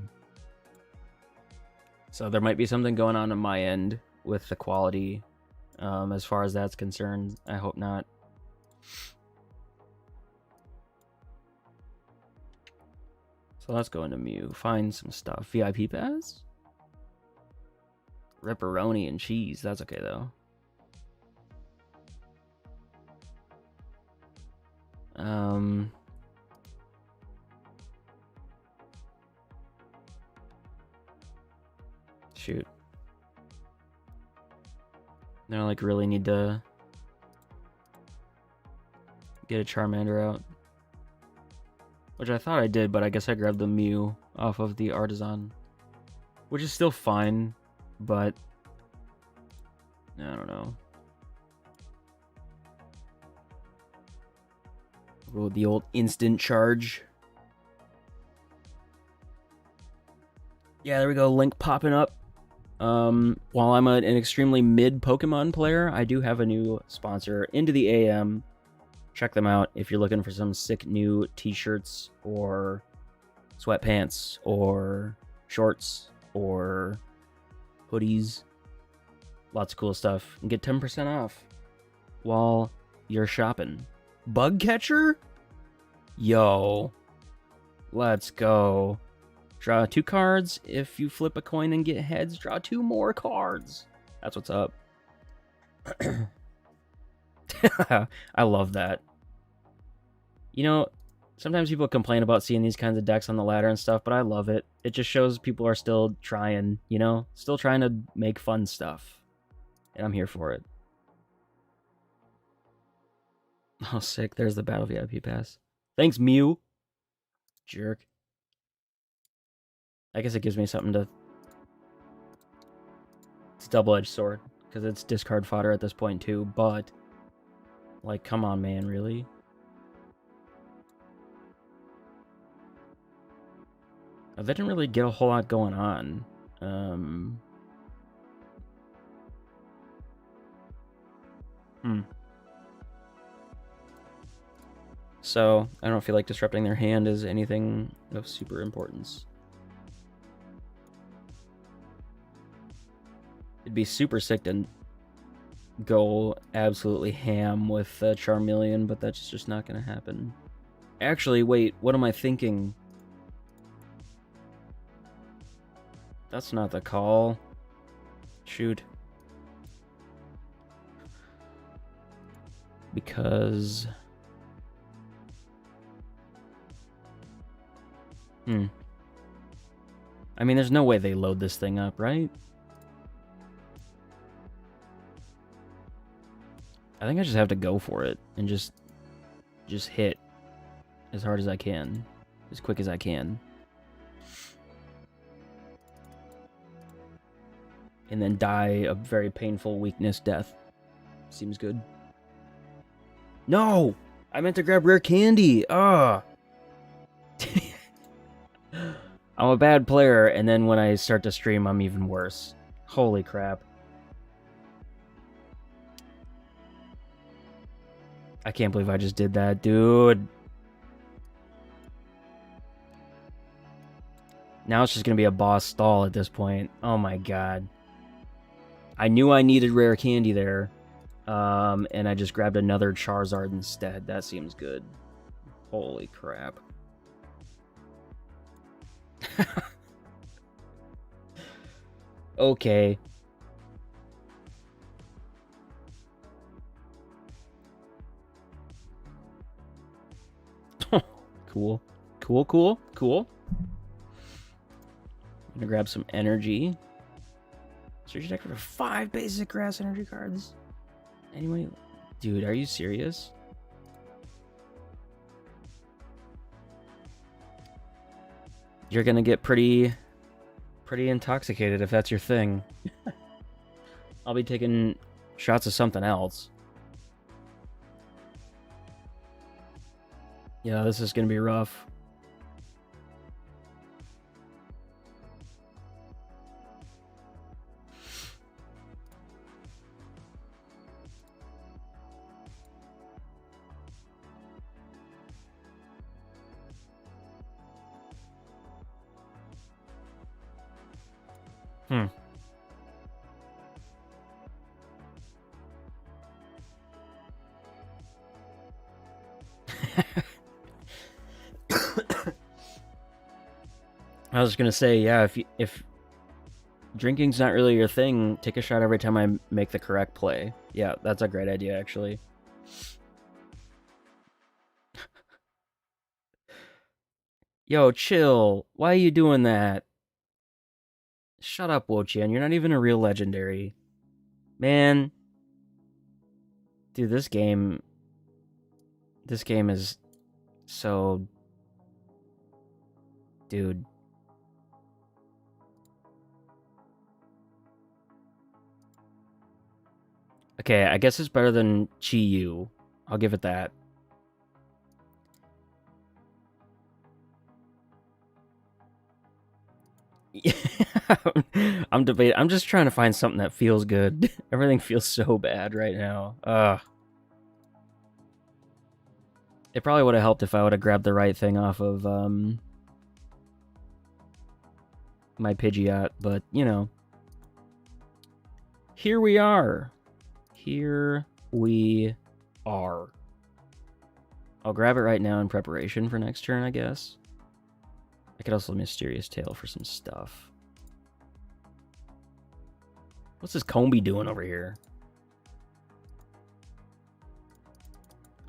So there might be something going on my end with the quality, as far as that's concerned. I hope not. So let's go into Mew. Find some stuff. VIP pass? Ripperoni and cheese. That's okay, though. Shoot. Now, like, really need to get a Charmander out. Which I thought I did, but I guess I grabbed the Mew off of the Artisan. Which is still fine, but I don't know. Oh, the old instant charge. Yeah, there we go. Link popping up. While I'm an extremely mid Pokemon player, I do have a new sponsor, Into the AM. Check them out if you're looking for some sick new t-shirts or sweatpants or shorts or hoodies. Lots of cool stuff. And get 10% off while you're shopping. Bug catcher? Yo. Let's go. Draw 2 cards. If you flip a coin and get heads, draw 2 more cards. That's what's up. I love that. You know, sometimes people complain about seeing these kinds of decks on the ladder and stuff, but I love it. It just shows people are still trying, you know? Still trying to make fun stuff. And I'm here for it. Oh, sick. There's the Battle VIP pass. Thanks, Mew. Jerk. I guess it gives me something to... It's a double-edged sword, because it's discard fodder at this point, too, but... Like, come on, man, really? They didn't really get a whole lot going on. So, I don't feel like disrupting their hand is anything of super importance. It'd be super sick to go absolutely ham with Charmeleon, but that's just not going to happen. Actually, wait, what am I thinking? That's not the call. Shoot. Because... I mean, there's no way they load this thing up, right? I think I just have to go for it and just hit as hard as I can, as quick as I can. And then die a very painful weakness death. Seems good. No! I meant to grab rare candy! Ugh! I'm a bad player, and then when I start to stream, I'm even worse. Holy crap. I can't believe I just did that, dude. Now it's just gonna be a boss stall at this point. Oh my god. I knew I needed rare candy there. And I just grabbed another Charizard instead. That seems good. Holy crap. Okay. Cool. Cool, cool, cool. I'm gonna grab some energy. Search deck for 5 basic grass energy cards. Anyway, dude, are you serious? You're gonna get pretty intoxicated if that's your thing. I'll be taking shots of something else. Yeah, this is gonna be rough. I was gonna say, yeah, if drinking's not really your thing, take a shot every time I make the correct play. Yeah, that's a great idea, actually. Yo, chill. Why are you doing that? Shut up, Wo-Chan. You're not even a real legendary. Man. Dude, this game is so... Dude. Okay, I guess it's better than Chi-Yu. I'll give it that. I'm debating. I'm just trying to find something that feels good. Everything feels so bad right now. It probably would have helped if I would have grabbed the right thing off of my Pidgeot, but you know. Here we are. Here we are. I'll grab it right now in preparation for next turn, I guess. I could also Mysterious Tail for some stuff. What's this Combi doing over here?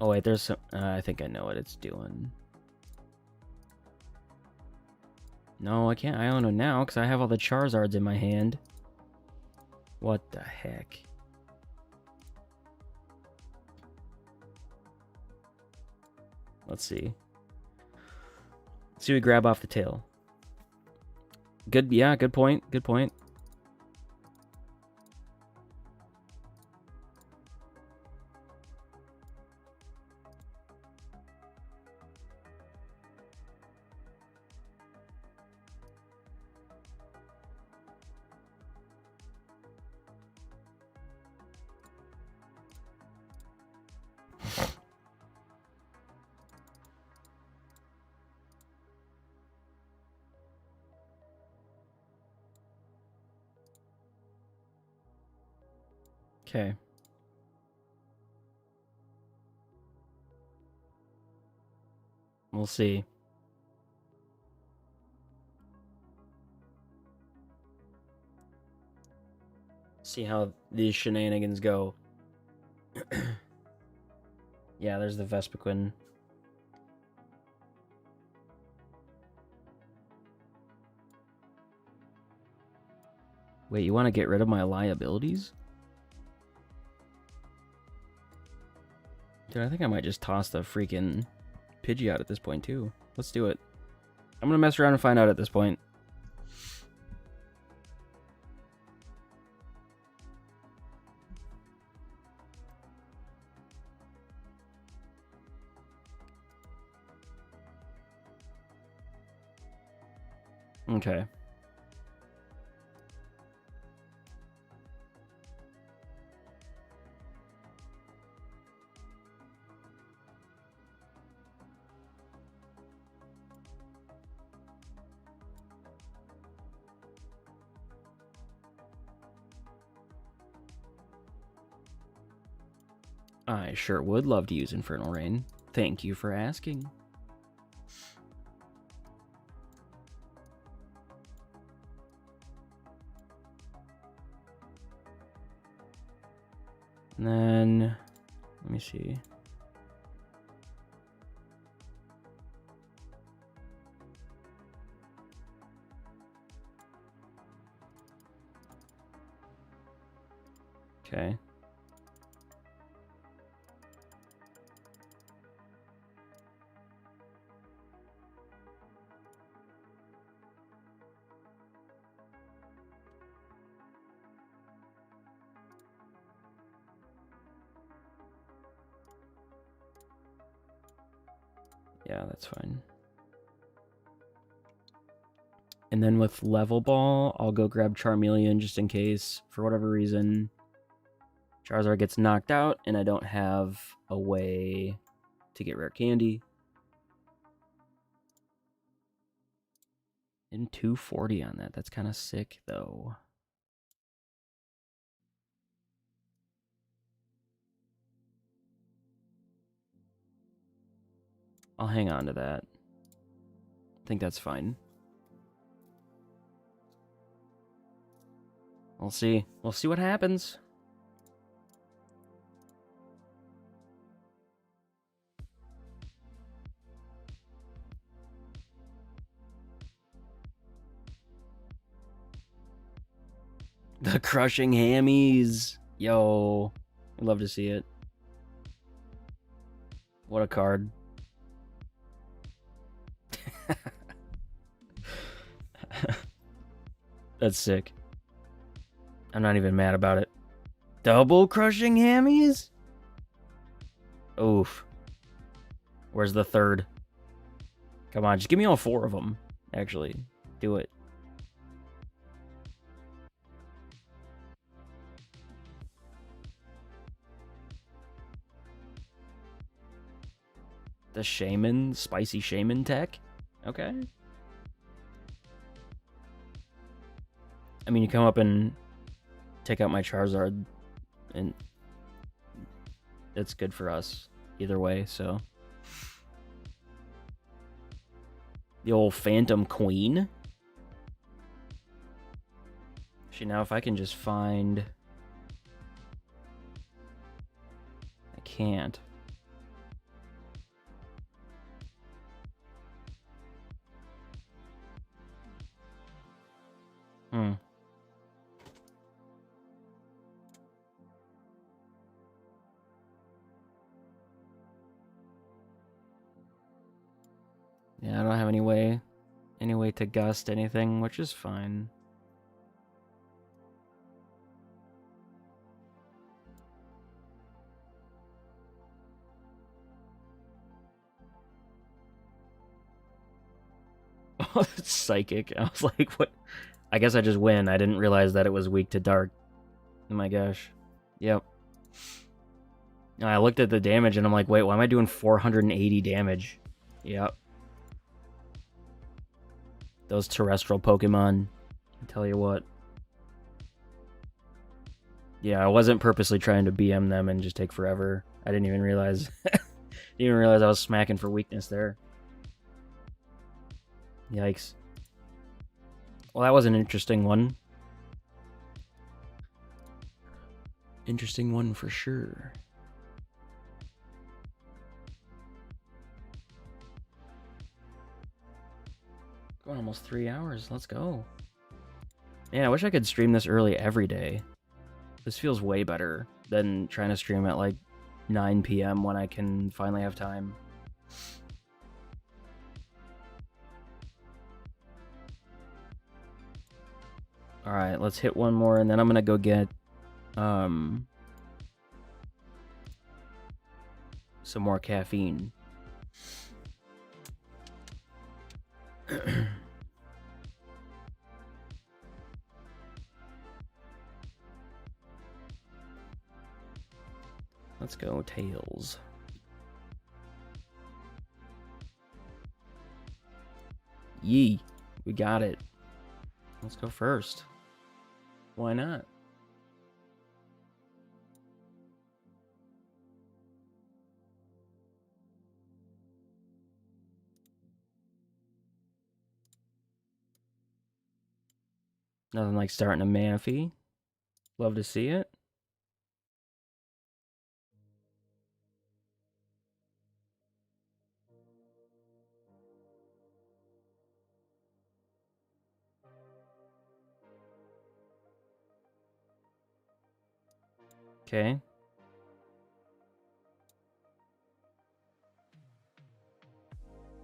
Oh wait, there's some... I think I know what it's doing. No, I can't Iono now because I have all the Charizards in my hand. What the heck? Let's see. Let's see what we grab off the tail. Good, yeah, good point. Good point. Okay. We'll see. See how these shenanigans go. Yeah, there's the Vespiquen. Wait, you want to get rid of my liabilities? Dude, I think I might just toss the freaking Pidgeot at this point, too. Let's do it. I'm gonna mess around and find out at this point. Okay. I sure would love to use Infernal Rain. Thank you for asking. And then, let me see. Okay. Yeah, that's fine. And then with Level Ball, I'll go grab Charmeleon just in case, for whatever reason, Charizard gets knocked out and I don't have a way to get rare candy. And 240 on that. That's kind of sick, though. I'll hang on to that. I think that's fine. We'll see. We'll see what happens. The crushing hammies. Yo. I'd love to see it. What a card. That's sick. I'm not even mad about it. Double crushing hammies? Oof. Where's the third? Come on, just give me all 4 of them. Actually, do it. The Shaman, spicy Shaman tech? Okay. I mean, you come up and take out my Charizard, and it's good for us either way, so. The old Phantom Queen. Actually, now if I can just find... I can't. Yeah, I don't have any way to gust anything, which is fine. Oh, it's psychic. I was like, what? I guess I just win. I didn't realize that it was weak to dark. Oh my gosh. Yep. I looked at the damage and I'm like, wait, why am I doing 480 damage? Yep. Those terrestrial Pokemon. I tell you what. Yeah, I wasn't purposely trying to BM them and just take forever. I didn't even realize. Didn't even realize I was smacking for weakness there. Yikes. Well, that was an interesting one. Interesting one for sure. Going almost 3 hours. Let's go. Man, I wish I could stream this early every day. This feels way better than trying to stream at like 9 p.m. when I can finally have time. Alright, let's hit one more and then I'm gonna go get some more caffeine. Let's go, Tails. Yee, we got it. Let's go first. Why not? Nothing like starting a Manaphy. Love to see it. Okay.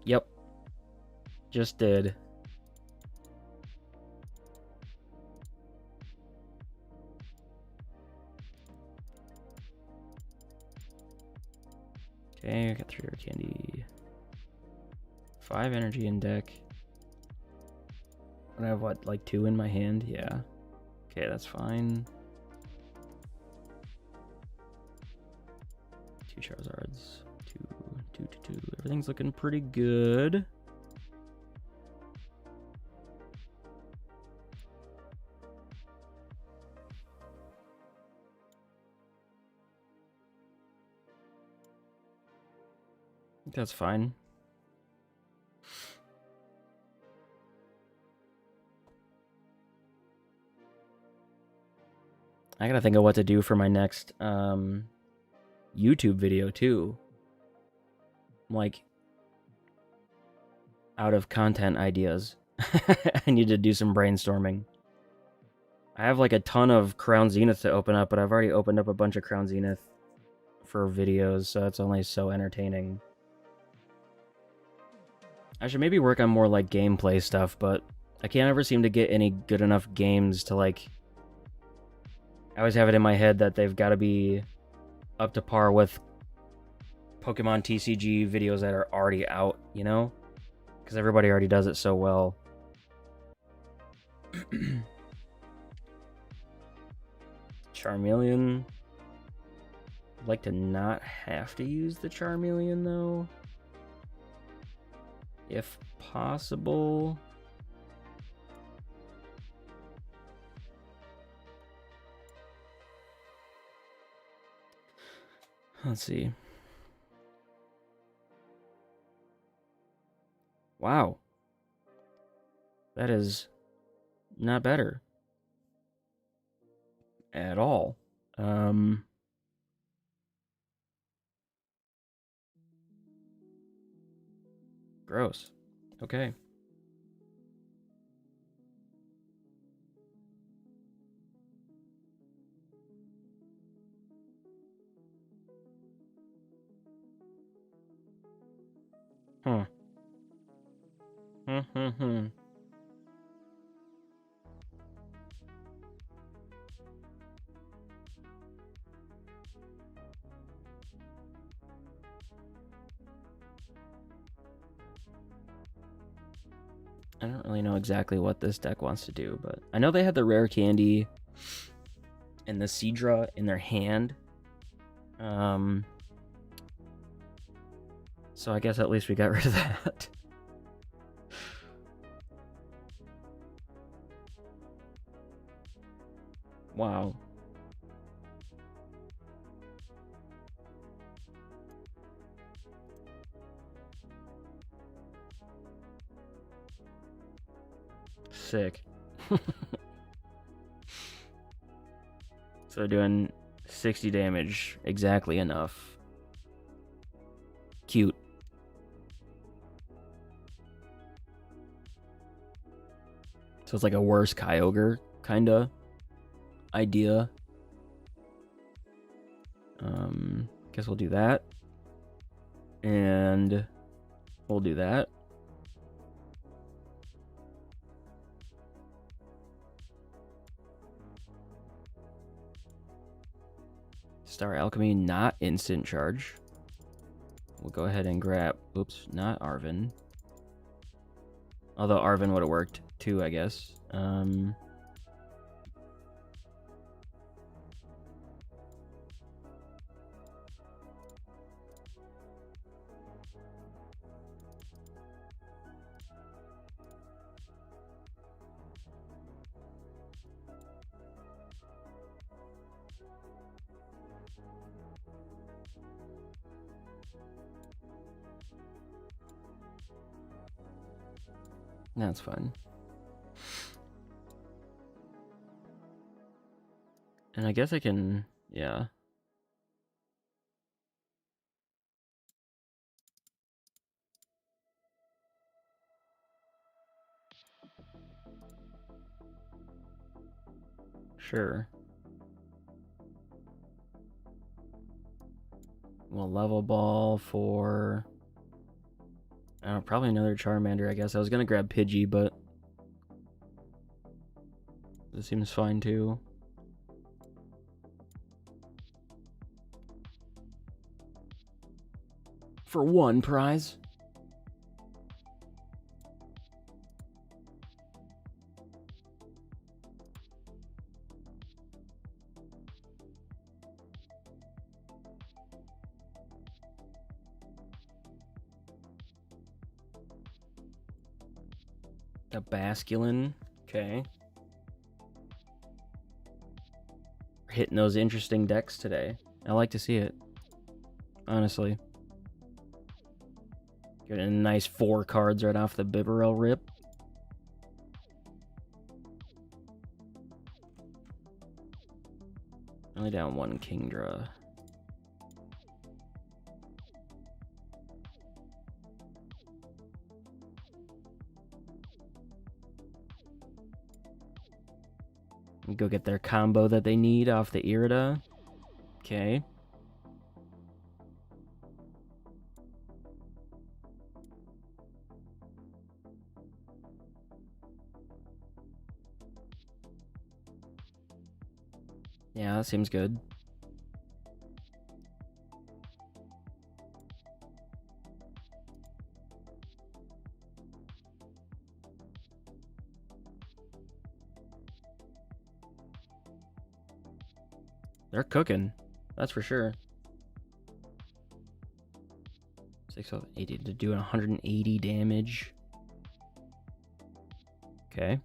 Yep. Just did. Okay, I got 3 rare candy. 5 energy in deck. And I have what, like 2 in my hand? Yeah. Okay, that's fine. 2 Charizards. 2. Everything's looking pretty good. I think that's fine. I gotta think of what to do for my next YouTube video too. I'm like out of content ideas. I need to do some brainstorming. I have like a ton of Crown Zenith to open up, but I've already opened up a bunch of Crown Zenith for videos, so it's only so entertaining. I should maybe work on more like gameplay stuff, but I can't ever seem to get any good enough games to like... I always have it in my head that they've got to be up to par with Pokemon TCG videos that are already out, you know? Because everybody already does it so well. Charmeleon. I'd like to not have to use the Charmeleon, though. If possible. Let's see. Wow. That is not better. At all. Gross. Okay. Huh. I don't really know exactly what this deck wants to do, but I know they had the rare candy and the Seadra in their hand. So I guess at least we got rid of that. Wow. Sick. So doing 60 damage, exactly enough. Cute. So it's like a worse Kyogre, kinda idea. Guess we'll do that. And we'll do that. Star Alchemy, not instant charge. We'll go ahead and grab... Oops, not Arven. Although Arven would have worked too, I guess. That's fine. And I guess I can... Yeah. Sure. We'll level ball for... probably another Charmander, I guess. I was gonna grab Pidgey, but... this seems fine, too. For 1 prize. A Basculin. Okay. We're hitting those interesting decks today. I like to see it. Honestly. Getting a nice 4 cards right off the Bibarel rip. Only down 1 Kingdra. Go get their combo that they need off the Irida. Okay. Yeah, that seems good. They're cooking. That's for sure. 6 of 80 to do 180 damage. Okay.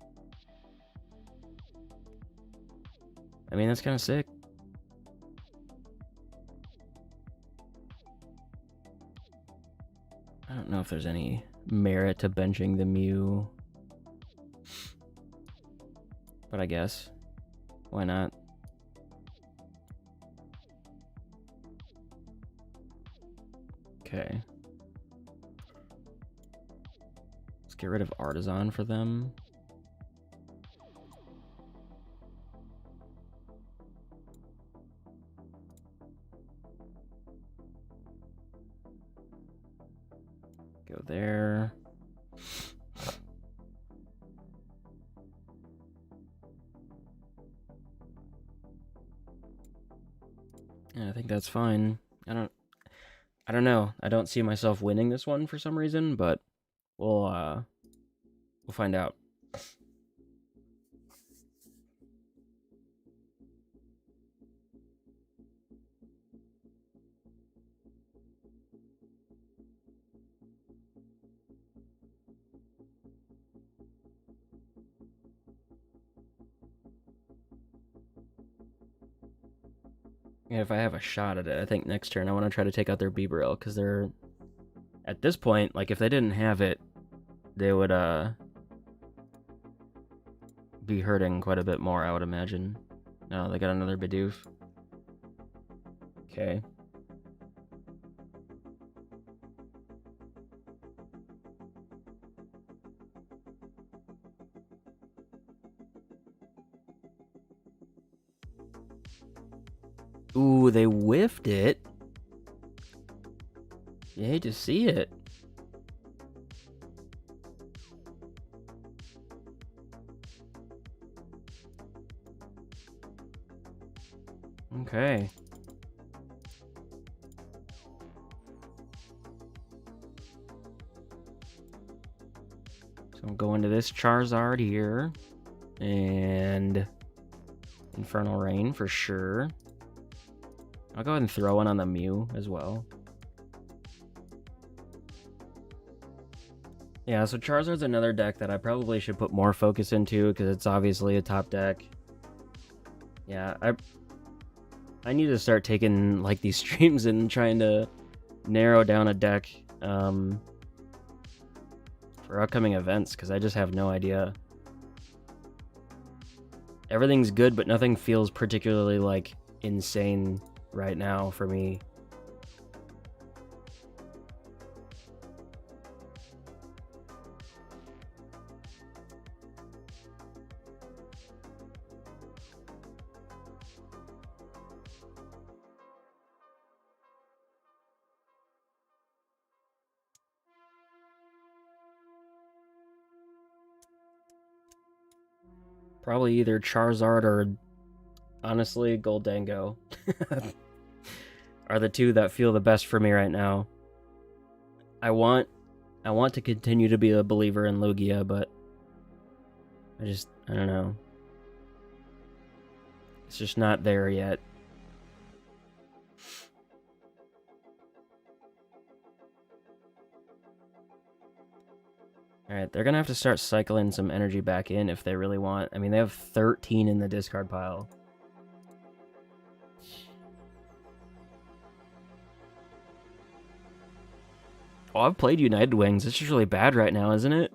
I mean, that's kind of sick. I don't know if there's any merit to benching the Mew. But I guess. Why not? Okay. Let's get rid of Artisan for them. Go there. Yeah, I think that's fine. I don't know. I don't see myself winning this one for some reason, but we'll find out. Yeah, if I have a shot at it, I think next turn I want to try to take out their Bibarel, because they're, at this point, like, if they didn't have it, they would be hurting quite a bit more, I would imagine. No, they got another Bidoof. Okay. Ooh, they whiffed it. You hate to see it. Okay. So I'm going to this Charizard here. And Infernal Rain for sure. I'll go ahead and throw one on the Mew as well. Yeah, so Charizard's another deck that I probably should put more focus into, because it's obviously a top deck. Yeah, I need to start taking like these streams and trying to narrow down a deck for upcoming events, because I just have no idea. Everything's good, but nothing feels particularly like insane right now for me. Probably either Charizard or, honestly, Goldango are the two that feel the best for me right now. I want to continue to be a believer in Lugia, but I don't know. It's just not there yet. Alright, they're gonna have to start cycling some energy back in if they really want. I mean, they have 13 in the discard pile. Oh, I've played United Wings. It's just really bad right now, isn't it?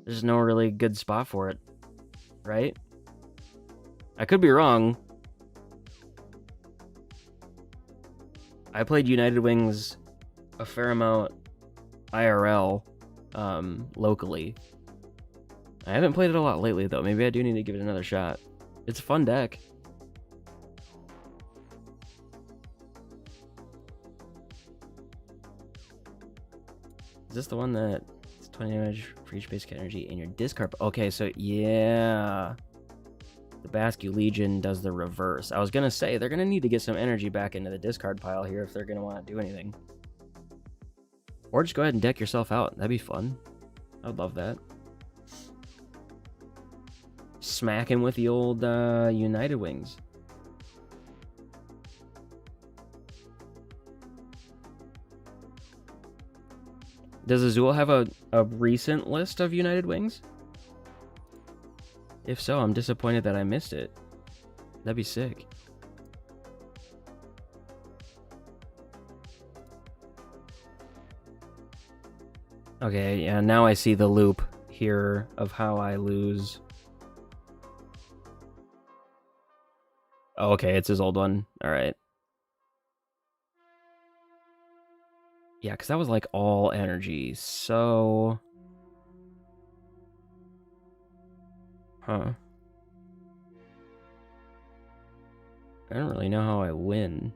There's no really good spot for it, right? I could be wrong. I played United Wings a fair amount IRL, locally. I haven't played it a lot lately, though. Maybe I do need to give it another shot. It's a fun deck. Is this the one that it's 20 damage for each basic energy in your discard? Okay, so yeah. The Basque Legion does the reverse. I was going to say, they're going to need to get some energy back into the discard pile here if they're going to want to do anything. Or just go ahead and deck yourself out. That'd be fun. I would love that. Smacking with the old United Wings. Does Azul have a recent list of United Wings? If so, I'm disappointed that I missed it. That'd be sick. Okay, yeah, now I see the loop here of how I lose. Oh, okay, it's his old one. Alright. Yeah, because that was like all energy, so... Huh. I don't really know how I win.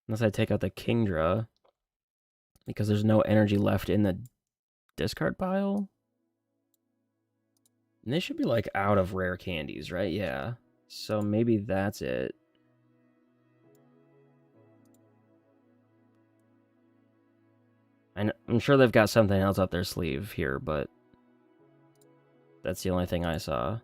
Unless I take out the Kingdra. Because there's no energy left in the discard pile? And they should be, like, out of rare candies, right? Yeah. So maybe that's it. I'm sure they've got something else up their sleeve here, but that's the only thing I saw.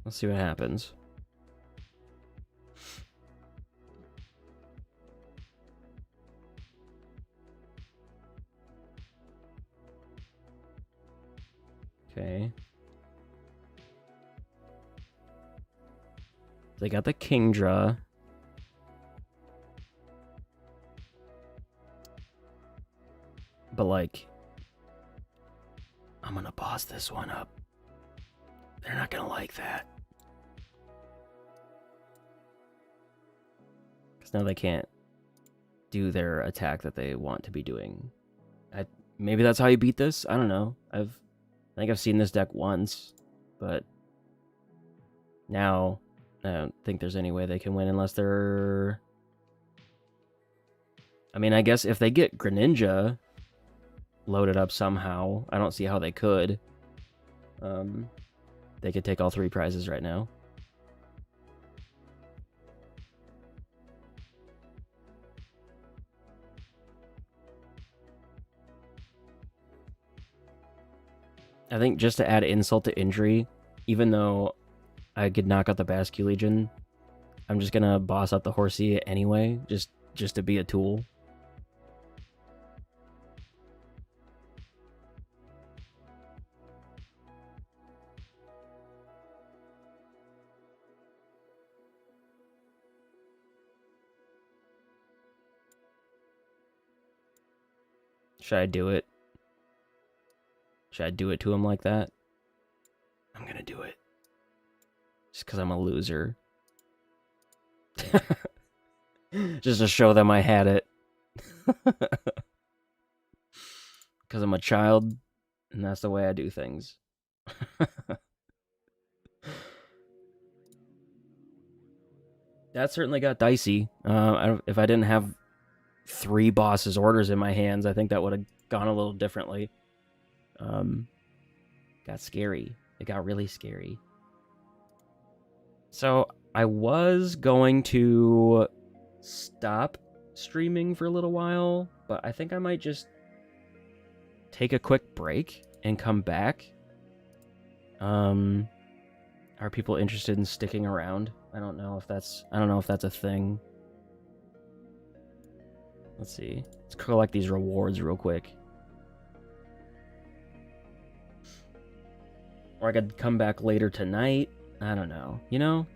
Let's see what happens. Okay. They got the Kingdra. But, like, I'm gonna boss this one up. They're not gonna like that. Because now they can't do their attack that they want to be doing. Maybe that's how you beat this? I don't know. I think I've seen this deck once, but now I don't think there's any way they can win unless they're... I mean, I guess if they get Greninja loaded up somehow, I don't see how they could. They could take all 3 prizes right now. I think just to add insult to injury, even though I could knock out the Basque Legion, I'm just gonna boss up the Horsea anyway, just to be a tool. Should I do it? Should I do it to him like that? I'm gonna do it. Just because I'm a loser. Just to show them I had it. Because I'm a child, and that's the way I do things. That certainly got dicey. If I didn't have 3 bosses' orders in my hands, I think that would have gone a little differently. Got scary. It got really scary. So I was going to stop streaming for a little while, but I think I might just take a quick break and come back. Are people interested in sticking around? I don't know if that's a thing. Let's see. Let's collect these rewards real quick. Or I could come back later tonight. I don't know. You know?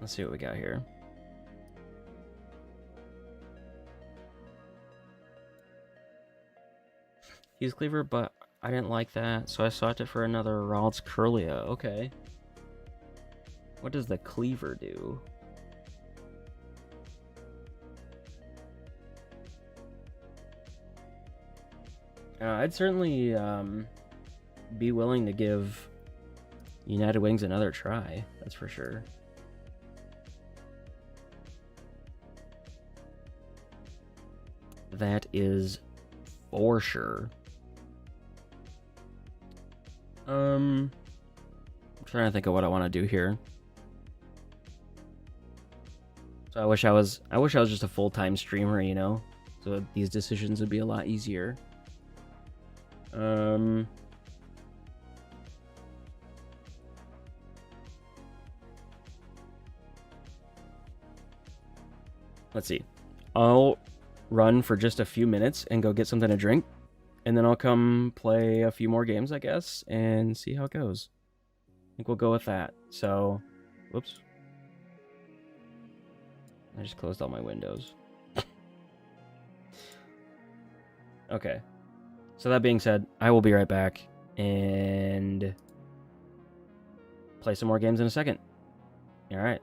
Let's see what we got here. He's Cleaver, but I didn't like that, so I swapped it for another Ralts Curlia. Okay. What does the Cleaver do? I'd certainly be willing to give United Wings another try. That's for sure. That is for sure. I'm trying to think of what I want to do here. So I wish I was just a full-time streamer, you know? So these decisions would be a lot easier. Let's see. I'll run for just a few minutes and go get something to drink, and then I'll come play a few more games, I guess, and see how it goes. I think we'll go with that. So, whoops. I just closed all my windows. Okay. So that being said, I will be right back and play some more games in a second. All right.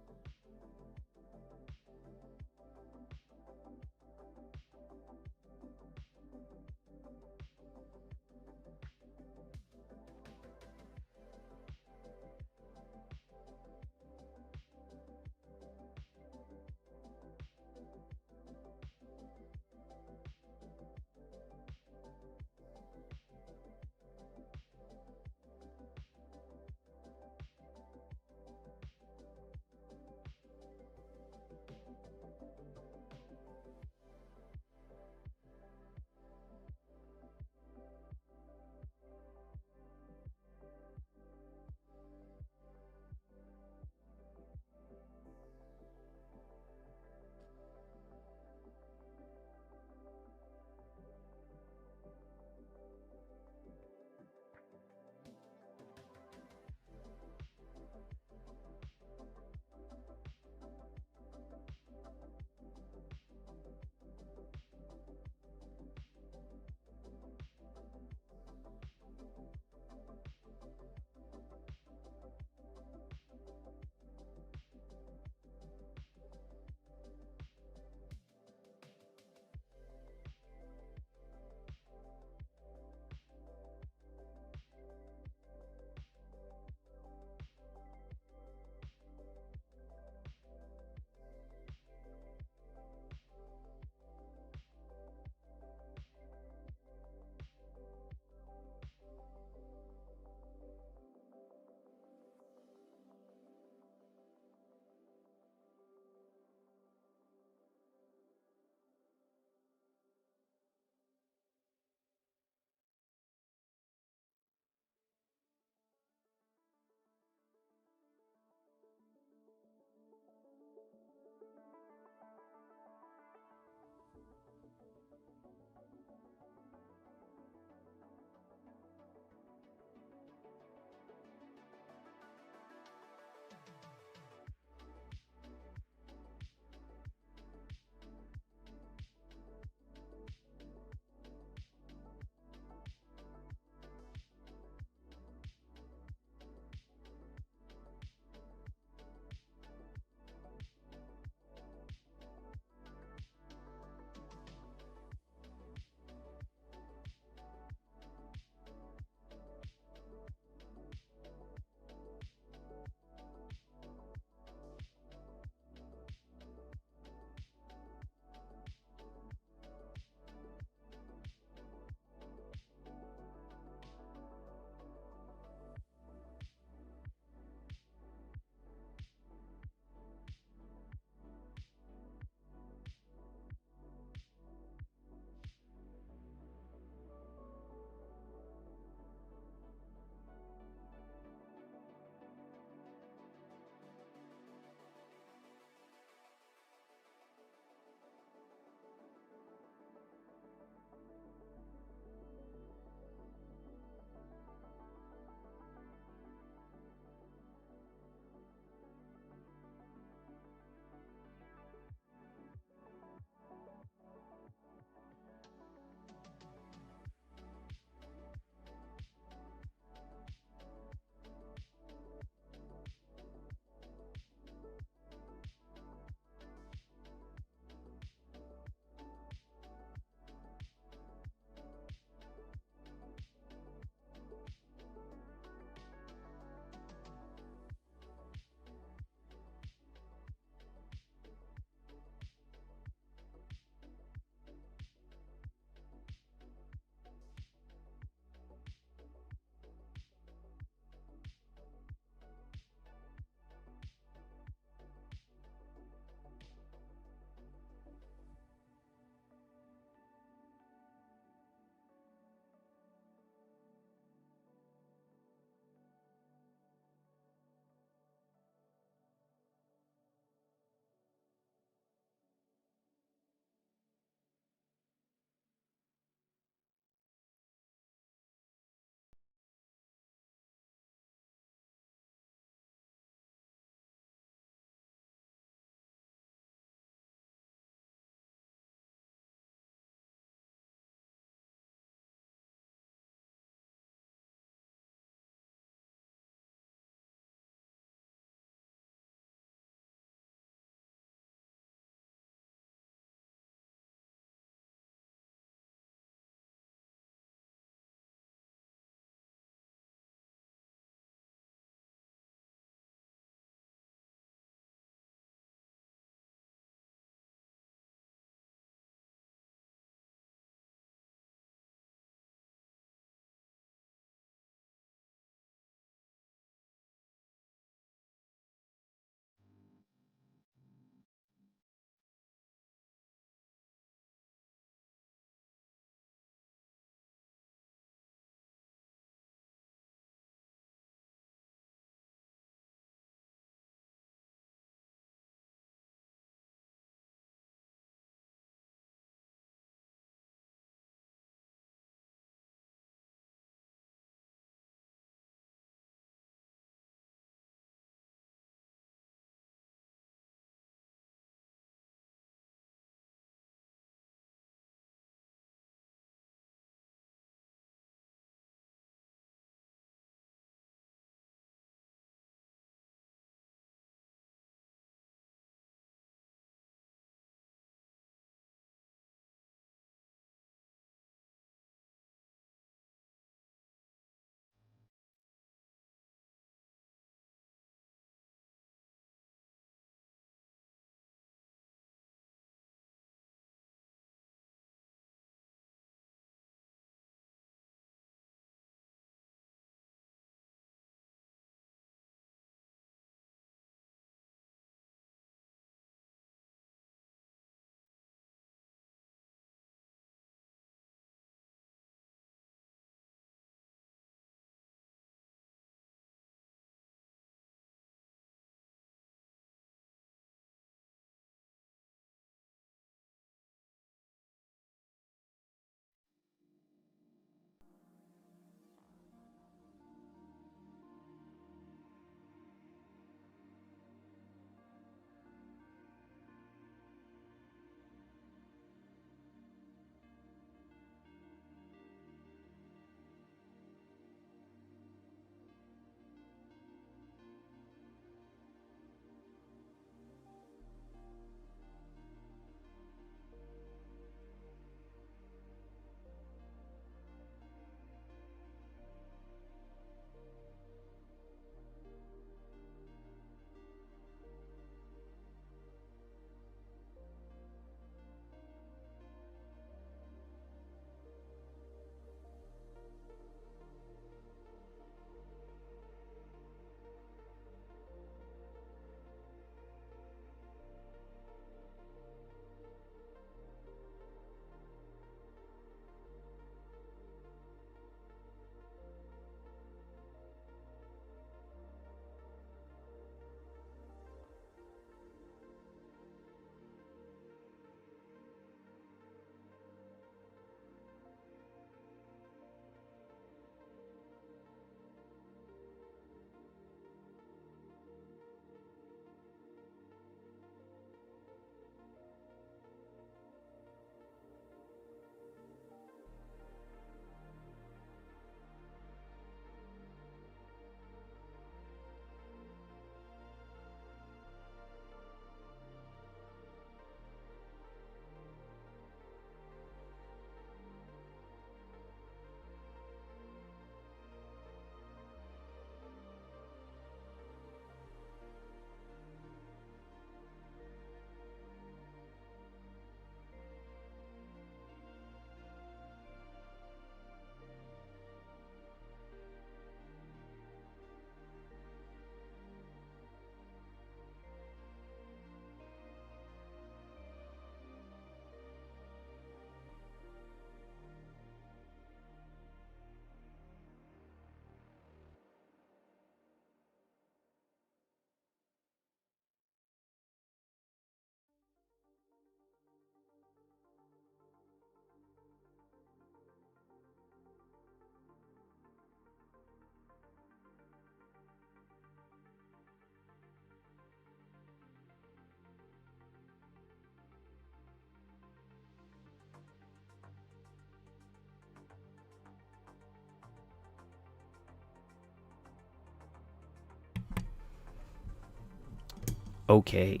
Okay,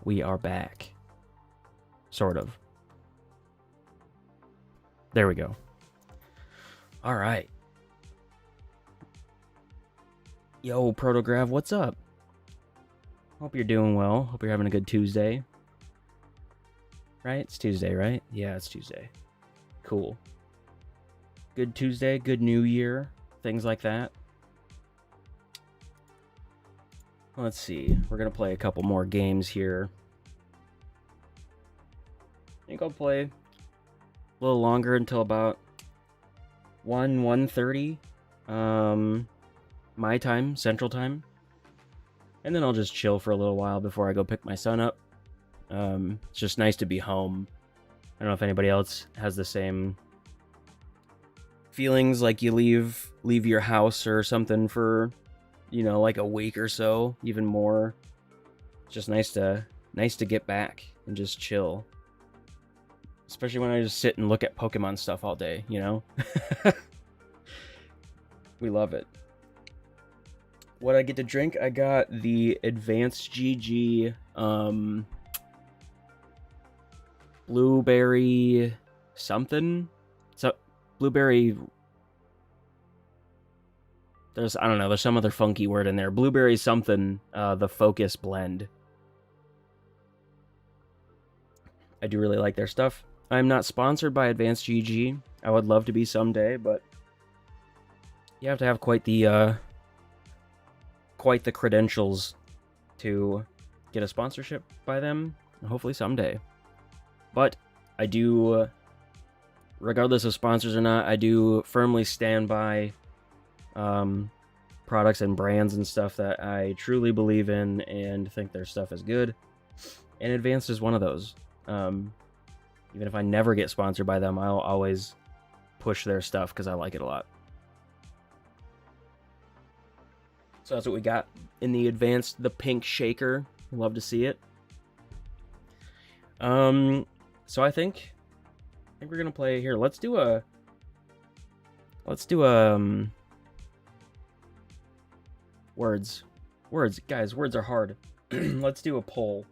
we are back. Sort of. There we go. All right. Yo, Protograv, what's up? Hope you're doing well. Hope you're having a good Tuesday. Right? It's Tuesday, right? Yeah, it's Tuesday. Cool. Good Tuesday, good New Year, things like that. Let's see. We're going to play a couple more games here. I think I'll play a little longer until about 1:30 my time, Central Time. And then I'll just chill for a little while before I go pick my son up. It's just nice to be home. I don't know if anybody else has the same feelings, like you leave your house or something for, like a week or so, even more. It's just nice to get back and just chill. Especially when I just sit and look at Pokemon stuff all day, We love it. What I get to drink, I got the Advanced GG blueberry something. So blueberry, there's some other funky word in there. Blueberry something, the Focus blend. I do really like their stuff. I'm not sponsored by Advanced GG. I would love to be someday, but you have to have quite the credentials to get a sponsorship by them. Hopefully someday. But I do, regardless of sponsors or not, I do firmly stand by products and brands and stuff that I truly believe in and think their stuff is good. And Advanced is one of those. Even if I never get sponsored by them, I'll always push their stuff because I like it a lot. So that's what we got in the Advanced, the pink shaker. Love to see it. So I think we're gonna play here. Let's do words, guys. Words are hard. Let's do a poll.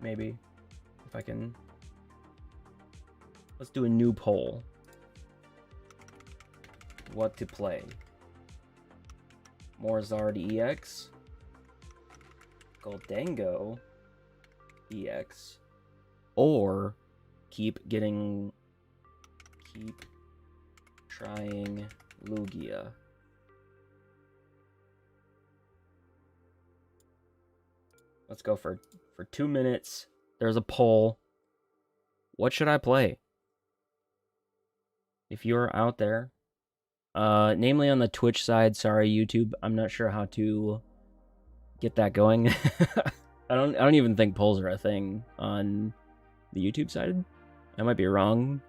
Maybe if I can. Let's do a new poll. What to play? Morzard EX, Goldango EX, or keep trying Lugia. Let's go for 2 minutes. There's a poll. What should I play? If you're out there, namely on the Twitch side, sorry YouTube, I'm not sure how to get that going. I don't even think polls are a thing on the YouTube side. I might be wrong.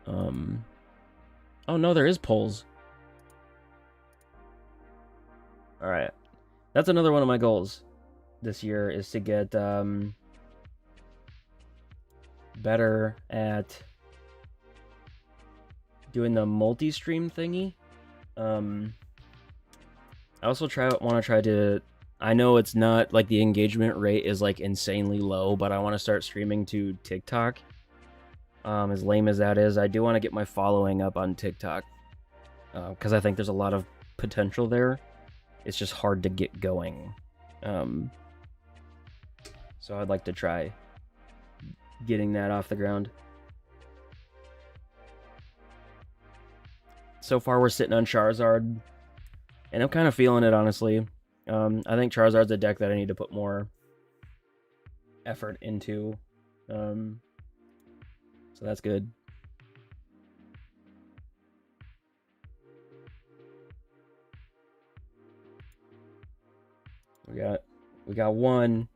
Oh no, there is polls. All right, that's another one of my goals this year, is to get better at doing the multi-stream thingy. I also want to try to, I know it's not like the engagement rate is like insanely low, but I want to start streaming to TikTok. As lame as that is, I do want to get my following up on TikTok, because I think there's a lot of potential there. It's just hard to get going. So I'd like to try getting that off the ground. So far we're sitting on Charizard, and I'm kind of feeling it, honestly. I think Charizard's a deck that I need to put more effort into. So that's good. We got one.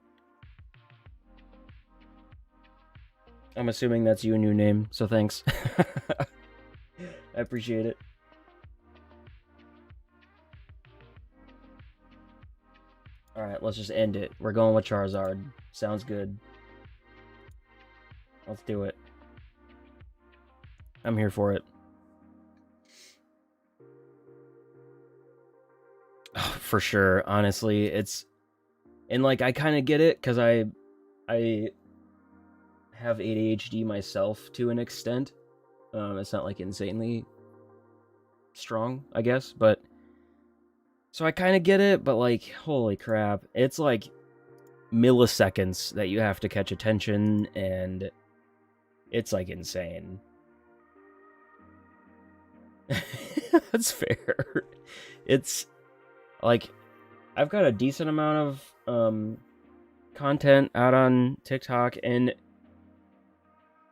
I'm assuming that's you and your name, so thanks. I appreciate it. Alright, let's just end it. We're going with Charizard. Sounds good. Let's do it. I'm here for it. For sure, honestly, it's and like I kind of get it because I have ADHD myself to an extent. It's not like insanely strong, I guess, but so I kind of get it. But like, holy crap, it's like milliseconds that you have to catch attention, and it's like insane. That's fair. It's like I've got a decent amount of content out on TikTok, and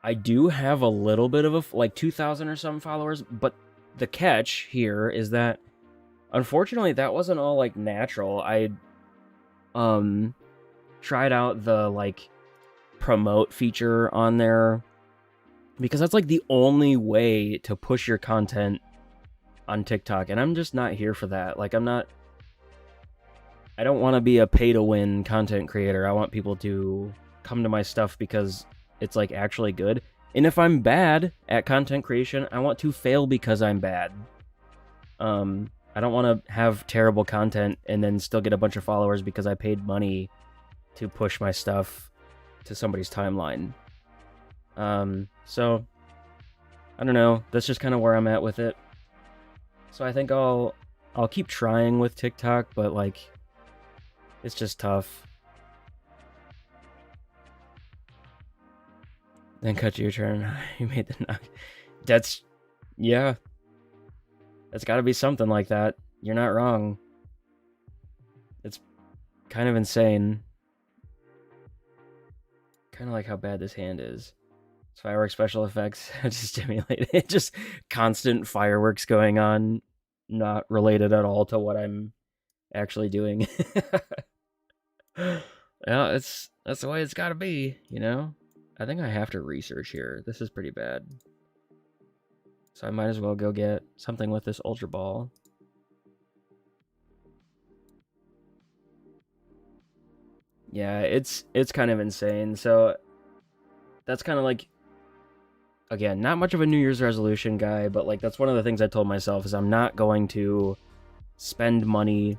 I do have a little bit of like 2,000 or some followers, but the catch here is that unfortunately that wasn't all like natural. I tried out the like promote feature on there because that's like the only way to push your content on TikTok, and I'm just not here for that. Like I don't want to be a pay to win content creator. I want people to come to my stuff because it's like actually good. And if I'm bad at content creation, I want to fail because I'm bad. I don't want to have terrible content and then still get a bunch of followers because I paid money to push my stuff to somebody's timeline. So I don't know. That's just kind of where I'm at with it. So I think I'll keep trying with TikTok, but like it's just tough. Then cut to your turn. You made the knock. That's yeah. That's got to be something like that. You're not wrong. It's kind of insane. Kind of like how bad this hand is. It's fireworks special effects to stimulate it. Just constant fireworks going on, not related at all to what I'm actually doing. Yeah, that's the way it's got to be, you know? I think I have to research here. This is pretty bad. So I might as well go get something with this Ultra Ball. Yeah, it's kind of insane. So that's kind of like, again, not much of a New Year's resolution guy, but like that's one of the things I told myself is I'm not going to spend money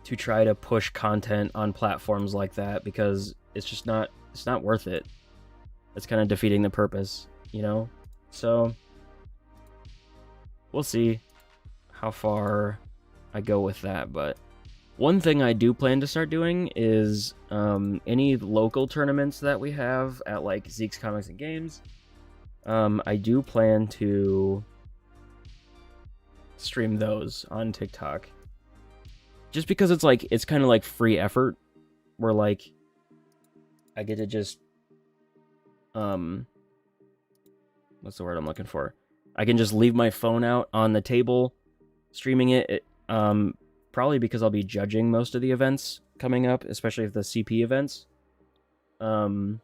to try to push content on platforms like that because it's not worth it. It's kind of defeating the purpose, you know? So we'll see how far I go with that, but one thing I do plan to start doing is any local tournaments that we have at like Zeke's Comics and Games. I do plan to stream those on TikTok. Just because it's kind of like free effort where like I get to just what's the word I'm looking for? I can just leave my phone out on the table streaming it. Probably because I'll be judging most of the events coming up, especially if the CP events. So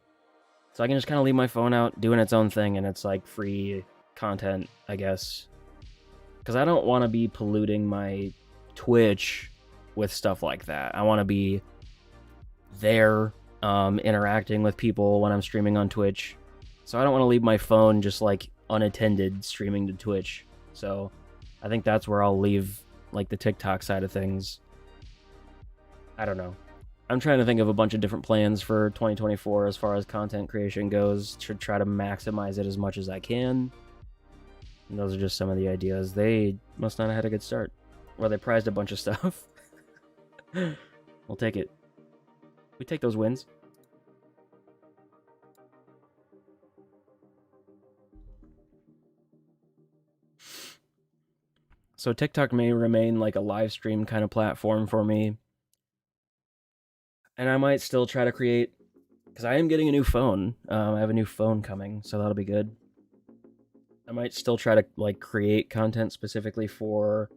I can just kind of leave my phone out doing its own thing, and it's like free content, I guess. Because I don't want to be polluting my Twitch with stuff like that. I want to be there interacting with people when I'm streaming on Twitch. So I don't want to leave my phone just like unattended streaming to Twitch. So I think that's where I'll leave like the TikTok side of things. I don't know. I'm trying to think of a bunch of different plans for 2024 as far as content creation goes to try to maximize it as much as I can. And those are just some of the ideas. They must not have had a good start. Or they prized a bunch of stuff. We'll take it. We take those wins. So TikTok may remain like a live stream kind of platform for me. And I might still try to create, because I am getting a new phone. I have a new phone coming, so that'll be good. I might still try to like create content specifically for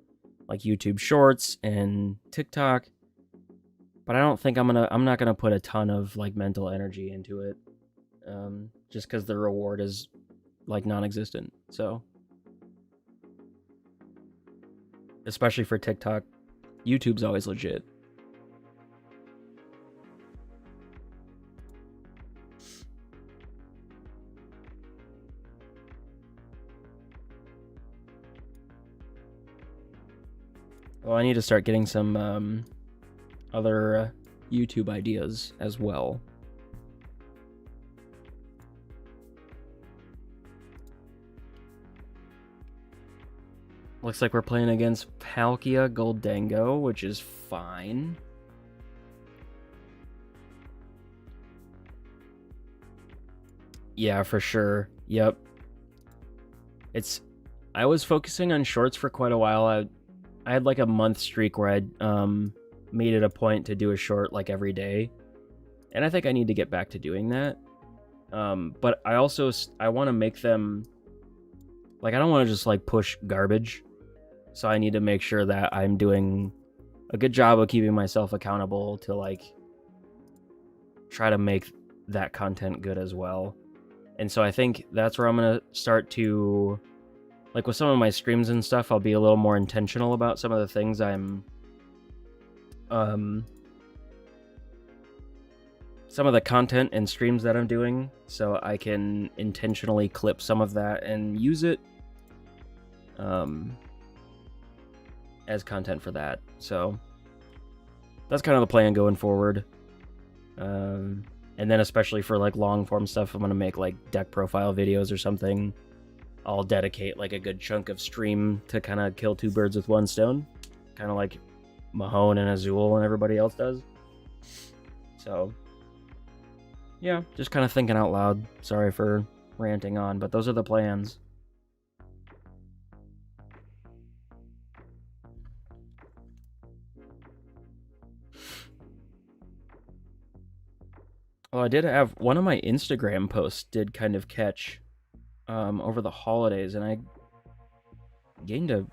like YouTube Shorts and TikTok. But I don't think I'm not gonna put a ton of like mental energy into it. Just because the reward is like non-existent. So especially for TikTok, YouTube's always legit. Well, Well, I need to start getting some other YouTube ideas as well. Looks like we're playing against Palkia Goldango, which is fine. Yeah, for sure. Yep. I was focusing on shorts for quite a while. I had like a month streak where I'd made it a point to do a short like every day. And I think I need to get back to doing that. But I want to make them like, I don't want to just like push garbage. So I need to make sure that I'm doing a good job of keeping myself accountable to like try to make that content good as well. And so I think that's where I'm going to start to, like with some of my streams and stuff, I'll be a little more intentional about some of the things some of the content and streams that I'm doing, so I can intentionally clip some of that and use it as content for that. So that's kind of the plan going forward. And then especially for like long form stuff, I'm going to make like deck profile videos or something. I'll dedicate like a good chunk of stream to kind of kill two birds with one stone, kind of like Mahone and Azul and everybody else does. So yeah, just kind of thinking out loud. Sorry for ranting on, but those are the plans. Well, I did have one of my Instagram posts did kind of catch over the holidays, and I gained a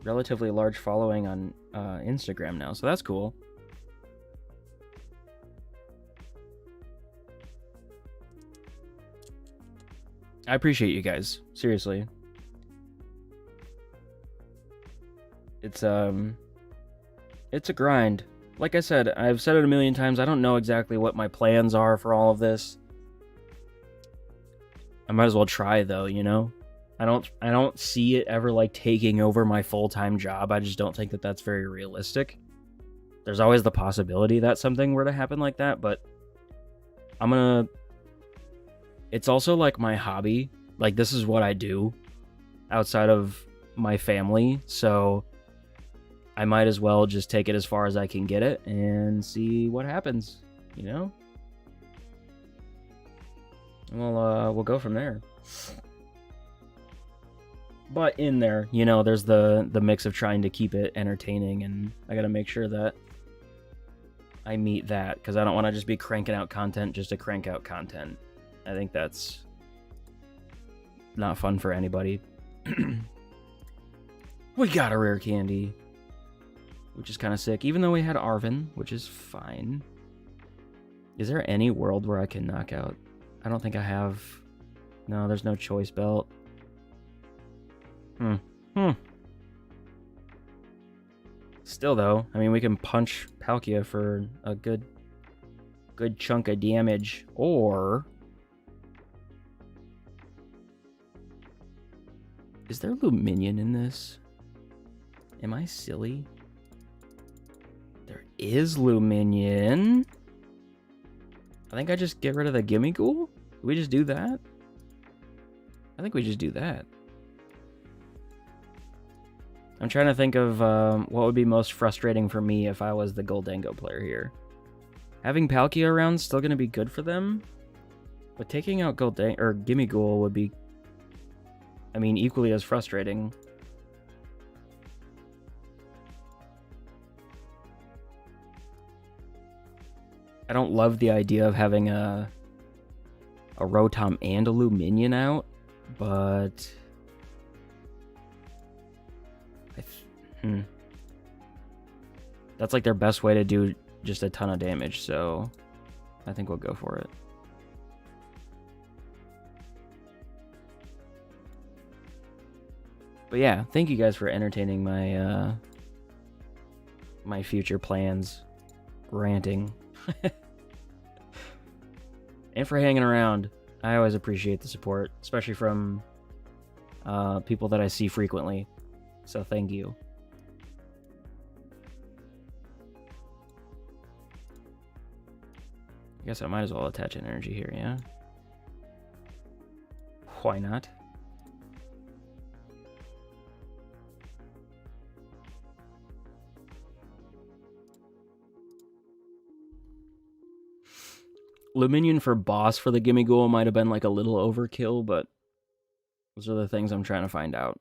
relatively large following on Instagram now, so that's cool. I appreciate you guys, seriously. It's a grind. Like I said, I've said it a million times, I don't know exactly what my plans are for all of this. I might as well try though, you know? I don't see it ever like taking over my full-time job. I just don't think that that's very realistic. There's always the possibility that something were to happen like that, but it's also like my hobby. Like this is what I do outside of my family, so I might as well just take it as far as I can get it and see what happens, you know? We'll go from there. But in there, you know, there's the mix of trying to keep it entertaining, and I gotta make sure that I meet that, because I don't want to just be cranking out content just to crank out content. I think that's not fun for anybody. We got a rare candy, which is kind of sick, even though we had Arven, which is fine. Is there any world where I can knock out? I don't think I have. No, there's no choice belt. Still though, I mean, we can punch Palkia for a good chunk of damage, or is there Luminion in this? Am I silly? There is Luminion. I think I just get rid of the Gimme Ghoul? Do we just do that? I think we just do that. I'm trying to think of what would be most frustrating for me if I was the Goldango player here. Having Palkia around is still going to be good for them, but taking out Gimme Ghoul would be, I mean, equally as frustrating. I don't love the idea of having a Rotom and a Luminion out, but that's like their best way to do just a ton of damage, so I think we'll go for it. But yeah, thank you guys for entertaining my my future plans, ranting, and for hanging around. I always appreciate the support, especially from people that I see frequently. So thank you. I guess I might as well attach an energy here, yeah? Why not? Luminion for boss for the Gimme Ghoul might have been like a little overkill, but those are the things I'm trying to find out.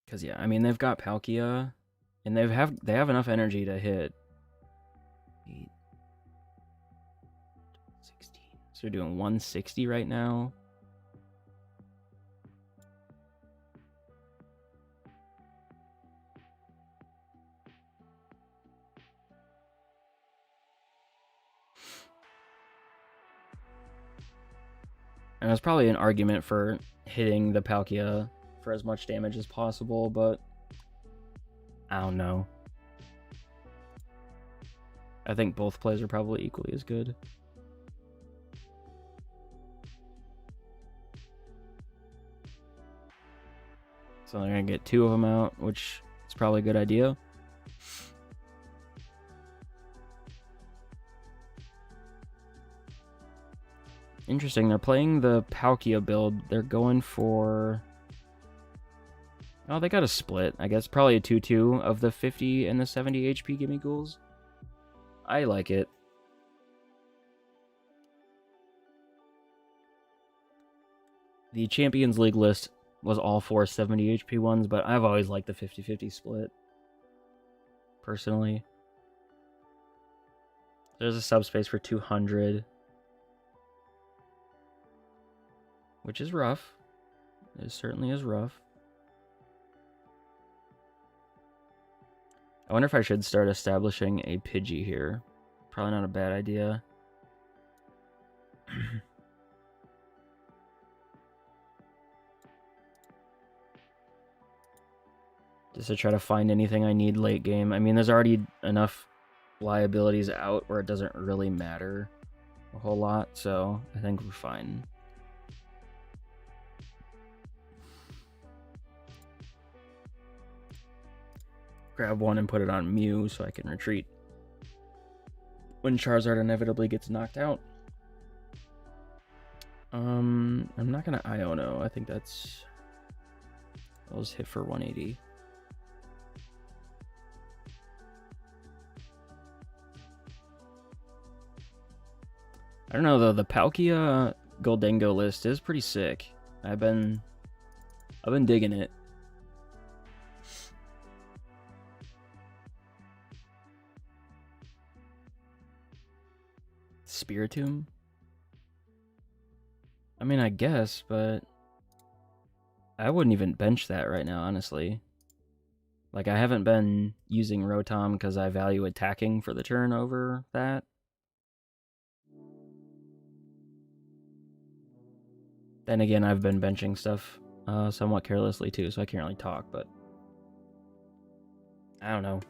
Because, yeah, I mean, they've got Palkia, and they have enough energy to hit 8, 16. So they're doing 160 right now. And there's probably an argument for hitting the Palkia for as much damage as possible, but I don't know. I think both plays are probably equally as good. So they're going to get 2 of them out, which is probably a good idea. Interesting, they're playing the Palkia build. They're going for... Oh, they got a split. I guess probably a 2-2 of the 50 and the 70 HP Gimme Ghouls. I like it. The Champions League list was all 4 70 HP ones, but I've always liked the 50-50 split. Personally. There's a subspace for 200. Which is rough. It certainly is rough. I wonder if I should start establishing a Pidgey here. Probably not a bad idea. Just to try to find anything I need late game. I mean, there's already enough liabilities out where it doesn't really matter a whole lot, so I think we're fine. Grab one and put it on Mew so I can retreat when Charizard inevitably gets knocked out. I'm not gonna Iono. I think that's... I'll just hit for 180. I don't know though, the Palkia Goldengo list is pretty sick. I've been digging it. Spiritomb? I mean, I guess, but I wouldn't even bench that right now, honestly. Like, I haven't been using Rotom because I value attacking for the turn over that. Then again, I've been benching stuff somewhat carelessly too, so I can't really talk, but I don't know.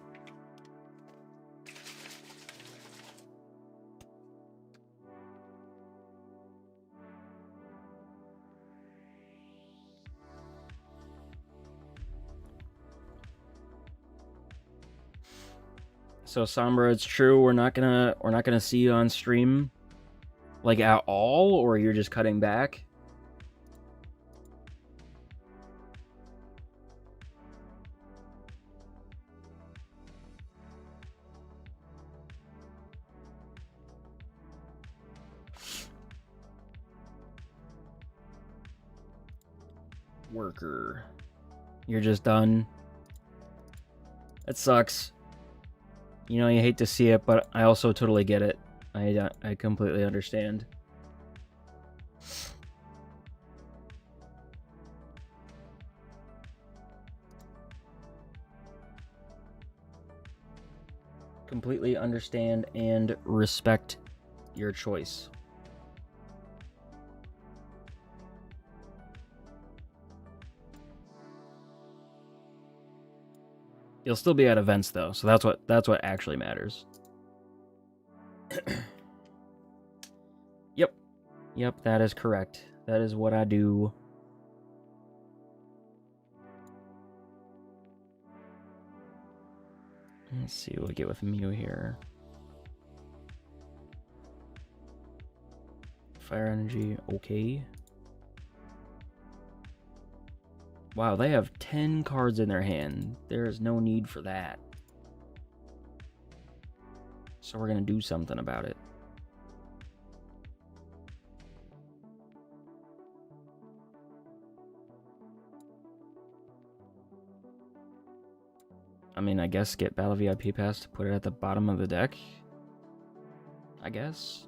So Sombra, it's true we're not gonna see you on stream, like at all, or you're just cutting back. Worker, you're just done. That sucks. You know, you hate to see it, but I also totally get it. I completely understand. Completely understand and respect your choice. You'll still be at events though, so that's what actually matters. Yep, that is correct. That is what I do. Let's see what we get with Mew here. Fire energy, okay. Wow, they have 10 cards in their hand. There is no need for that. So we're going to do something about it. I mean, I guess get Battle VIP Pass to put it at the bottom of the deck. I guess.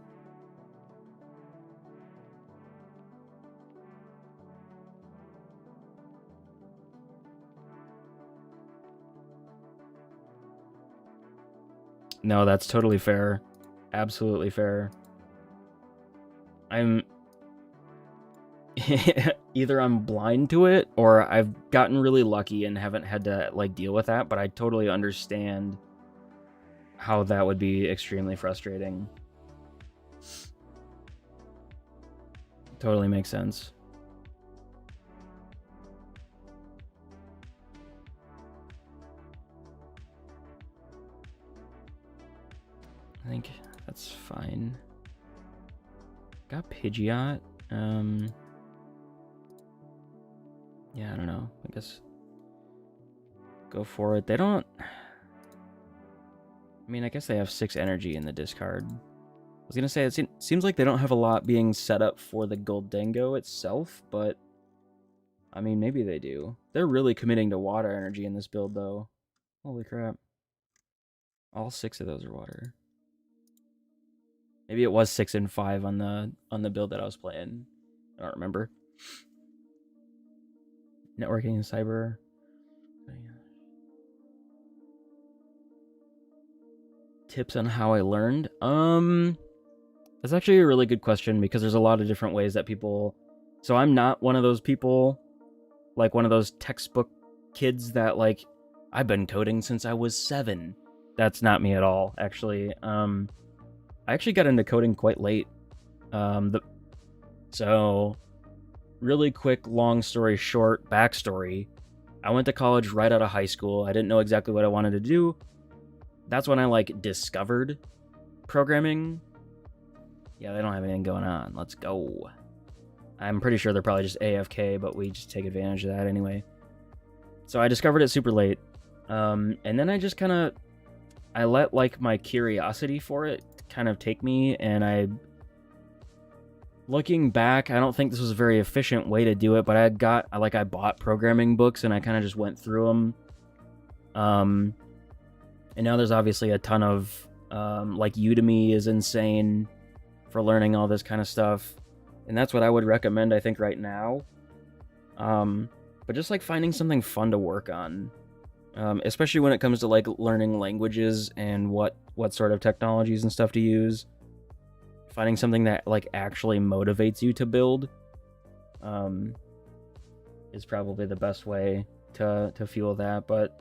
No, that's totally fair. Absolutely fair. I'm... Either I'm blind to it, or I've gotten really lucky and haven't had to, like, deal with that, but I totally understand how that would be extremely frustrating. Totally makes sense. I think that's fine. Got Pidgeot. Yeah, I don't know. I guess go for it. They don't... I mean, I guess they have 6 energy in the discard. I was going to say, it seems like they don't have a lot being set up for the Goldango itself, but... I mean, maybe they do. They're really committing to water energy in this build, though. Holy crap. All 6 of those are water. Maybe it was 6 and 5 on the build that I was playing. I don't remember. Networking and cyber. Tips on how I learned. That's actually a really good question, because there's a lot of different ways that people... So I'm not one of those people, like one of those textbook kids that, like, I've been coding since I was 7. That's not me at all, actually. I actually got into coding quite late. So, really quick, long story short, backstory. I went to college right out of high school. I didn't know exactly what I wanted to do. That's when I, like, discovered programming. Yeah, they don't have anything going on. Let's go. I'm pretty sure they're probably just AFK, but we just take advantage of that anyway. So I discovered it super late. And then I just kind of... I let, like, my curiosity for it kind of take me, and looking back, I don't think this was a very efficient way to do it, but I bought programming books, and I kind of just went through them. And now there's obviously a ton of, like, Udemy is insane for learning all this kind of stuff, and that's what I would recommend, I think, right now. But just, like, finding something fun to work on. Especially when it comes to, like, learning languages and what sort of technologies and stuff to use. Finding something that, like, actually motivates you to build is probably the best way to fuel that. But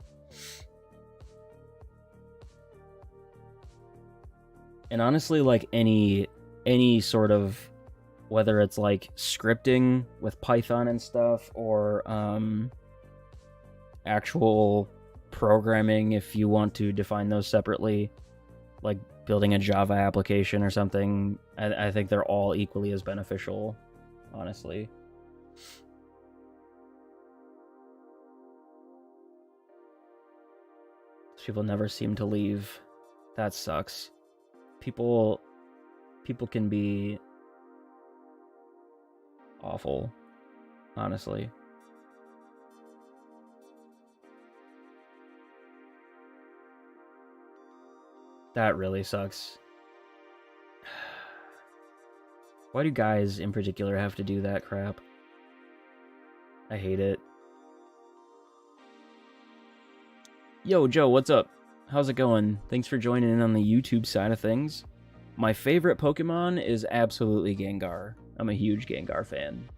and honestly, like, any sort of, whether it's like scripting with Python and stuff, or actual programming, if you want to define those separately, like building a Java application or something, I think they're all equally as beneficial, honestly. People never seem to leave. That sucks. People can be awful, honestly. That really sucks. Why do guys in particular have to do that crap? I hate it. Yo, Joe, what's up? How's it going? Thanks for joining in on the YouTube side of things. My favorite Pokemon is absolutely Gengar. I'm a huge Gengar fan.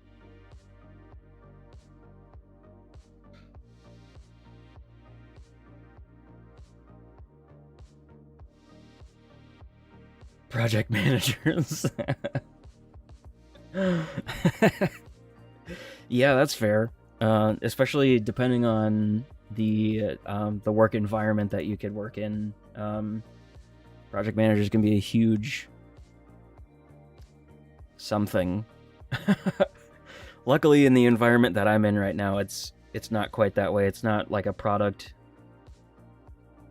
Project managers. Yeah, that's fair. Especially depending on the work environment that you could work in. Project managers can be a huge something. Luckily, in the environment that I'm in right now, it's not quite that way. It's not like a product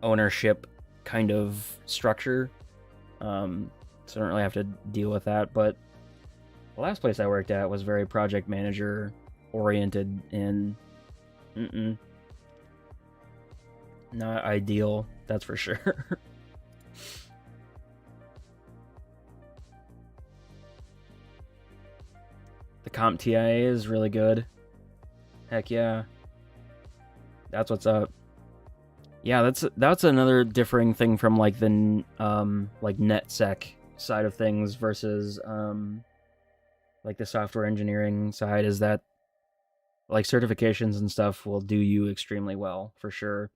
ownership kind of structure. So I don't really have to deal with that. But the last place I worked at was very project manager oriented and not ideal, that's for sure. The comp TIA is really good. Heck yeah. That's what's up. Yeah, that's another differing thing from like the like NetSec side of things versus like the software engineering side, is that like certifications and stuff will do you extremely well for sure.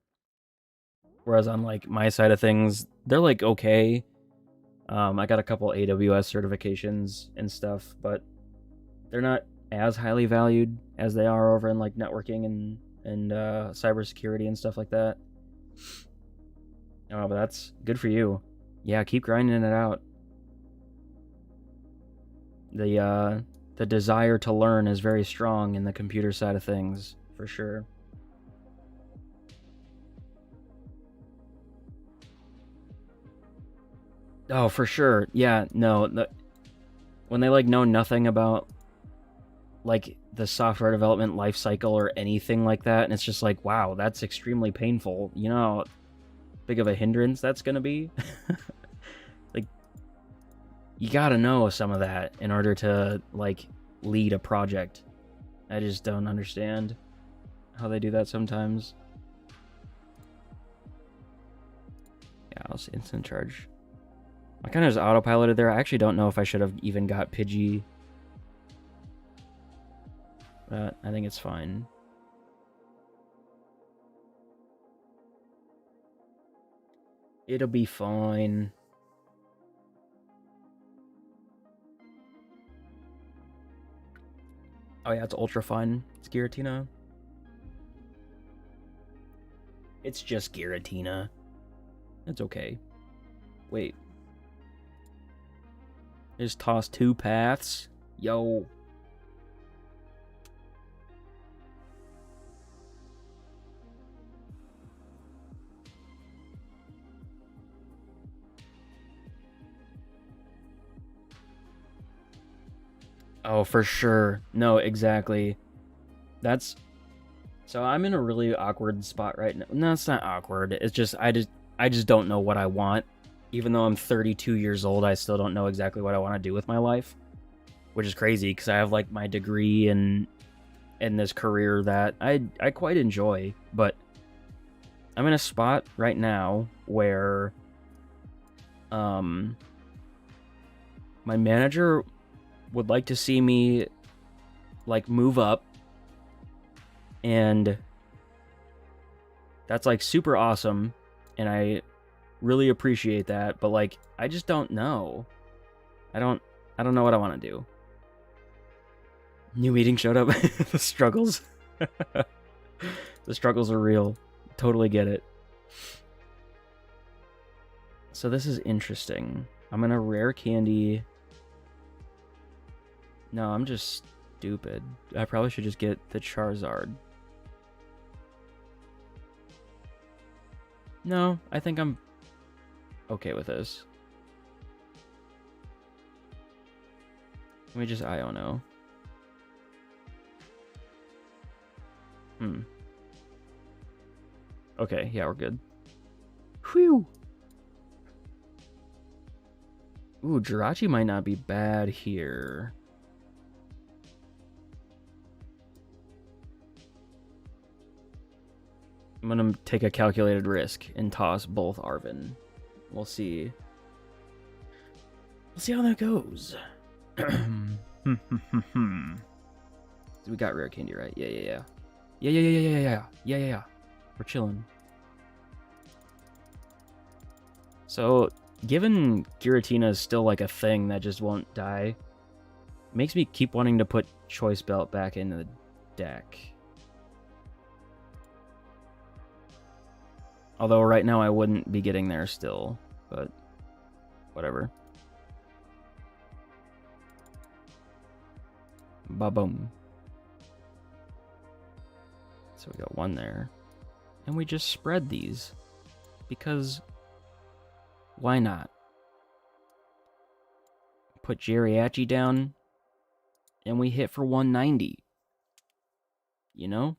Whereas on like my side of things, they're like okay. I got a couple AWS certifications and stuff, but they're not as highly valued as they are over in like networking and cybersecurity and stuff like that. Oh, but that's good for you. Yeah, keep grinding it out. The desire to learn is very strong in the computer side of things, for sure. Oh, for sure. Yeah, no. When they like know nothing about like the software development life cycle or anything like that, and it's just like, wow, that's extremely painful. You know how big of a hindrance that's gonna be? Like, you gotta know some of that in order to like lead a project. I just don't understand how they do that sometimes. Yeah, I'll see instant charge. I kind of just autopiloted there. I actually don't know if I should have even got Pidgey. But I think it's fine. It'll be fine. Oh yeah, it's ultra fine. It's Giratina. It's just Giratina. It's okay. Wait. Just toss 2 paths. Yo. Oh, for sure. No, exactly. That's... So I'm in a really awkward spot right now. No, it's not awkward. It's just I just don't know what I want. Even though I'm 32 years old, I still don't know exactly what I want to do with my life, which is crazy because I have like my degree and this career that I quite enjoy, but I'm in a spot right now where my manager would like to see me like move up, and that's like super awesome, and I really appreciate that, but like I just don't know. I don't know what I want to do. New meeting showed up. The struggles. The struggles are real. Totally get it. So this is interesting. I'm gonna rare candy. No, I'm just stupid. I probably should just get the Charizard. No, I think I'm okay with this. Let me just Iono. Okay, yeah, we're good. Whew. Ooh, Jirachi might not be bad here. I'm gonna take a calculated risk and toss both Arven. We'll see. We'll see how that goes. We got rare candy, right? Yeah. Yeah. We're chilling. So, given Giratina is still like a thing that just won't die, makes me keep wanting to put Choice Belt back into the deck. Although right now I wouldn't be getting there still, but whatever. Ba-boom. So we got one there. And we just spread these. Because why not? Put Geriachi down, and we hit for 190. You know?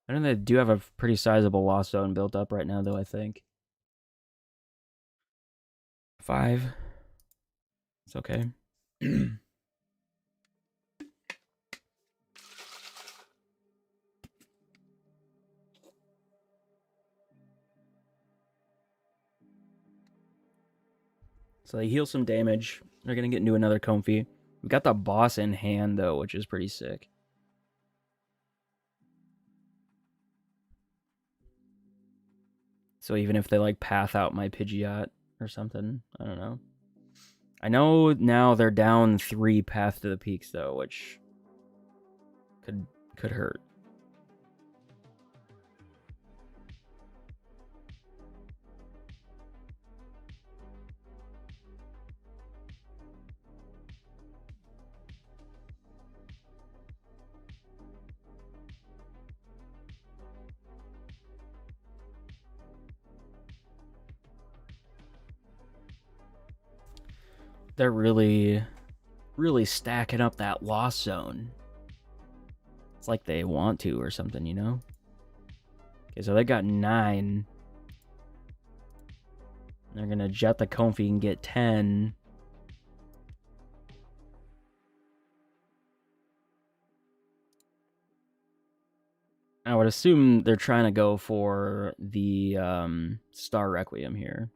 I know they do have a pretty sizable loss zone built up right now, though, I think. 5. It's okay. So they heal some damage. They're going to get into another Comfy. We got the boss in hand, though, which is pretty sick. So even if they, like, path out my Pidgeot or something, I don't know. I know now they're down 3 Path to the Peaks, though, which could hurt. They're really stacking up that loss zone. It's like they want to or something, you know? Okay, so they got 9. They're going to jet the Comfy and get 10. I would assume they're trying to go for the Star Requiem here.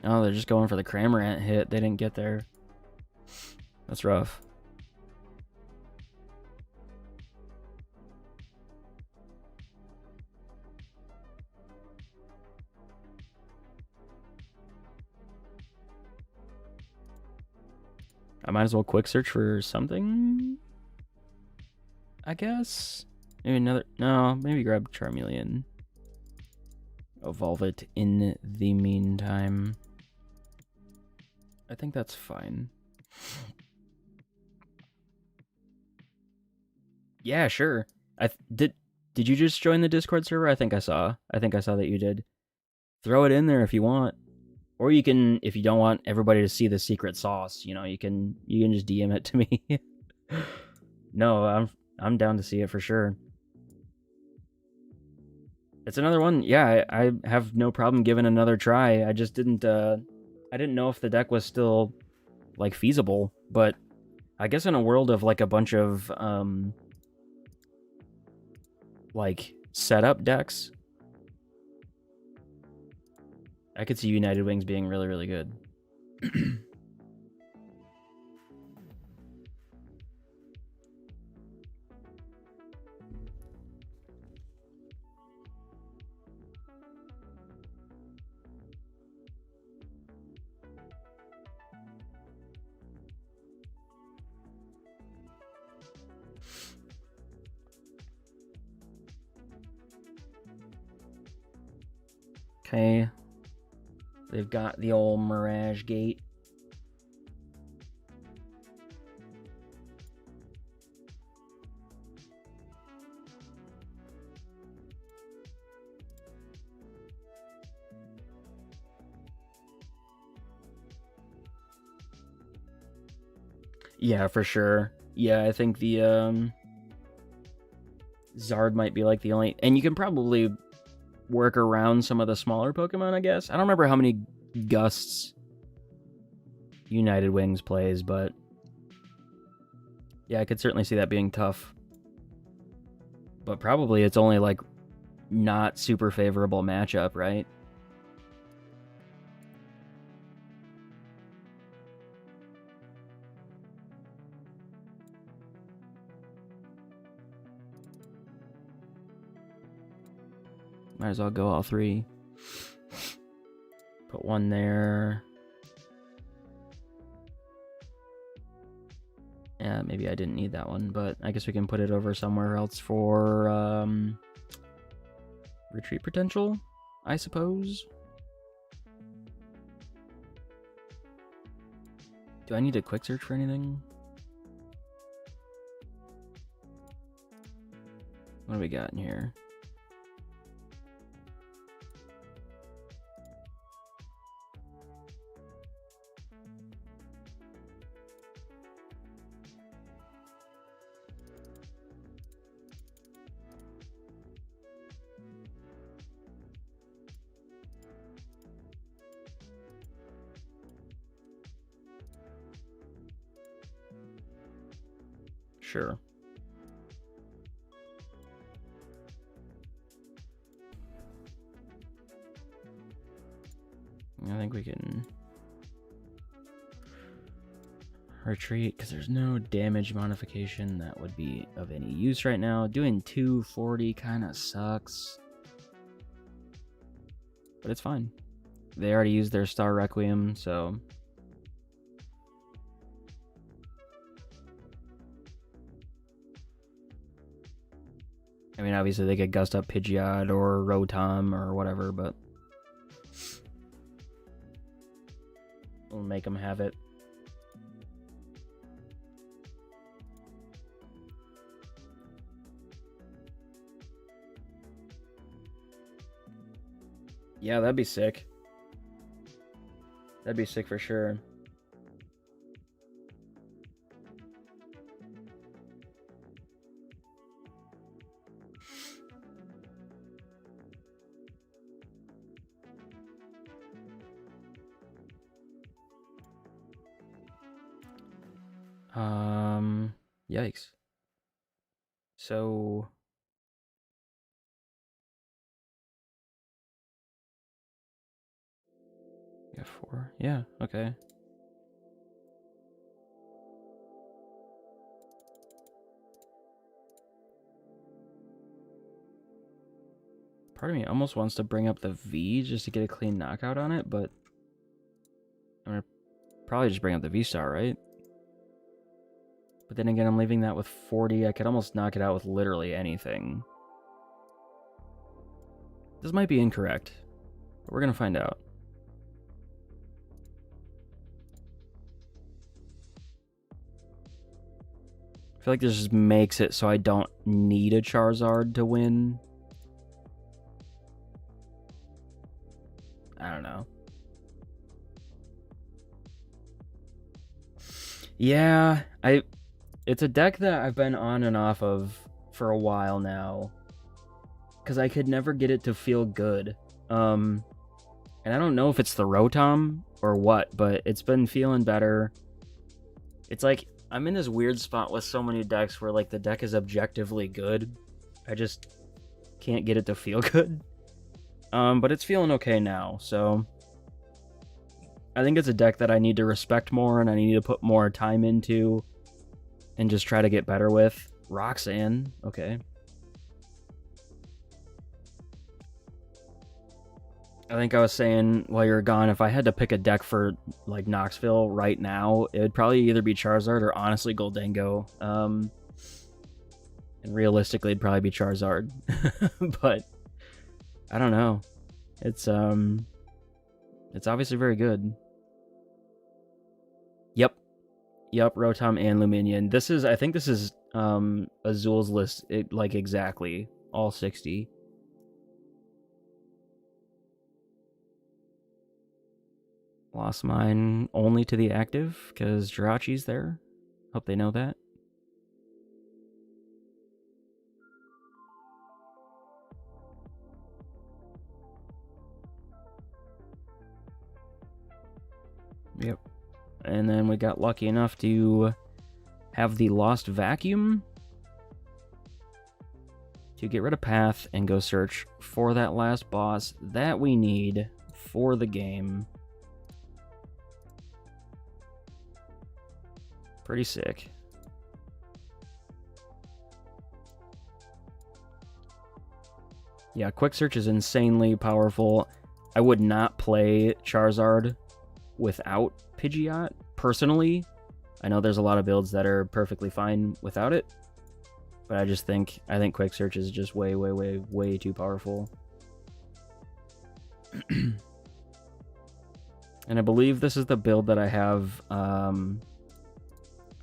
Oh, they're just going for the Cramorant hit. They didn't get there. That's rough. I might as well quick search for something, I guess. Maybe another... No, maybe grab Charmeleon. Evolve it in the meantime. I think that's fine. Yeah, sure. Did you just join the Discord server? I think I saw that you did. Throw it in there if you want. Or you can, if you don't want everybody to see the secret sauce, you know, you can just DM it to me. No, I'm down to see it for sure. It's another one. Yeah, I have no problem giving another try. I just didn't I didn't know if the deck was still like feasible, but I guess in a world of like a bunch of like setup decks, I could see United Wings being really, really good. Okay. They've got the old Mirage Gate. Yeah, for sure. Yeah, I think the Zard might be like the only... And you can probably work around some of the smaller Pokemon, I guess. I don't remember how many Gusts United Wings plays, but yeah, I could certainly see that being tough. But probably it's only like not super favorable matchup, right? Might as well go all 3. Put one there. Yeah, maybe I didn't need that one, but I guess we can put it over somewhere else for retreat potential, I suppose. Do I need a quick search for anything? What do we got in here? Sure. I think we can retreat because there's no damage modification that would be of any use right now. Doing 240 kind of sucks, but it's fine. They already used their Star Requiem, so I mean, obviously they could gust up Pidgeot or Rotom or whatever, but we'll make them have it. Yeah, that'd be sick. That'd be sick for sure. Yikes. So yeah, 4. Yeah, okay. Part of me almost wants to bring up the V just to get a clean knockout on it, but I'm gonna probably just bring up the V-Star, right? But then again, I'm leaving that with 40. I could almost knock it out with literally anything. This might be incorrect, but we're gonna find out. I feel like this just makes it so I don't need a Charizard to win. I don't know. Yeah, it's a deck that I've been on and off of for a while now, because I could never get it to feel good. And I don't know if it's the Rotom or what, but it's been feeling better. It's like I'm in this weird spot with so many decks where like the deck is objectively good. I just can't get it to feel good. But it's feeling okay now, so I think it's a deck that I need to respect more and I need to put more time into and just try to get better with. Roxanne, okay. I think I was saying while you were gone, if I had to pick a deck for like Knoxville right now, it would probably either be Charizard or honestly Goldango. And realistically, it'd probably be Charizard. But I don't know. It's obviously very good. Yep, Rotom and Luminion. I think this is Azul's list, like exactly all 60. Lost mine only to the active because Jirachi's there. Hope they know that. Yep. And then we got lucky enough to have the Lost Vacuum to get rid of Path and go search for that last boss that we need for the game. Pretty sick. Yeah, quick search is insanely powerful. I would not play Charizard without Pidgeot, personally. I know there's a lot of builds that are perfectly fine without it, but I think quick search is just way, way, way, way too powerful. And I believe this is the build that I have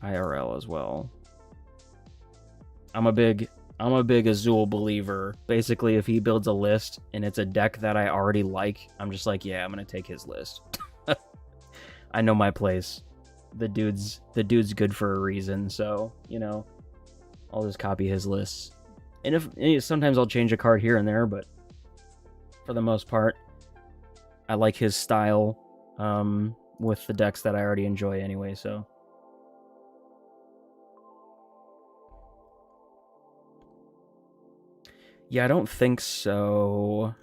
IRL as well. I'm a big Azul believer. Basically, if he builds a list and it's a deck that I already like, I'm just like, yeah, I'm gonna take his list. I know my place. The dude's good for a reason, so you know, I'll just copy his lists. And if sometimes I'll change a card here and there, but for the most part, I like his style with the decks that I already enjoy anyway. So. Yeah, I don't think so.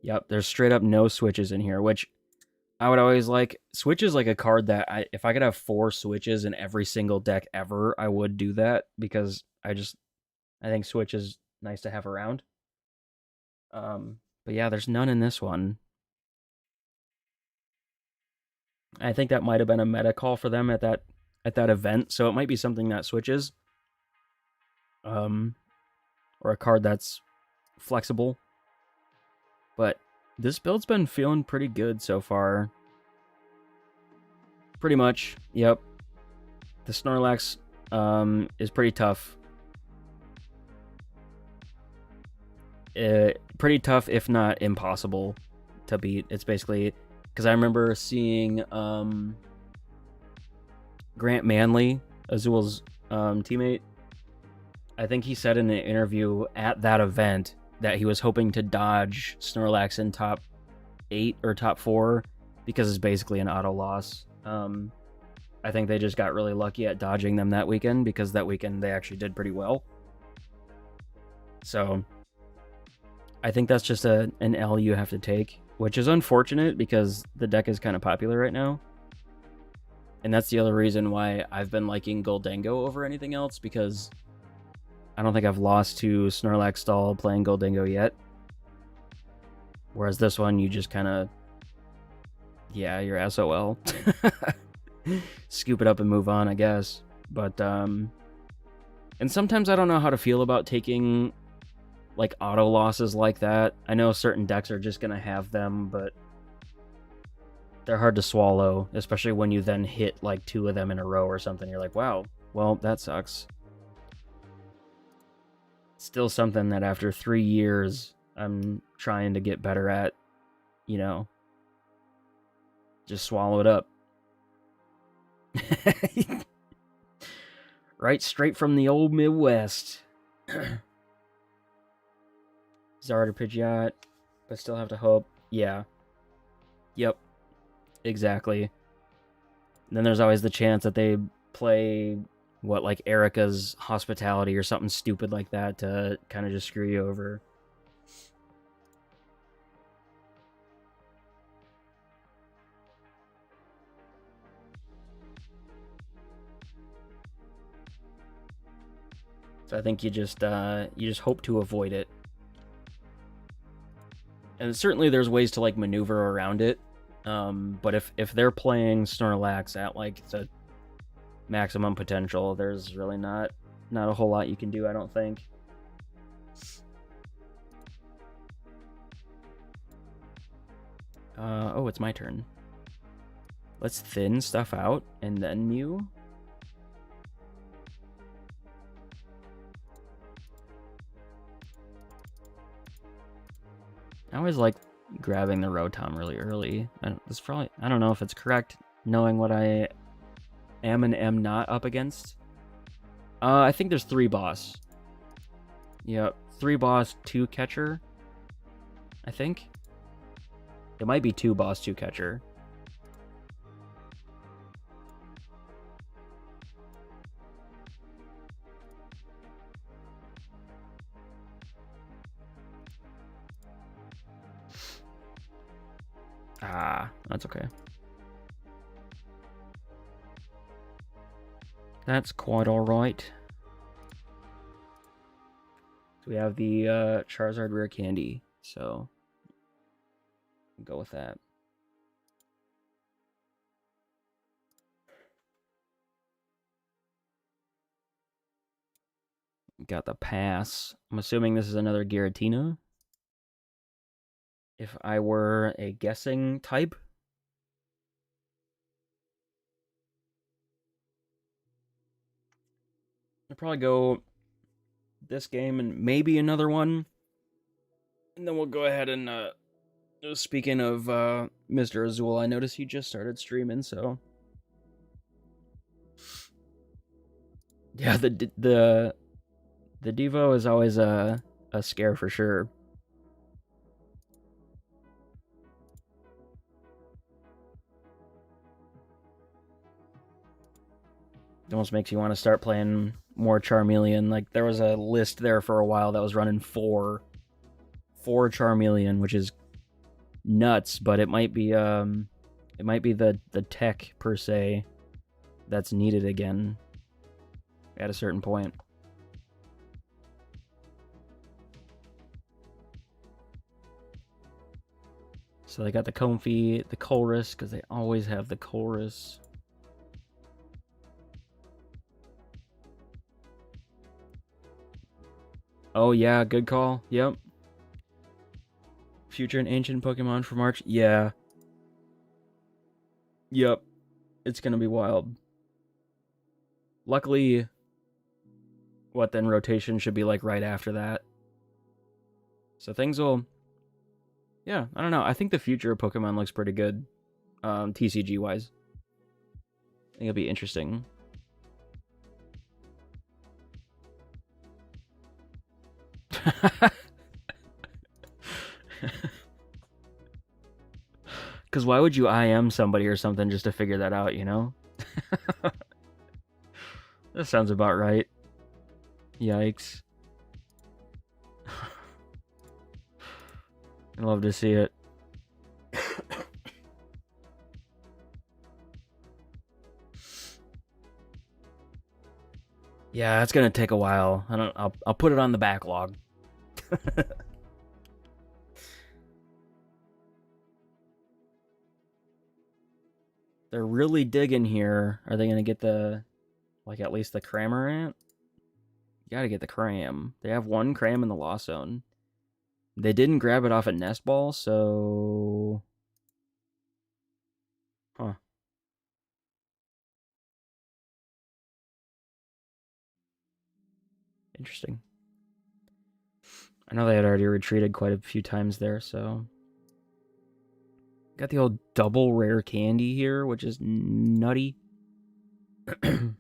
Yep, there's straight up no switches in here, which I would always like. Switch is like a card that if I could have 4 switches in every single deck ever, I would do that because I think switch is nice to have around. But yeah, there's none in this one. I think that might have been a meta call for them at that event, so it might be something that switches. Or a card that's flexible. But this build's been feeling pretty good so far. Pretty much, yep. The Snorlax is pretty tough. Pretty tough, if not impossible, to beat. It's basically because I remember seeing Grant Manley, Azul's teammate. I think he said in an interview at that event that he was hoping to dodge Snorlax in top 8 or top 4 because it's basically an auto loss. I think they just got really lucky at dodging them that weekend because that weekend they actually did pretty well. So I think that's just an L you have to take, which is unfortunate because the deck is kind of popular right now. And that's the other reason why I've been liking Goldango over anything else, because I don't think I've lost to Snorlax stall playing Goldango yet. Whereas this one, you just kind of, yeah, you're SOL. Scoop it up and move on, I guess. But, and sometimes I don't know how to feel about taking, like, auto losses like that. I know certain decks are just going to have them, but they're hard to swallow, especially when you then hit, like, 2 of them in a row or something. You're like, wow, well, that sucks. Still something that after 3 years, I'm trying to get better at, you know, just swallow it up. Right straight from the old Midwest. Zard or Pidgeot, but still have to hope. Yeah. Yep. Exactly. And then there's always the chance that they play what, like Erica's Hospitality or something stupid like that to kind of just screw you over. So I think you just hope to avoid it. And certainly there's ways to like maneuver around it. But if they're playing Snorlax at like the maximum potential, there's really not a whole lot you can do, I don't think. Oh, it's my turn. Let's thin stuff out and then Mew. I always like grabbing the Rotom really early. I don't know if it's correct knowing what I am and am not up against. I think there's 3 boss. Yep, 3 boss, 2 catcher. I think. It might be 2 boss, 2 catcher. Ah, that's okay. That's quite alright. So we have the Charizard Rare Candy, so go with that. Got the pass. I'm assuming this is another Giratina. If I were a guessing type. I'd probably go this game and maybe another one. And then we'll go ahead and, speaking of Mr. Azul, I noticed he just started streaming, so... Yeah, the Devo is always a scare for sure. It almost makes you want to start playing more Charmeleon. Like, there was a list there for a while that was running four Charmeleon, which is nuts, but it might be the tech per se that's needed again at a certain point. So they got the Comfey, the Colress, because they always have the Colress. Oh yeah, good call. Yep. Future and ancient Pokemon for March. Yeah. Yep. It's gonna be wild. Luckily, what then rotation should be like right after that. So things will... Yeah, I don't know. I think the future of Pokemon looks pretty good, TCG-wise. I think it'll be interesting. Because why would you IM somebody or something just to figure that out, you know? That sounds about right. Yikes. I'd love to see it. Yeah, it's gonna take a while. I'll put it on the backlog. They're really digging here. Are they gonna get the, like, at least the Cramorant? You gotta get the Cram. They have one Cram in the Lost Zone. They didn't grab it off a Nest Ball, so... Huh. Interesting. I know they had already retreated quite a few times there, so... Got the old double rare candy here, which is nutty. They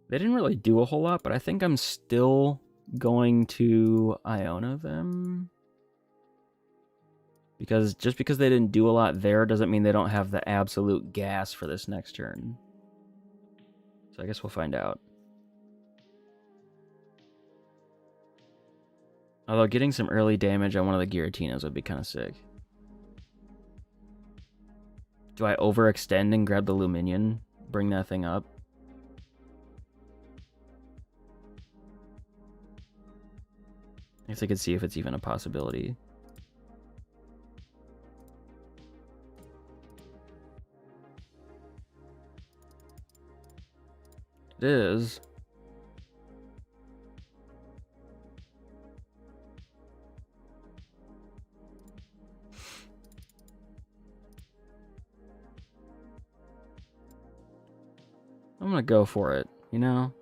didn't really do a whole lot, but I think I'm still going to Iona them. Because just because they didn't do a lot there doesn't mean they don't have the absolute gas for this next turn. So I guess we'll find out. Although getting some early damage on one of the Giratinas would be kind of sick. Do I overextend and grab the Luminion? Bring that thing up? I guess I could see if it's even a possibility. It is. I'm gonna go for it, you know?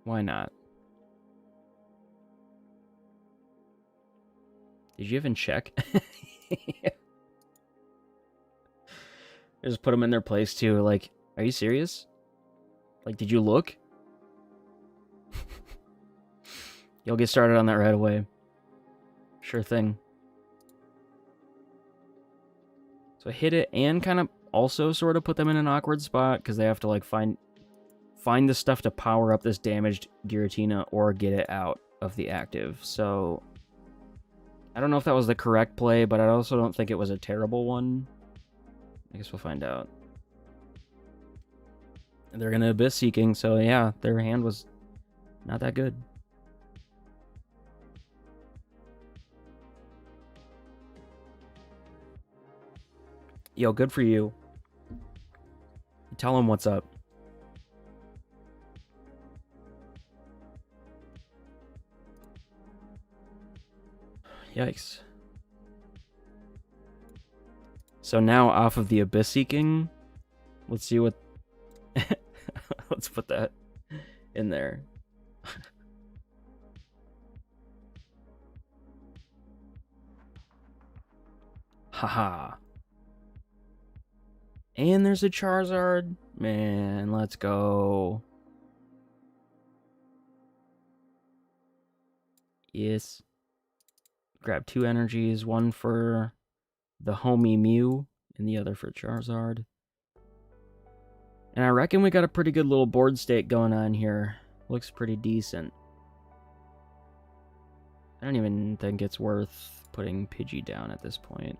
Why not? Did you even check? Just put them in their place too. Like, are you serious? Like, did you look? You'll get started on that right away. Sure thing. So hit it and kind of also sort of put them in an awkward spot because they have to like find the stuff to power up this damaged Giratina or get it out of the active. So I don't know if that was the correct play, but I also don't think it was a terrible one. I guess we'll find out. They're going to Abyss Seeking, so yeah, their hand was not that good. Yo, good for you. Tell him what's up. Yikes. So now off of the Abyss Seeking, let's see what... Let's put that in there. Haha. And there's a Charizard. Man, let's go. Yes. Grab 2 energies, one for the homie Mew and the other for Charizard. And I reckon we got a pretty good little board state going on here. Looks pretty decent. I don't even think it's worth putting Pidgey down at this point.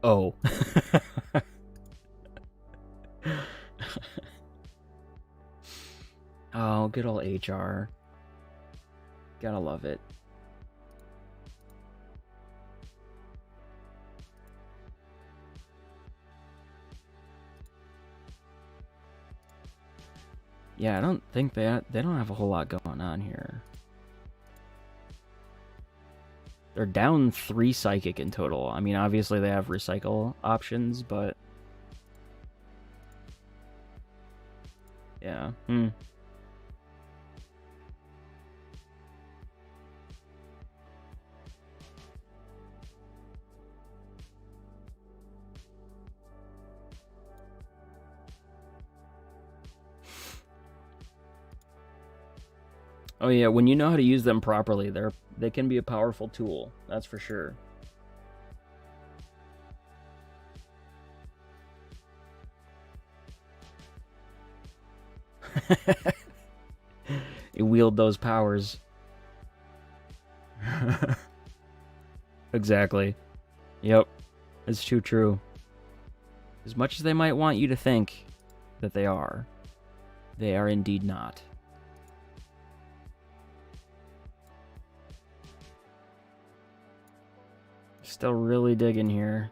Oh. Oh, good old HR. Gotta love it. Yeah, I don't think they don't have a whole lot going on here. They're down 3 Psychic in total. I mean, obviously they have recycle options, but... Yeah. Oh yeah, when you know how to use them properly, they can be a powerful tool. That's for sure. You wield those powers. Exactly. Yep. It's too true. As much as they might want you to think that they are indeed not. Still really digging here.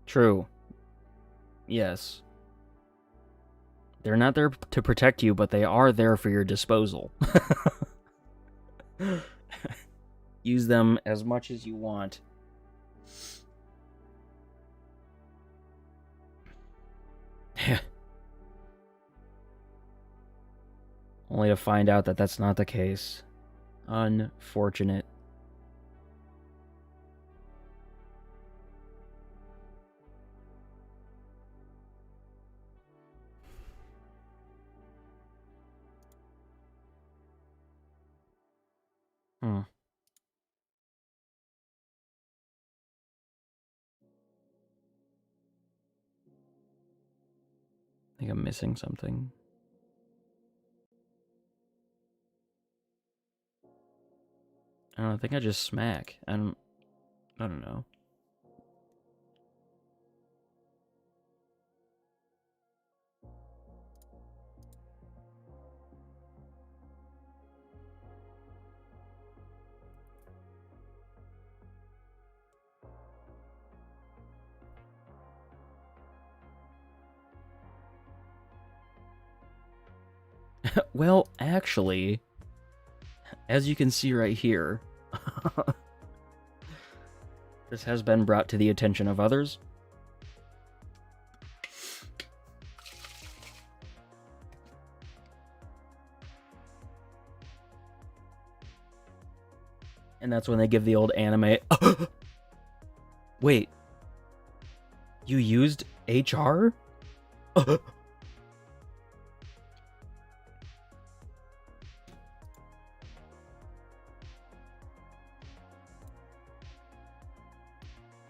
True. Yes. They're not there to protect you, but they are there for your disposal. Use them as much as you want. Only to find out that that's not the case. Unfortunate. I think I'm missing something. I don't know, I think I just smack. I don't know. Well, actually, as you can see right here, this has been brought to the attention of others. And that's when they give the old anime... Wait. You used HR?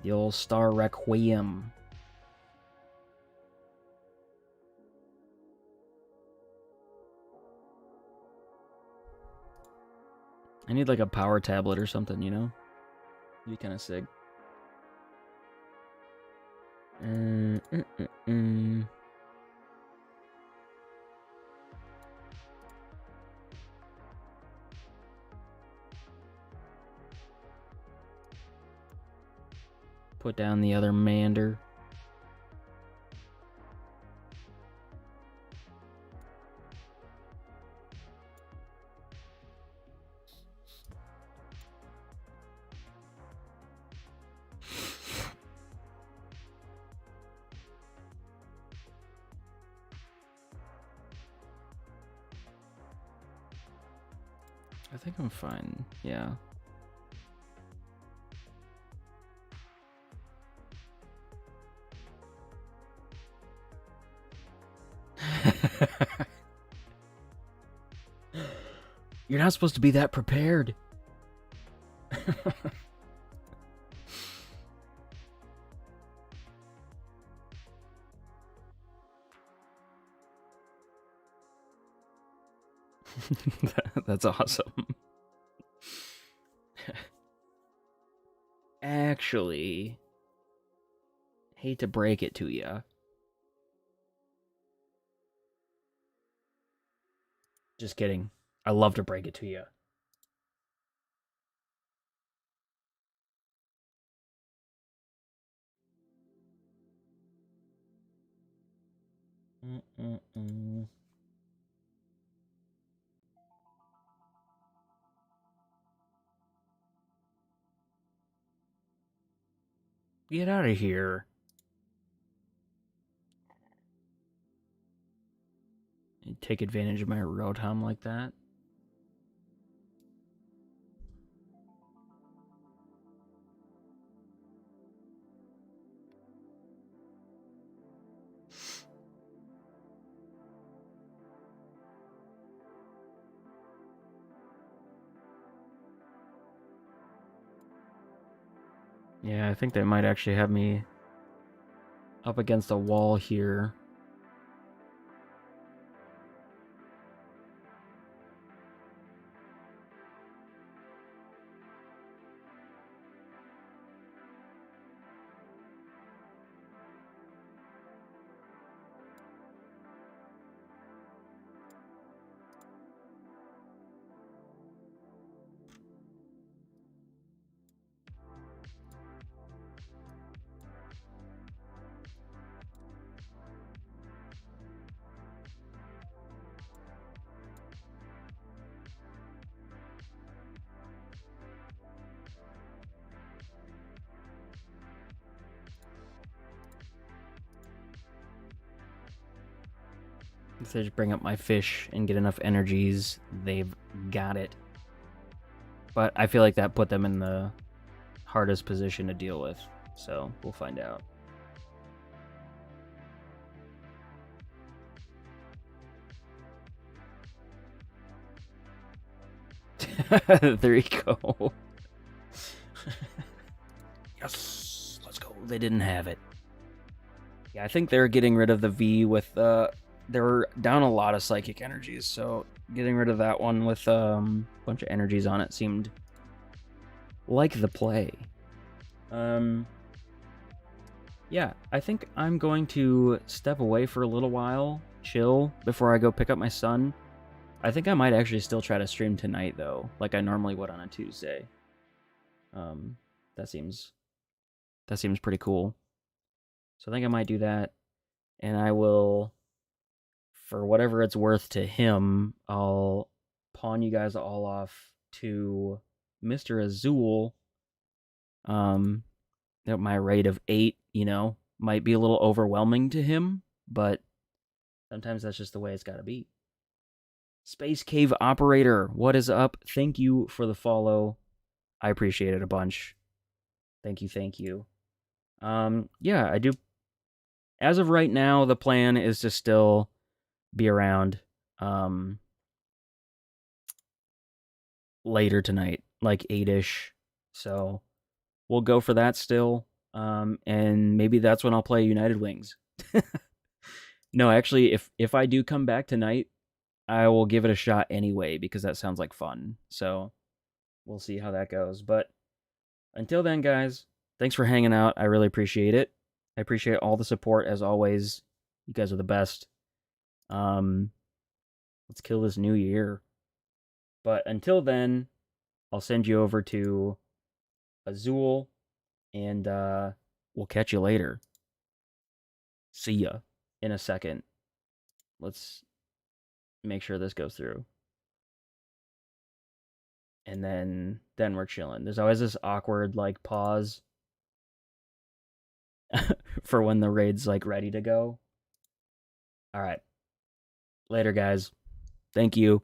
The old Star Requiem. I need like a power tablet or something, you know? Be kind of sick. Put down the other Mander. I think I'm fine. Yeah. You're not supposed to be that prepared. That's awesome. Actually, hate to break it to you. Just kidding. I love to break it to you. Get out of here. You take advantage of my Rotom like that. Yeah, I think they might actually have me up against a wall here. If they just bring up my fish and get enough energies, they've got it. But I feel like that put them in the hardest position to deal with. So we'll find out. There you go. Yes, let's go. They didn't have it. Yeah, I think they're getting rid of the V with they're down a lot of psychic energies, so getting rid of that one with a bunch of energies on it seemed like the play. Yeah, I think I'm going to step away for a little while, chill before I go pick up my son. I think I might actually still try to stream tonight though, like I normally would on a Tuesday. That seems pretty cool. So I think I might do that, and I will, for whatever it's worth to him, I'll pawn you guys all off to Mr. Azul. At my rate of 8, might be a little overwhelming to him, but sometimes that's just the way it's got to be. Space Cave Operator, what is up? Thank you for the follow. I appreciate it a bunch. Thank you. Yeah, I do. As of right now, the plan is to still be around later tonight, like 8-ish. So we'll go for that still. And maybe that's when I'll play United Wings. No, actually, if I do come back tonight, I will give it a shot anyway because that sounds like fun. So we'll see how that goes. But until then, guys, thanks for hanging out. I really appreciate it. I appreciate all the support as always. You guys are the best. Um, let's kill this new year. But until then, I'll send you over to Azul, and we'll catch you later. See ya in a second. Let's make sure this goes through. And then we're chilling. There's always this awkward like pause for when the raid's like ready to go. All right. Later, guys. Thank you.